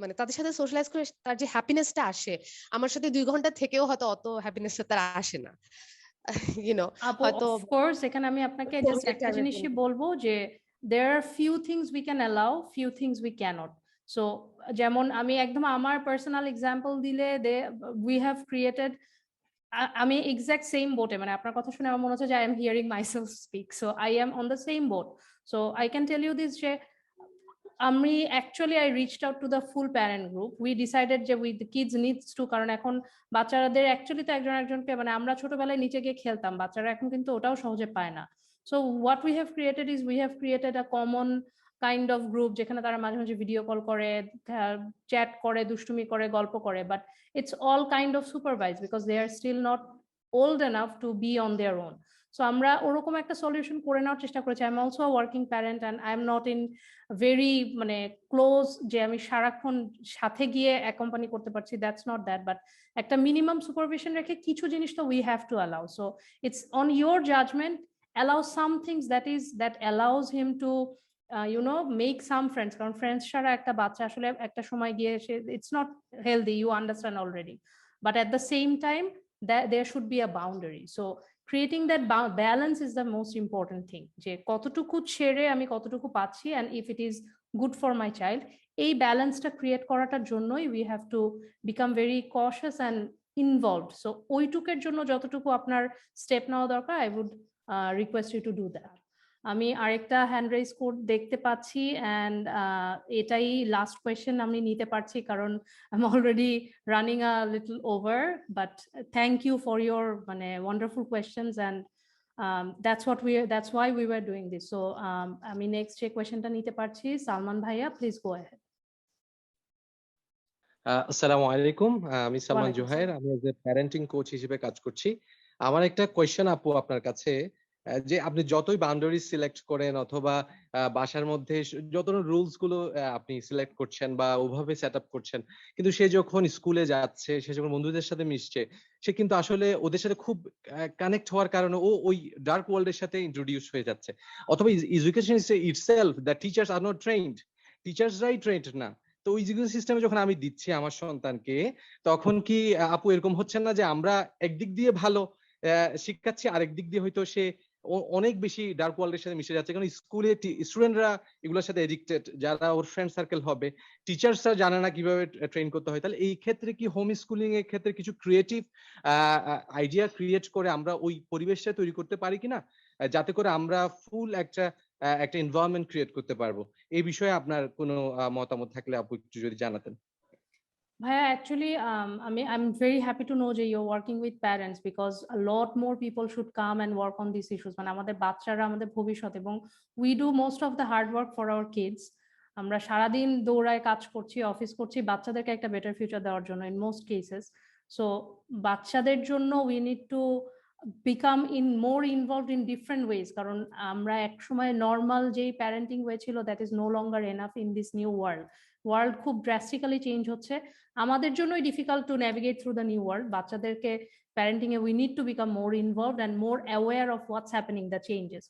মানে তাদের সাথে সোশ্যালাইজ করে তার যে হ্যাপিনেসটা আসে, আমার সাথে 2 ঘন্টা থেকেও হয়তো অত হ্যাপিনেসটা তার আসে না। হয়তো অফ কোর্স এখানে আমি আপনাকে জাস্ট একটা জিনিসই বলবো যে there are few things we can allow, few things we cannot। so যেমন আমি একদম আমার পার্সোনাল এক্সাম্পল দিলে we have created, আমি এক্সাক্ট সেম বোটে, মানে আপনার কথা শুনে আমার মনে হচ্ছে যে I am hearing myself speak, so I am on the same boat. So I can tell you this যে আমি actually I reached out to the full parent group, we decided যে উইথ কিডস নিডস টু, কারণ এখন বাচ্চাদের অ্যাকচুয়ালি তো একজন একজনকে, মানে আমরা ছোটবেলায় নিচে গিয়ে খেলতাম, বাচ্চারা এখন কিন্তু ওটাও সহজে পায় না। So what we have created is we have created a common kind of group, যেখানে তারা মাঝে মাঝে ভিডিও কল করে, চ্যাট করে, দুষ্টুমি করে, গল্প করে, but it's all kind of supervised because they are still not old enough to be on their own। so আমরা ওরকম একটা সলিউশন করে নেওয়ার চেষ্টা করেছি। I am also a working parent and I am not in very মানে ক্লোজ যে আমি সারাক্ষণ সাথে গিয়ে অ্যাকম্পানি করতে পারছি, দ্যাটস নট দ্যাট, বাট একটা মিনিমাম সুপারভিশন রেখে কিছু জিনিস তো we have to allow. So it's on your judgement, allow some things that allows him to make some friends, কারণ ফ্রেন্ডস ছাড়া একটা বাচ্চা আসলে একটা সময় গিয়ে সে it's not healthy, you understand already, but at the same time that there should be a boundary। so creating that balance is the most important thing, যে কতটুকু ছেড়ে আমি কতটুকু পাচ্ছি, and if it is good for my child, এই ব্যালেন্সটা ক্রিয়েট করাটার জন্যই we have to become very cautious and involved. So ওইটুকের জন্য যতটুকু আপনার স্টেপ নেওয়া দরকার, I would request you to do that. আমি আরেকটা হ্যান্ড রেজ কোড দেখতে পাচ্ছি, অ্যান্ড এটাই লাস্ট কোয়েশ্চেন আমি নিতে পারছি কারণ I am already running a little over, but thank you for your মানে wonderful questions, and that's why we were doing this. So আমি নেক্সট যে কোয়েশ্চেনটা নিতে পারছি, সালমান ভাইয়া, প্লিজ গো অ্যাহেড। আসসালামু আলাইকুম, আমি সালমান ওয়ালাইকুম জোহাইর, আসসালাম। আমি এজ এ প্যারেন্টিং কোচ হিসেবে কাজ করছি। আমার একটা কোয়েশ্চেন আপু আপনার কাছে, যে আপনি যতই বাউন্ডারি সিলেক্ট করেন অথবা বাসার মধ্যে যত রুলস গুলো আপনি সিলেক্ট করছেন বা ওভাবে সেট আপ করছেন, কিন্তু সে যখন স্কুলে যাচ্ছে, সে যখন বন্ধুদের সাথে মিশছে, সে কিন্তু আসলে ওদের সাথে খুব কানেক্ট হওয়ার কারণে ও ওই ডার্ক ওয়ার্ল্ডের সাথে ইন্ট্রোডিউস হয়ে যাচ্ছে। অথবা education itself, the teachers are not trained, টিচার্সরাই ট্রেইনড না। তো ওই এডুকেশন সিস্টেমে যখন আমি দিচ্ছি আমার সন্তানকে, তখন কি আপু এরকম হচ্ছে না যে আমরা একদিক দিয়ে ভালো শিক্ষাচ্ছি, আরেক দিক দিয়ে হয়তো সে অনেক বেশি ডার্ক ওয়ার্ল্ডের সাথে মিশে যাচ্ছে? কারণ স্কুলে স্টুডেন্টরা এগুলোর সাথে এডিক্টেড, যারা ওর ফ্রেন্ড সার্কেল হবে, টিচার্সরা জানে না কিভাবে ট্রেন করতে হয়। তাহলে এই ক্ষেত্রে কি হোম স্কুলিং এর ক্ষেত্রে কিছু ক্রিয়েটিভ আইডিয়া ক্রিয়েট করে আমরা ওই পরিবেশটা তৈরি করতে পারি কিনা, যাতে করে আমরা ফুল একটা এনভায়রনমেন্ট ক্রিয়েট করতে পারবো? এই বিষয়ে আপনার কোনো মতামত থাকলে আপু একটু যদি জানাতেন। Bhaiya, actually, I'm very happy to know that you're working with parents, because a lot more people should come and work on these issues. মানে আমাদের বাচ্চারা আমাদের ভবিষ্যৎ, এবং we do most of the hard work for our kids. আমরা সারাদিন দৌড়ায় কাজ করছি, অফিস করছি বাচ্চাদেরকে একটা বেটার ফিউচার দেওয়ার জন্য in most cases. So বাচ্চাদের জন্য we need to become more involved in different ways, কারণ আমরা একসময় নর্মাল যেই প্যারেন্টিং ওয়ে ছিল, that is no longer enough in this new world খুব ড্রাস্টিক্যালি চেঞ্জ হচ্ছে। আমাদের জন্যই difficult to navigate through the new world. বাচ্চাদেরকে প্যারেন্টিং এ we need to become more involved and more aware of what's happening, the changes.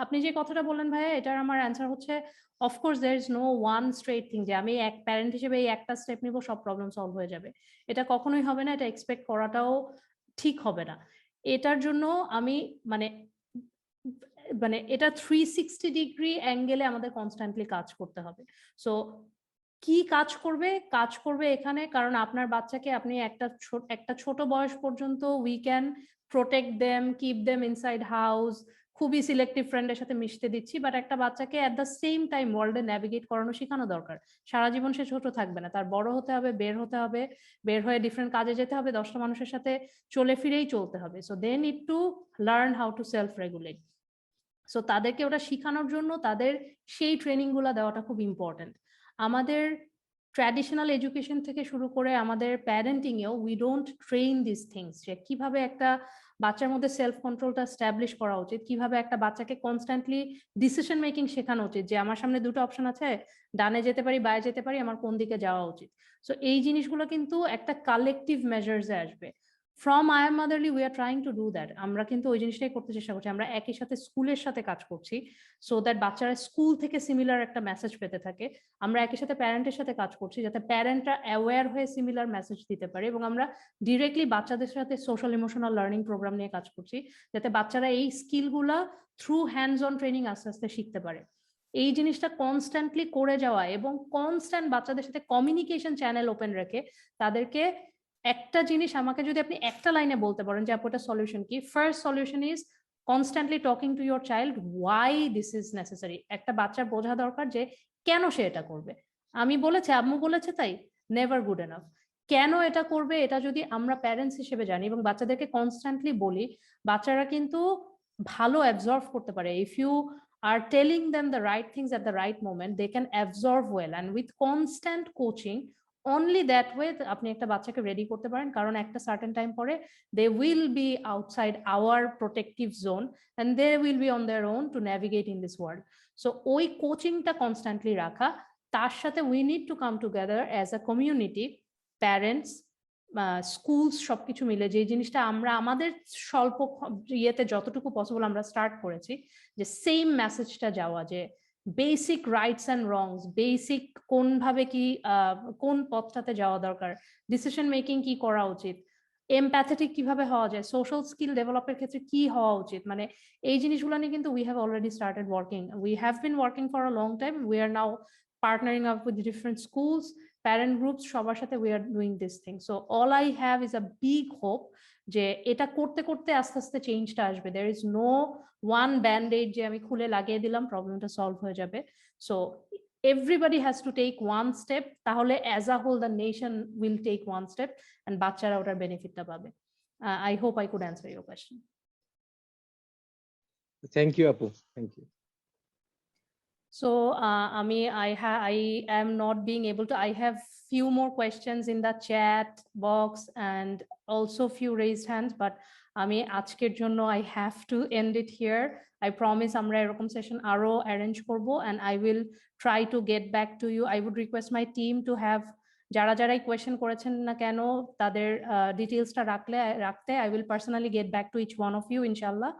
আপনি যে কথাটা বললেন ভাইয়া, এটার আমার অ্যান্সার হচ্ছে of course there is no one straight thing, যে আমি এক প্যারেন্ট হিসেবে এই একটা স্টেপ নিব সব প্রবলেম সলভ হয়ে যাবে। এটা কখনোই হবে না, এটা এক্সপেক্ট করাটাও ঠিক হবে না। এটার জন্য আমি মানে এটা 360 ডিগ্রি অ্যাঙ্গেলে আমাদের কনস্ট্যান্টলি কাজ করতে হবে। সো কি কাজ করবে এখানে, কারণ আপনার বাচ্চাকে আপনি একটা ছোট বয়স পর্যন্ত we can protect them, keep them inside house, খুবই সিলেক্টিভ ফ্রেন্ডের সাথে মিশতে দিচ্ছি, বাট একটা বাচ্চাকে অ্যাট দ্য সেম টাইম ওয়ার্ল্ডে ন্যাভিগেট করানো শেখানো দরকার। সারা জীবন সে ছোট থাকবে না, তার বড় হতে হবে, বের হয়ে ডিফারেন্ট কাজে যেতে হবে, 10টা মানুষের সাথে চলে ফিরেই চলতে হবে। So they need to learn how to self regulate. So তাদেরকে ওটা শেখানোর জন্য তাদের সেই ট্রেনিং গুলা দেওয়াটা খুব ইম্পর্টেন্ট। আমাদের ট্র্যাডিশনাল এডুকেশন থেকে শুরু করে আমাদের প্যারেন্টিং এও we don't train this things, যে কিভাবে একটা বাচ্চার মধ্যে সেলফ কন্ট্রোলটা স্ট্যাবলিশ করা উচিত, কিভাবে একটা বাচ্চাকে কনস্ট্যান্টলি ডিসিশন মেকিং শেখানো উচিত, যে আমার সামনে দুটো অপশন আছে, ডানে যেতে পারি, বায়ে যেতে পারি, আমার কোন দিকে যাওয়া উচিত। সো এই জিনিসগুলো কিন্তু একটা কালেকটিভ মেজার্সে আসবে। From I am motherly we are trying to do that. আমরা কিন্তু ওই জিনিসটাই করতে চেষ্টা করছি। আমরা একই সাথে স্কুলের সাথে কাজ করছি, সো দ্যাট বাচ্চারা স্কুল থেকে সিমিলার একটা মেসেজ পেতে থাকে। আমরা একই সাথে প্যারেন্টের সাথে কাজ করছি, যাতে প্যারেন্টরা অ্যাওয়্যার হয়ে সিমিলার মেসেজ দিতে পারে, এবং আমরা ডিরেক্টলি বাচ্চাদের সাথে সোশ্যাল ইমোশনাল লার্নিং প্রোগ্রাম নিয়ে কাজ করছি, যাতে বাচ্চারা এই স্কিলগুলা থ্রু হ্যান্ডস অন ট্রেনিং আস্তে আস্তে শিখতে পারে। এই জিনিসটা কনস্ট্যান্টলি করে যাওয়া এবং কনস্ট্যান্ট বাচ্চাদের সাথে কমিউনিকেশন চ্যানেল ওপেন রেখে তাদেরকে একটা জিনিস, আমাকে যদি আপনি একটা লাইনে বলতে পারেন যে আপু এটা সলিউশন কি, first solution is constantly talking to your child Y this is necessary. একটা বাচ্চার বোঝা দরকার যে কেন সে এটা করবে। আমি বলেছি, আম্মু বলেছে তাই, নেভার গুড এনাফ। কেন এটা করবে, এটা যদি আমরা প্যারেন্টস হিসেবে জানি এবং বাচ্চাদেরকে কনস্ট্যান্টলি বলি, বাচ্চারা কিন্তু ভালো অ্যাবজর্ভ করতে পারে। If you are telling them the right things at the right moment, they can absorb well, and with constant coaching, only that way আপনি একটা বাচ্চাকে রেডি করতে পারেন। কারণ একটা সার্টেন টাইম পরে they will be outside our protective zone and they will be on their own to navigate in this world. So ওই কোচিংটা কনস্ট্যান্টলি রাখা, তার সাথে we need to come together as a community, parents, schools, সবকিছু মিলে যে জিনিসটা আমরা আমাদের স্বল্প ইয়েতে যতটুকু পসিবল আমরা স্টার্ট করেছি, যে সেম মেসেজটা যাওয়া, যে বেসিক রাইটস অ্যান্ড রংস, বেসিক কোনভাবে কি কোন পথটাতে যাওয়া দরকার, ডিসিশন মেকিং কি করা উচিত, এমপ্যাথেটিক কিভাবে হওয়া যায়, সোশ্যাল স্কিল ডেভেলপের ক্ষেত্রে কি হওয়া উচিত, মানে এই জিনিসগুলো নিয়ে কিন্তু we have already started working, we have been working for a long time, we are now partnering up with different schools, parent groups, সবার সাথে we are doing this thing. So all I have is a big hope যে এটা করতে করতে আস্তে আস্তে চেঞ্জটা আসবে। There is no one band-aid যে আমি খুলে লাগিয়ে দিলাম প্রবলেমটা সলভ হয়ে যাবে। So everybody has to take one step, তাহলে as a whole the nation will take one step and বাচ্চারা ওটার বেনিফিটটা পাবে। I hope I could answer your question. Thank you আপু, thank you. So I am not being able to, I have few more questions in the chat box and also few raised hands, but আমি আজকের জন্য I have to end it here. I promise আমরা এরকম সেশন আরো অ্যারেঞ্জ করব and I will try to get back to you. I would request my team to have যারা যারাই কোয়েশ্চেন করেছেন না কেন তাদের ডিটেইলসটা রাখতে I will personally get back to each one of you ইনশাআল্লাহ।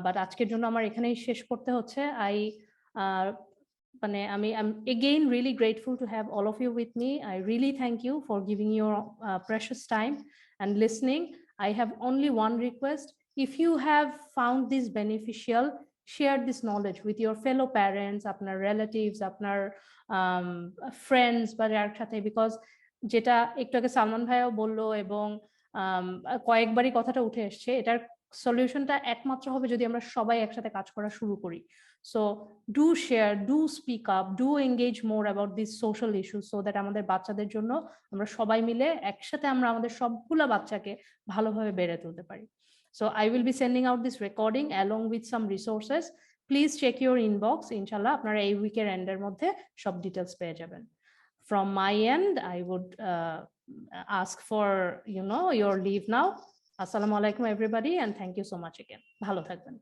বাট আজকের জন্য আমার এখানেই শেষ করতে হচ্ছে। মানে I'm again really grateful to have all of you with me. I really thank you for giving your precious time and listening. I have only one request. If you have found this beneficial, share this knowledge with your fellow parents, আপনার relatives, আপনার friends বা যার সাথে, because যেটা একটু আগে সালমান ভাইও বললো এবং কয়েকবারই কথাটা উঠে এসছে, এটার সলিউশনটা একমাত্র হবে যদি আমরা সবাই একসাথে কাজ করা শুরু করি। So do share, do speak up, do engage more about these social issues so that আমাদের বাচ্চাদের জন্য আমরা সবাই মিলে একসাথে আমরা আমাদের সবগুলা বাচ্চাকে ভালোভাবে বেড়ে তুলতে পারি। So I will be sending out this recording along with some resources. Please check your inbox. Inshallah আপনারা এই উইকের এন্ডের মধ্যে সব ডিটেইলস পেয়ে যাবেন। From my end, I would ask for your leave now. Assalamu alaikum everybody and thank you so much again. ভালো থাকবেন।